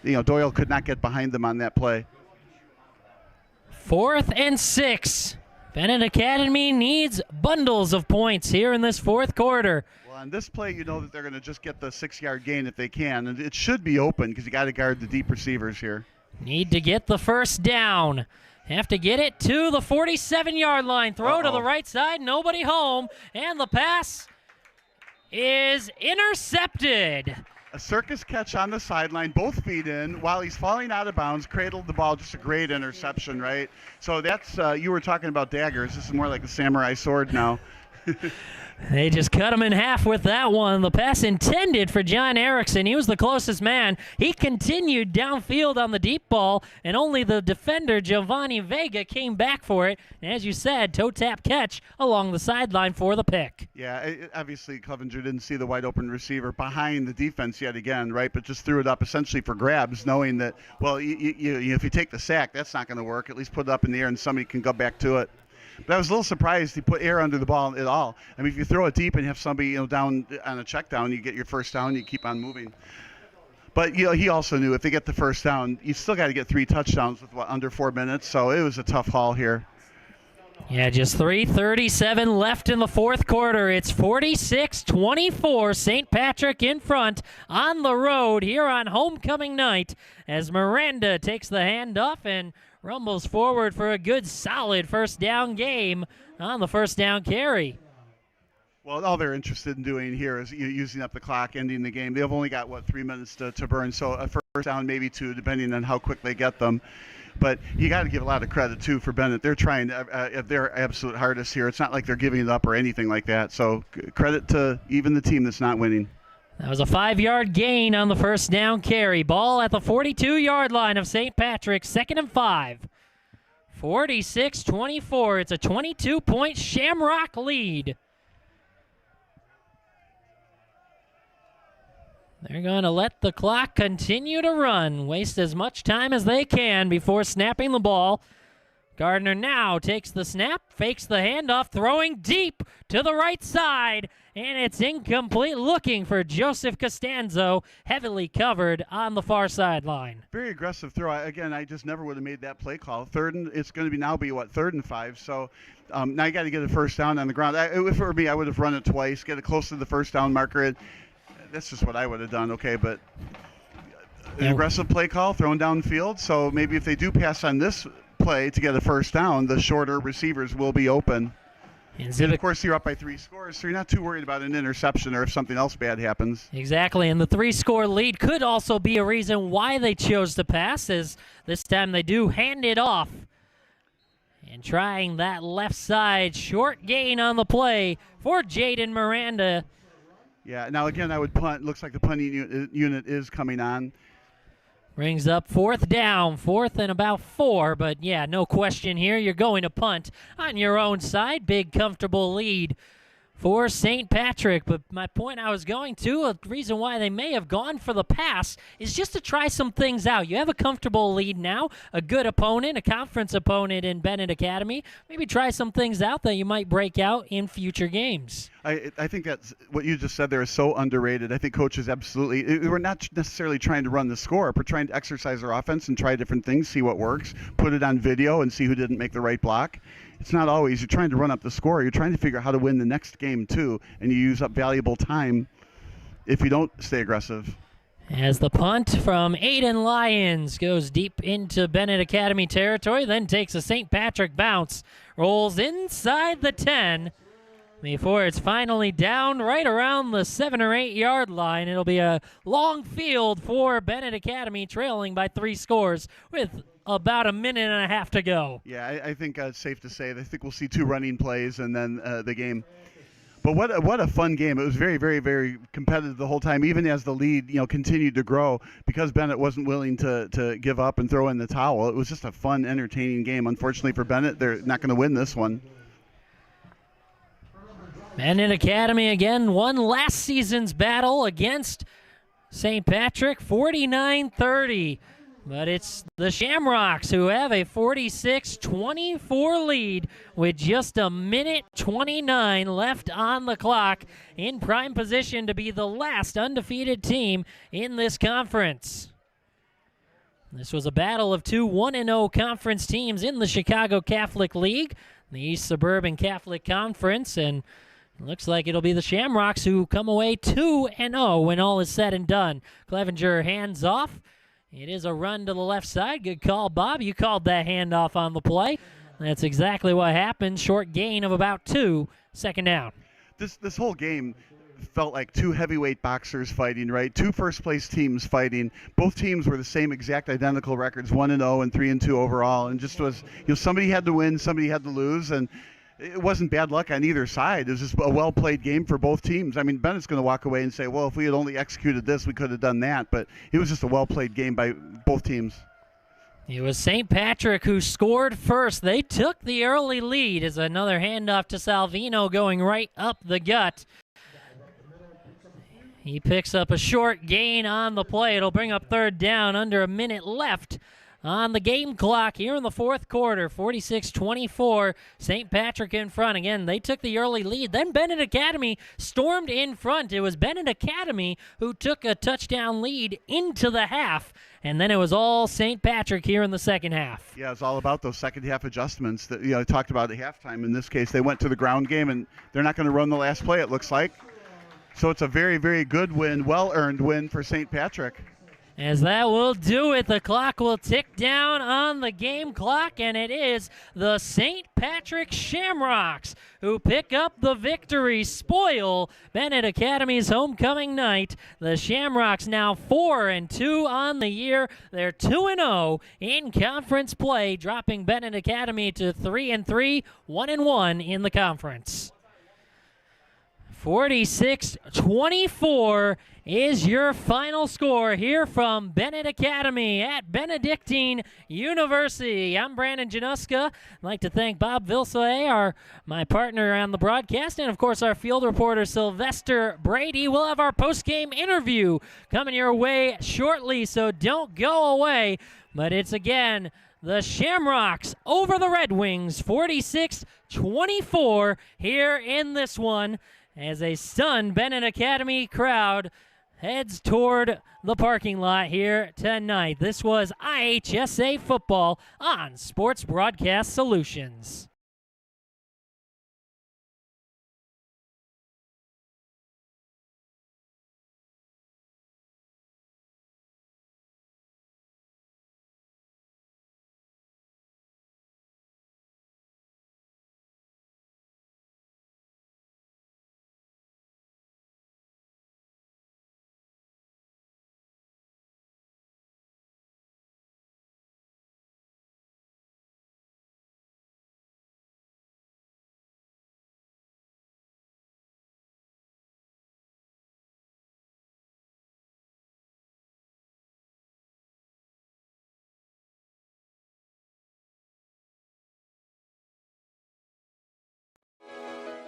Doyle could not get behind them on that play. 4th and 6. Benet Academy needs bundles of points here in this fourth quarter. Well, on this play, you know that they're going to just get the 6-yard gain if they can, and it should be open because you got to guard the deep receivers here. Need to get the first down. Have to get it to the 47-yard line. Throw to the right side, nobody home, and the pass is intercepted. A circus catch on the sideline, both feet in, while he's falling out of bounds, cradled the ball, just a great interception, right? So that's, you were talking about daggers. This is more like a samurai sword now. They just cut him in half with that one. The pass intended for John Erickson. He was the closest man. He continued downfield on the deep ball, and only the defender, Giovanni Vega, came back for it. And as you said, toe-tap catch along the sideline for the pick. Yeah, obviously Clevenger didn't see the wide-open receiver behind the defense yet again, right, but just threw it up essentially for grabs, knowing that, well, if you take the sack, that's not going to work. At least put it up in the air and somebody can go back to it. But I was a little surprised he put air under the ball at all. I mean, if you throw it deep and have somebody down on a check down, you get your first down, you keep on moving. But he also knew if they get the first down, you still got to get 3 touchdowns with under 4 minutes. So it was a tough haul here. Yeah, just 3:37 left in the fourth quarter. It's 46-24. St. Patrick in front on the road here on homecoming night as Miranda takes the handoff and rumbles forward for a good, solid first down game on the first down carry. Well, all they're interested in doing here is using up the clock, ending the game. They've only got, 3 minutes to burn, so a first down, maybe 2, depending on how quick they get them. But you got to give a lot of credit, too, for Benet. They're trying their absolute hardest here. It's not like they're giving it up or anything like that. So credit to even the team that's not winning. That was a 5-yard gain on the first down carry. Ball at the 42-yard line of St. Patrick's, 2nd and 5. 46-24. It's a 22-point Shamrock lead. They're going to let the clock continue to run, waste as much time as they can before snapping the ball. Gardner now takes the snap, fakes the handoff, throwing deep to the right side, and it's incomplete, looking for Joseph Costanzo, heavily covered on the far sideline. Very aggressive throw. Again, I just never would have made that play call. It's going to be now 3rd and 5. So now you got to get a first down on the ground. If it were me, I would have run it twice, get it close to the first down marker. That's just what I would have done, okay, but an aggressive play call, thrown downfield. So maybe if they do pass on this play to get a first down, the shorter receivers will be open. And of course, you're up by 3 scores, so you're not too worried about an interception or if something else bad happens. Exactly, and the 3-score lead could also be a reason why they chose to pass, as this time they do hand it off. And trying that left side, short gain on the play for Jaden Miranda. Yeah, now again, I would punt. Looks like the punting unit is coming on. Brings up 4th down, 4th and about 4, but yeah, no question here. You're going to punt on your own side. Big, comfortable lead for St. Patrick. But my point I was going to, a reason why they may have gone for the pass is just to try some things out. You have a comfortable lead now, a good opponent, a conference opponent in Benet Academy. Maybe try some things out that you might break out in future games. I think that's what you just said there is so underrated. I think coaches absolutely, we're not necessarily trying to run the score. We're trying to exercise our offense and try different things, see what works, put it on video and see who didn't make the right block. It's not always you're trying to run up the score. You're trying to figure out how to win the next game too, and you use up valuable time if you don't stay aggressive. As the punt from Aiden Lyons goes deep into Benet Academy territory, then takes a St. Patrick bounce, rolls inside the 10 before it's finally down right around the 7 or 8 yard line. It'll be a long field for Benet Academy, trailing by 3 scores with about a minute and a half to go. Yeah, I think it's safe to say. I think we'll see 2 running plays and then the game. But what a fun game. It was very, very, very competitive the whole time, even as the lead, continued to grow, because Benet wasn't willing to give up and throw in the towel. It was just a fun, entertaining game. Unfortunately for Benet, they're not going to win this one. Benet Academy again won last season's battle against St. Patrick 49-30. But it's the Shamrocks who have a 46-24 lead with just a minute 29 left on the clock, in prime position to be the last undefeated team in this conference. This was a battle of two 1-0 conference teams in the Chicago Catholic League, the East Suburban Catholic Conference, and it looks like it'll be the Shamrocks who come away 2-0 when all is said and done. Clevenger hands off. It is a run to the left side. Good call, Bob. You called that handoff on the play. That's exactly what happened. Short gain of about 2, second down. This whole game felt like two heavyweight boxers fighting, right? Two first-place teams fighting. Both teams were the same exact identical records, 1-0 and 3-2 overall, and just was, somebody had to win, somebody had to lose, and it wasn't bad luck on either side. It was just a well-played game for both teams. I mean, Bennett's going to walk away and say, well, if we had only executed this, we could have done that. But it was just a well-played game by both teams. It was St. Patrick who scored first. They took the early lead as another handoff to Salvino going right up the gut. He picks up a short gain on the play. It'll bring up third down, under a minute left on the game clock here in the fourth quarter. 46-24, St. Patrick in front. Again, they took the early lead. Then Benet Academy stormed in front. It was Benet Academy who took a touchdown lead into the half, and then it was all St. Patrick here in the second half. Yeah, it's all about those second half adjustments that I talked about at halftime. In this case, they went to the ground game, and they're not going to run the last play, it looks like. So it's a very, very good win, well-earned win for St. Patrick. As that will do it, the clock will tick down on the game clock, and it is the St. Patrick Shamrocks who pick up the victory, spoil Benet Academy's homecoming night. The Shamrocks now 4-2 on the year. They're 2-0 in conference play, dropping Benet Academy to 3-3, 1-1 in the conference. 46-24 is your final score here from Benet Academy at Benedictine University. I'm Brandon Januska. I'd like to thank Bob Vilsae, my partner on the broadcast, and of course our field reporter Sylvester Brady. We'll have our post-game interview coming your way shortly, so don't go away. But it's again the Shamrocks over the Red Wings, 46-24 here in this one, as a stunned Benet Academy crowd heads toward the parking lot here tonight. This was IHSA Football on Sports Broadcast Solutions.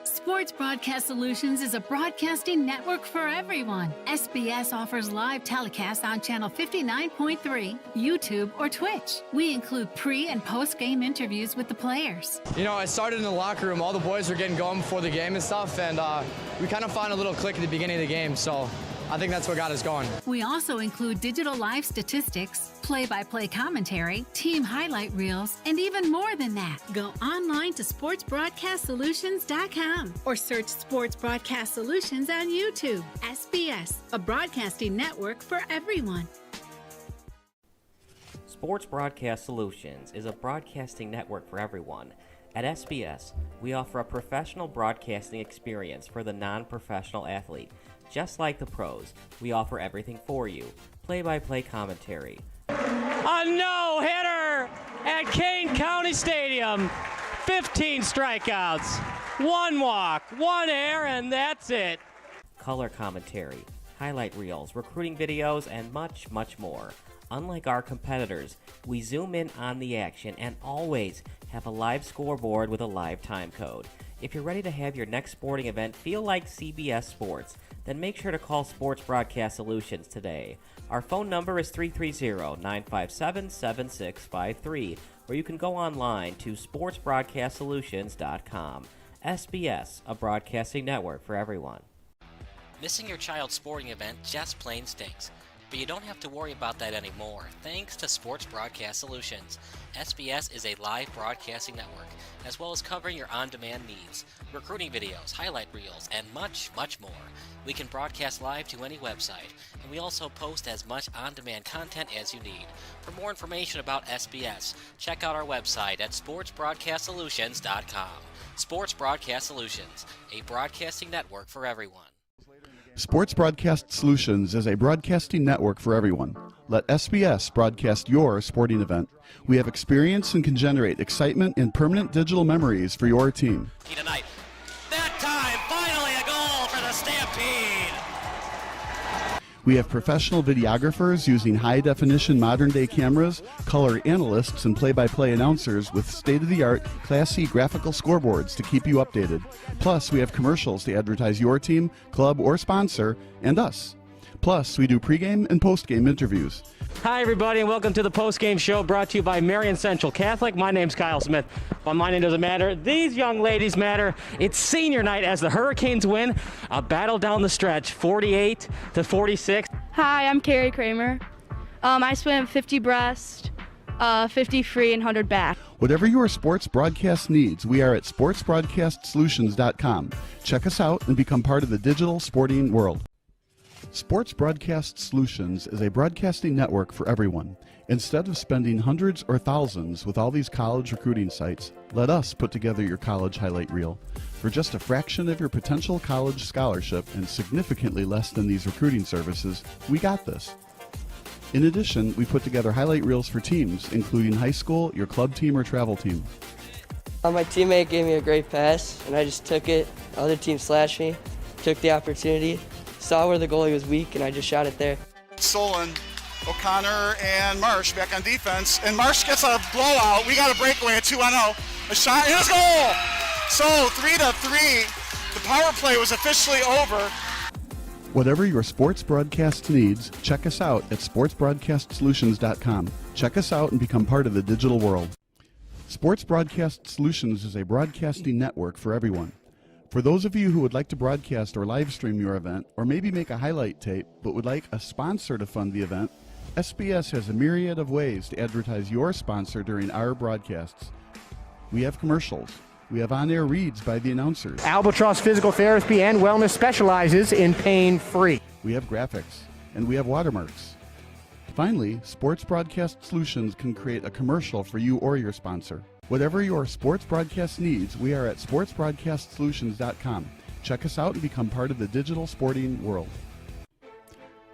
Sports Broadcast Solutions is a broadcasting network for everyone. SBS offers live telecasts on Channel 59.3, YouTube, or Twitch. We include pre- and post-game interviews with the players. I started in the locker room. All the boys were getting going before the game and stuff, and we kind of found a little click at the beginning of the game, so I think that's what got us going. We also include digital live statistics, play-by-play commentary, team highlight reels, and even more than that. Go online to sportsbroadcastsolutions.com or search Sports Broadcast Solutions on YouTube. SBS, a broadcasting network for everyone. Sports Broadcast Solutions is a broadcasting network for everyone. At SBS, we offer a professional broadcasting experience for the non-professional athlete. Just like the pros, we offer everything for you. Play-by-play commentary. A no-hitter at Kane County Stadium. 15 strikeouts. one walk, one air, and that's it. Color commentary, highlight reels, recruiting videos, and much, much more. Unlike our competitors, we zoom in on the action and always have a live scoreboard with a live time code. If you're ready to have your next sporting event feel like CBS Sports, then make sure to call Sports Broadcast Solutions today. Our phone number is 330-957-7653, or you can go online to sportsbroadcastsolutions.com. SBS, a broadcasting network for everyone. Missing your child's sporting event just plain stinks. But you don't have to worry about that anymore, thanks to Sports Broadcast Solutions. SBS is a live broadcasting network, as well as covering your on-demand needs, recruiting videos, highlight reels, and much, much more. We can broadcast live to any website, and we also post as much on-demand content as you need. For more information about SBS, check out our website at sportsbroadcastsolutions.com. Sports Broadcast Solutions, a broadcasting network for everyone. Sports Broadcast Solutions is a broadcasting network for everyone. Let SBS broadcast your sporting event. We have experience and can generate excitement and permanent digital memories for your team. Tonight. That time, finally a goal for the Stampede! We have professional videographers using high-definition modern-day cameras, color analysts, and play-by-play announcers with state-of-the-art, classy graphical scoreboards to keep you updated. Plus, we have commercials to advertise your team, club, or sponsor, and us. Plus, we do pregame and postgame interviews. Hi, everybody, and welcome to the postgame show brought to you by Marion Central Catholic. My name's Kyle Smith. Well, my name doesn't matter. These young ladies matter. It's senior night as the Hurricanes win a battle down the stretch, 48-46. Hi, I'm Carrie Kramer. I swim 50 breast, 50 free, and 100 back. Whatever your sports broadcast needs, we are at sportsbroadcastsolutions.com. Check us out and become part of the digital sporting world. Sports Broadcast Solutions is a broadcasting network for everyone. Instead of spending hundreds or thousands with all these college recruiting sites, let us put together your college highlight reel. For just a fraction of your potential college scholarship and significantly less than these recruiting services, we got this. In addition, we put together highlight reels for teams, including high school, your club team, or travel team. My teammate gave me a great pass, and I just took it. Other team slashed me, took the opportunity, saw where the goalie was weak, and I just shot it there. Solon, O'Connor, and Marsh back on defense. And Marsh gets a blowout. We got a breakaway at 2-0. A shot, and his goal! So 3-3. The power play was officially over. Whatever your sports broadcast needs, check us out at sportsbroadcastsolutions.com. Check us out and become part of the digital world. Sports Broadcast Solutions is a broadcasting network for everyone. For those of you who would like to broadcast or live stream your event, or maybe make a highlight tape, but would like a sponsor to fund the event, SBS has a myriad of ways to advertise your sponsor during our broadcasts. We have commercials. We have on-air reads by the announcers. Albatross Physical Therapy and Wellness specializes in pain-free. We have graphics, and we have watermarks. Finally, Sports Broadcast Solutions can create a commercial for you or your sponsor. Whatever your sports broadcast needs, we are at sportsbroadcastsolutions.com. Check us out and become part of the digital sporting world.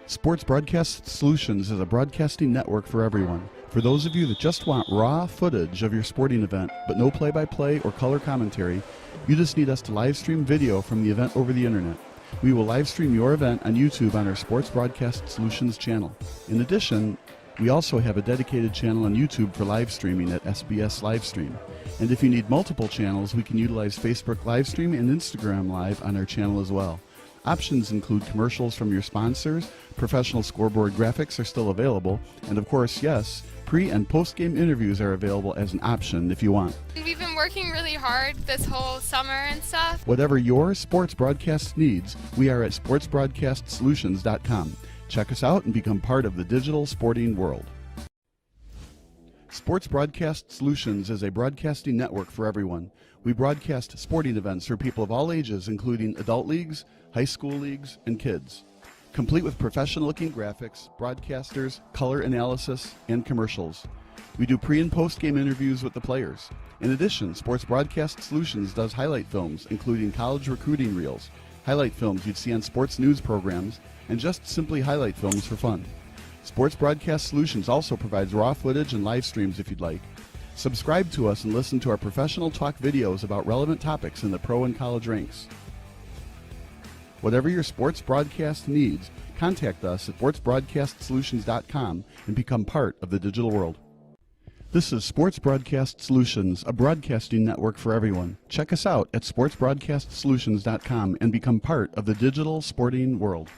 Sports Broadcast Solutions is a broadcasting network for everyone. For those of you that just want raw footage of your sporting event, but no play-by-play or color commentary, you just need us to live stream video from the event over the internet. We will live stream your event on YouTube on our Sports Broadcast Solutions channel. In addition, we also have a dedicated channel on YouTube for live streaming at SBS Livestream. And if you need multiple channels, we can utilize Facebook Livestream and Instagram Live on our channel as well. Options include commercials from your sponsors, professional scoreboard graphics are still available, and of course, yes, pre- and post-game interviews are available as an option if you want. We've been working really hard this whole summer and stuff. Whatever your sports broadcast needs, we are at sportsbroadcastsolutions.com. Check us out and become part of the digital sporting world. Sports Broadcast Solutions is a broadcasting network for everyone. We broadcast sporting events for people of all ages, including adult leagues, high school leagues, and kids. Complete with professional-looking graphics, broadcasters, color analysis, and commercials. We do pre- and post-game interviews with the players. In addition, Sports Broadcast Solutions does highlight films, including college recruiting reels, highlight films you'd see on sports news programs, and just simply highlight films for fun. Sports Broadcast Solutions also provides raw footage and live streams if you'd like. Subscribe to us and listen to our professional talk videos about relevant topics in the pro and college ranks. Whatever your sports broadcast needs, contact us at sportsbroadcastsolutions.com and become part of the digital world. This is Sports Broadcast Solutions, a broadcasting network for everyone. Check us out at sportsbroadcastsolutions.com and become part of the digital sporting world.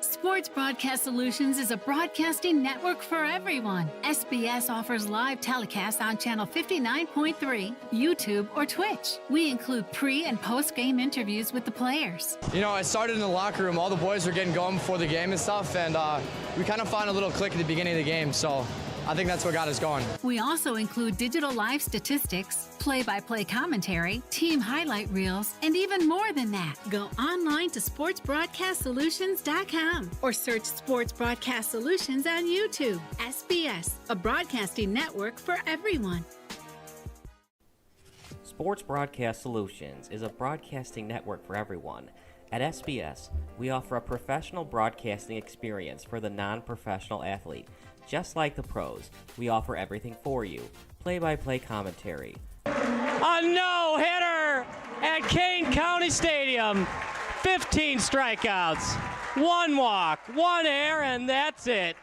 Sports Broadcast Solutions is a broadcasting network for everyone. SBS offers live telecasts on channel 59.3, YouTube, or Twitch. We include pre- and post-game interviews with the players. You know, it started in the locker room. All the boys were getting going before the game and stuff, and we kind of found a little click at the beginning of the game, so I think that's what got us going. We also include digital live statistics, play-by-play commentary, team highlight reels, and even more than that. Go online to sportsbroadcastsolutions.com or search Sports Broadcast Solutions on YouTube. SBS, a broadcasting network for everyone. Sports Broadcast Solutions is a broadcasting network for everyone. At SBS, we offer a professional broadcasting experience for the non-professional athlete. Just like the pros, we offer everything for you. Play-by-play commentary. A no-hitter at Kane County Stadium. 15 strikeouts, 1 walk, 1 error, and that's it.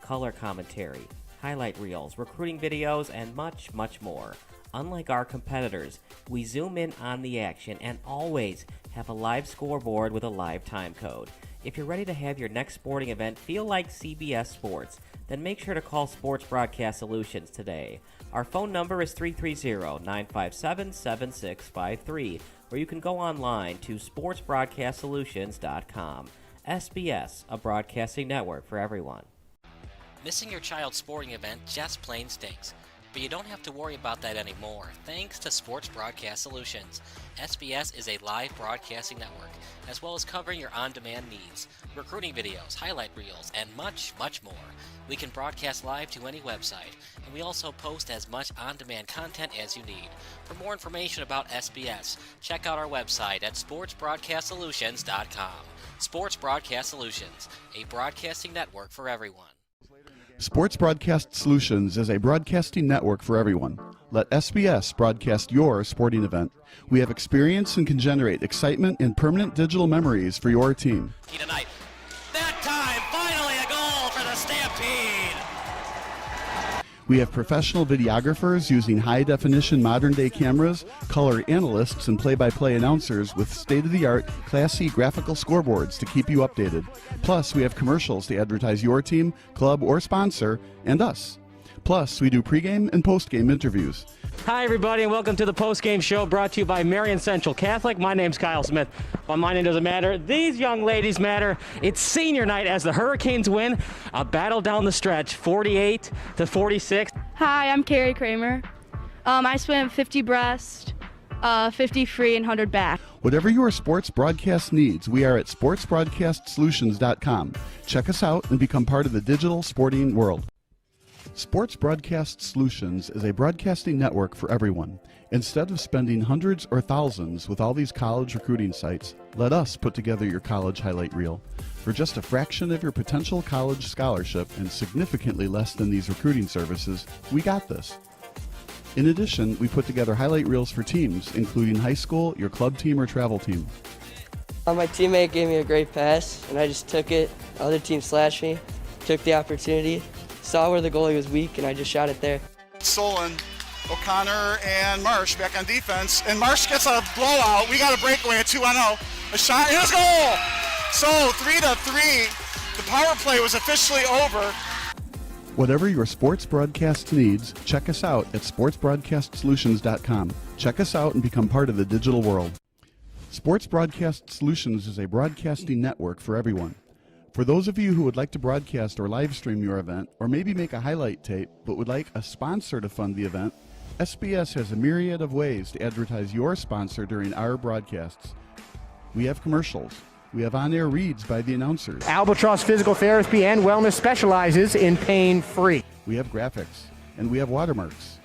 Color commentary, highlight reels, recruiting videos, and much, much more. Unlike our competitors, we zoom in on the action and always have a live scoreboard with a live time code. If you're ready to have your next sporting event feel like CBS Sports, then make sure to call Sports Broadcast Solutions today. Our phone number is 330-957-7653, or you can go online to sportsbroadcastsolutions.com. SBS, a broadcasting network for everyone. Missing your child's sporting event just plain stinks. But you don't have to worry about that anymore, thanks to Sports Broadcast Solutions. SBS is a live broadcasting network, as well as covering your on-demand needs, recruiting videos, highlight reels, and much, much more. We can broadcast live to any website, and we also post as much on-demand content as you need. For more information about SBS, check out our website at sportsbroadcastsolutions.com. Sports Broadcast Solutions, a broadcasting network for everyone. Sports Broadcast Solutions is a broadcasting network for everyone. Let SBS broadcast your sporting event. We have experience and can generate excitement and permanent digital memories for your team. Tonight. That time, finally a goal for the Stampede! We have professional videographers using high-definition modern-day cameras, color analysts, and play-by-play announcers with state-of-the-art, classy graphical scoreboards to keep you updated. Plus, we have commercials to advertise your team, club, or sponsor, and us. Plus, we do pregame and postgame interviews. Hi, everybody, and welcome to the post-game show brought to you by Marion Central Catholic. My name's Kyle Smith. Well, my name doesn't matter. These young ladies matter. It's senior night as the Hurricanes win a battle down the stretch, 48-46. Hi, I'm Carrie Kramer. I swim 50 breast, 50 free, and 100 back. Whatever your sports broadcast needs, we are at sportsbroadcastsolutions.com. Check us out and become part of the digital sporting world. Sports Broadcast Solutions is a broadcasting network for everyone. Instead of spending hundreds or thousands with all these college recruiting sites, let us put together your college highlight reel. For just a fraction of your potential college scholarship and significantly less than these recruiting services, we got this. In addition, we put together highlight reels for teams, including high school, your club team, or travel team. My teammate gave me a great pass, and I just took it. The other team slashed me, took the opportunity, saw where the goalie was weak, and I just shot it there. Solon, O'Connor, and Marsh back on defense. And Marsh gets a blowout. We got a breakaway at 2-0. A shot, and a goal! So 3-3. The power play was officially over. Whatever your sports broadcast needs, check us out at sportsbroadcastsolutions.com. Check us out and become part of the digital world. Sports Broadcast Solutions is a broadcasting network for everyone. For those of you who would like to broadcast or live stream your event, or maybe make a highlight tape, but would like a sponsor to fund the event, SBS has a myriad of ways to advertise your sponsor during our broadcasts. We have commercials. We have on-air reads by the announcers. Albatross Physical Therapy and Wellness specializes in pain-free. We have graphics. and we have watermarks.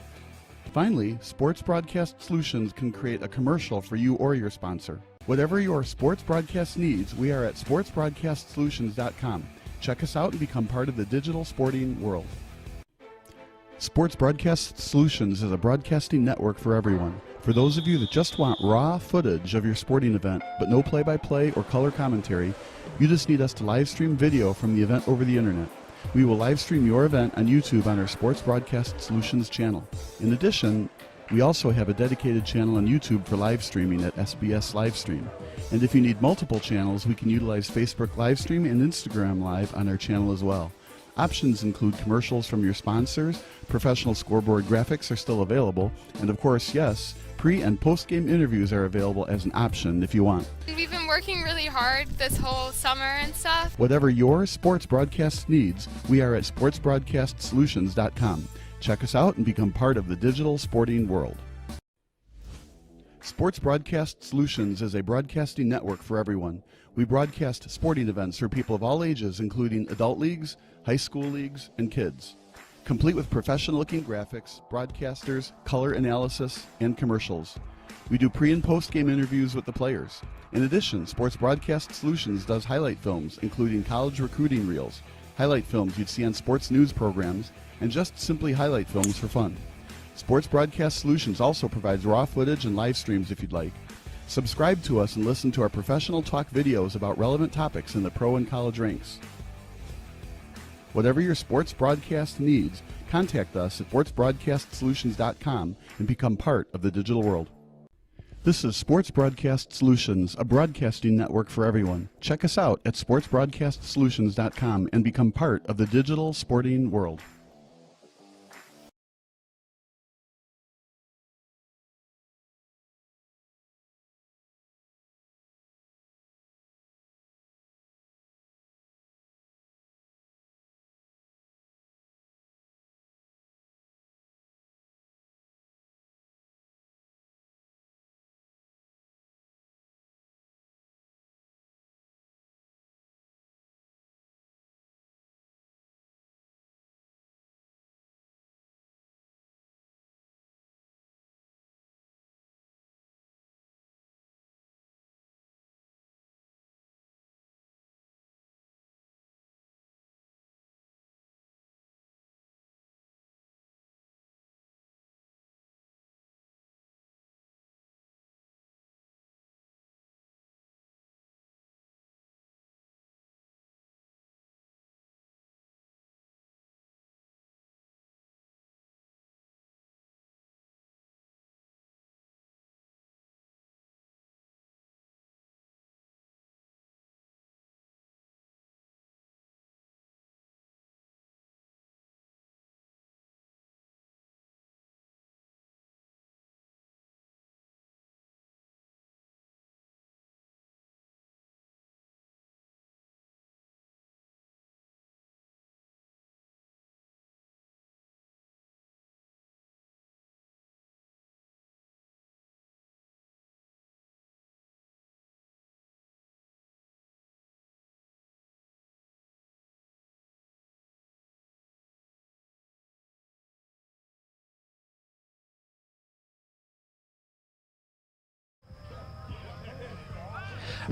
Finally, Sports Broadcast Solutions can create a commercial for you or your sponsor. Whatever your sports broadcast needs, we are at sportsbroadcastsolutions.com. Check us out and become part of the digital sporting world. Sports Broadcast Solutions is a broadcasting network for everyone. For those of you that just want raw footage of your sporting event, but no play-by-play or color commentary, you just need us to live stream video from the event over the internet. We will live stream your event on YouTube on our Sports Broadcast Solutions channel. In addition, we also have a dedicated channel on YouTube for live streaming at SBS Livestream. And if you need multiple channels, we can utilize Facebook Livestream and Instagram Live on our channel as well. Options include commercials from your sponsors, professional scoreboard graphics are still available, and of course, yes, pre- and post-game interviews are available as an option if you want. We've been working really hard this whole summer and stuff. Whatever your sports broadcast needs, we are at sportsbroadcastsolutions.com. Check us out and become part of the digital sporting world. Sports Broadcast Solutions is a broadcasting network for everyone. We broadcast sporting events for people of all ages, including adult leagues, high school leagues, and kids. Complete with professional-looking graphics, broadcasters, color analysis, and commercials. We do pre- and post-game interviews with the players. In addition, Sports Broadcast Solutions does highlight films, including college recruiting reels, highlight films you'd see on sports news programs, and just simply highlight films for fun. Sports Broadcast Solutions also provides raw footage and live streams if you'd like. Subscribe to us and listen to our professional talk videos about relevant topics in the pro and college ranks. Whatever your sports broadcast needs, contact us at sportsbroadcastsolutions.com and become part of the digital world. This is Sports Broadcast Solutions, a broadcasting network for everyone. Check us out at sportsbroadcastsolutions.com and become part of the digital sporting world.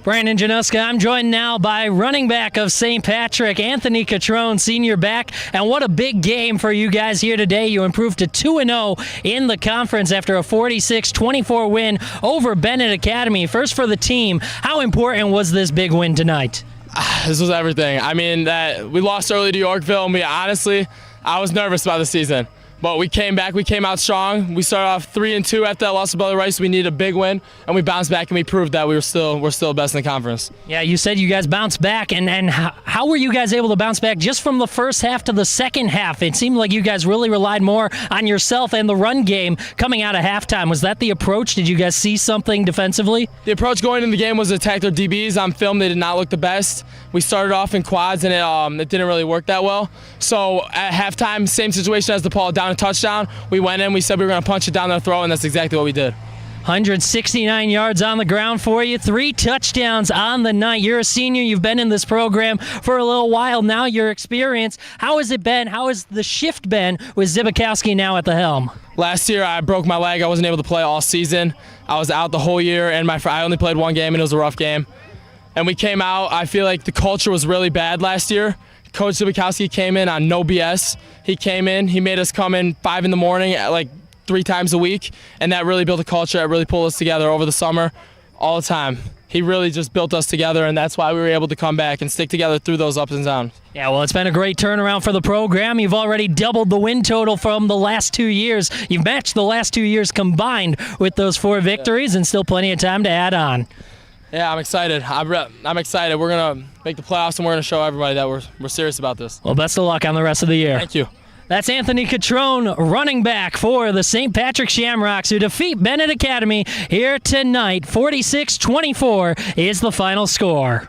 Brandon Januska, I'm joined now by running back of St. Patrick, Anthony Catrone, senior back. And what a big game for you guys here today. You improved to 2-0 in the conference after a 46-24 win over Benet Academy. First for the team, how important was this big win tonight? This was everything. I mean, that we lost early to Yorkville, and I was nervous about the season. But we came back, we came out strong. We started off 3-2 after that loss to Butler Rice. We needed a big win, and we bounced back, and we proved that we're still best in the conference. Yeah, you said you guys bounced back, and how were you guys able to bounce back just from the first half to the second half? It seemed like you guys really relied more on yourself and the run game coming out of halftime. Was that the approach? Did you guys see something defensively? The approach going into the game was to attack their DBs. On film, they did not look the best. We started off in quads, and it didn't really work that well. So at halftime, same situation as DePaul, down a touchdown. We went in, we said we were going to punch it down their throat, and that's exactly what we did. 169 yards on the ground for you, 3 touchdowns on the night. You're a senior. You've been in this program for a little while now. Your experience, how has it been? How has the shift been with Zibikowski now at the helm? Last year, I broke my leg. I wasn't able to play all season. I was out the whole year, and I only played 1 game, and it was a rough game. And we came out. I feel like the culture was really bad last year. Coach Zibikowski came in on no BS. He came in. He made us come in 5 in the morning, like 3 times a week, and that really built a culture. That really pulled us together over the summer, all the time. He really just built us together, and that's why we were able to come back and stick together through those ups and downs. Yeah, well, it's been a great turnaround for the program. You've already doubled the win total from the last 2 years. You've matched the last 2 years combined with those 4 victories, and still plenty of time to add on. Yeah, I'm excited. I'm excited. We're going to make the playoffs, and we're going to show everybody that we're serious about this. Well, best of luck on the rest of the year. Thank you. That's Anthony Catrone, running back for the St. Patrick Shamrocks, who defeat Benet Academy here tonight. 46-24 is the final score.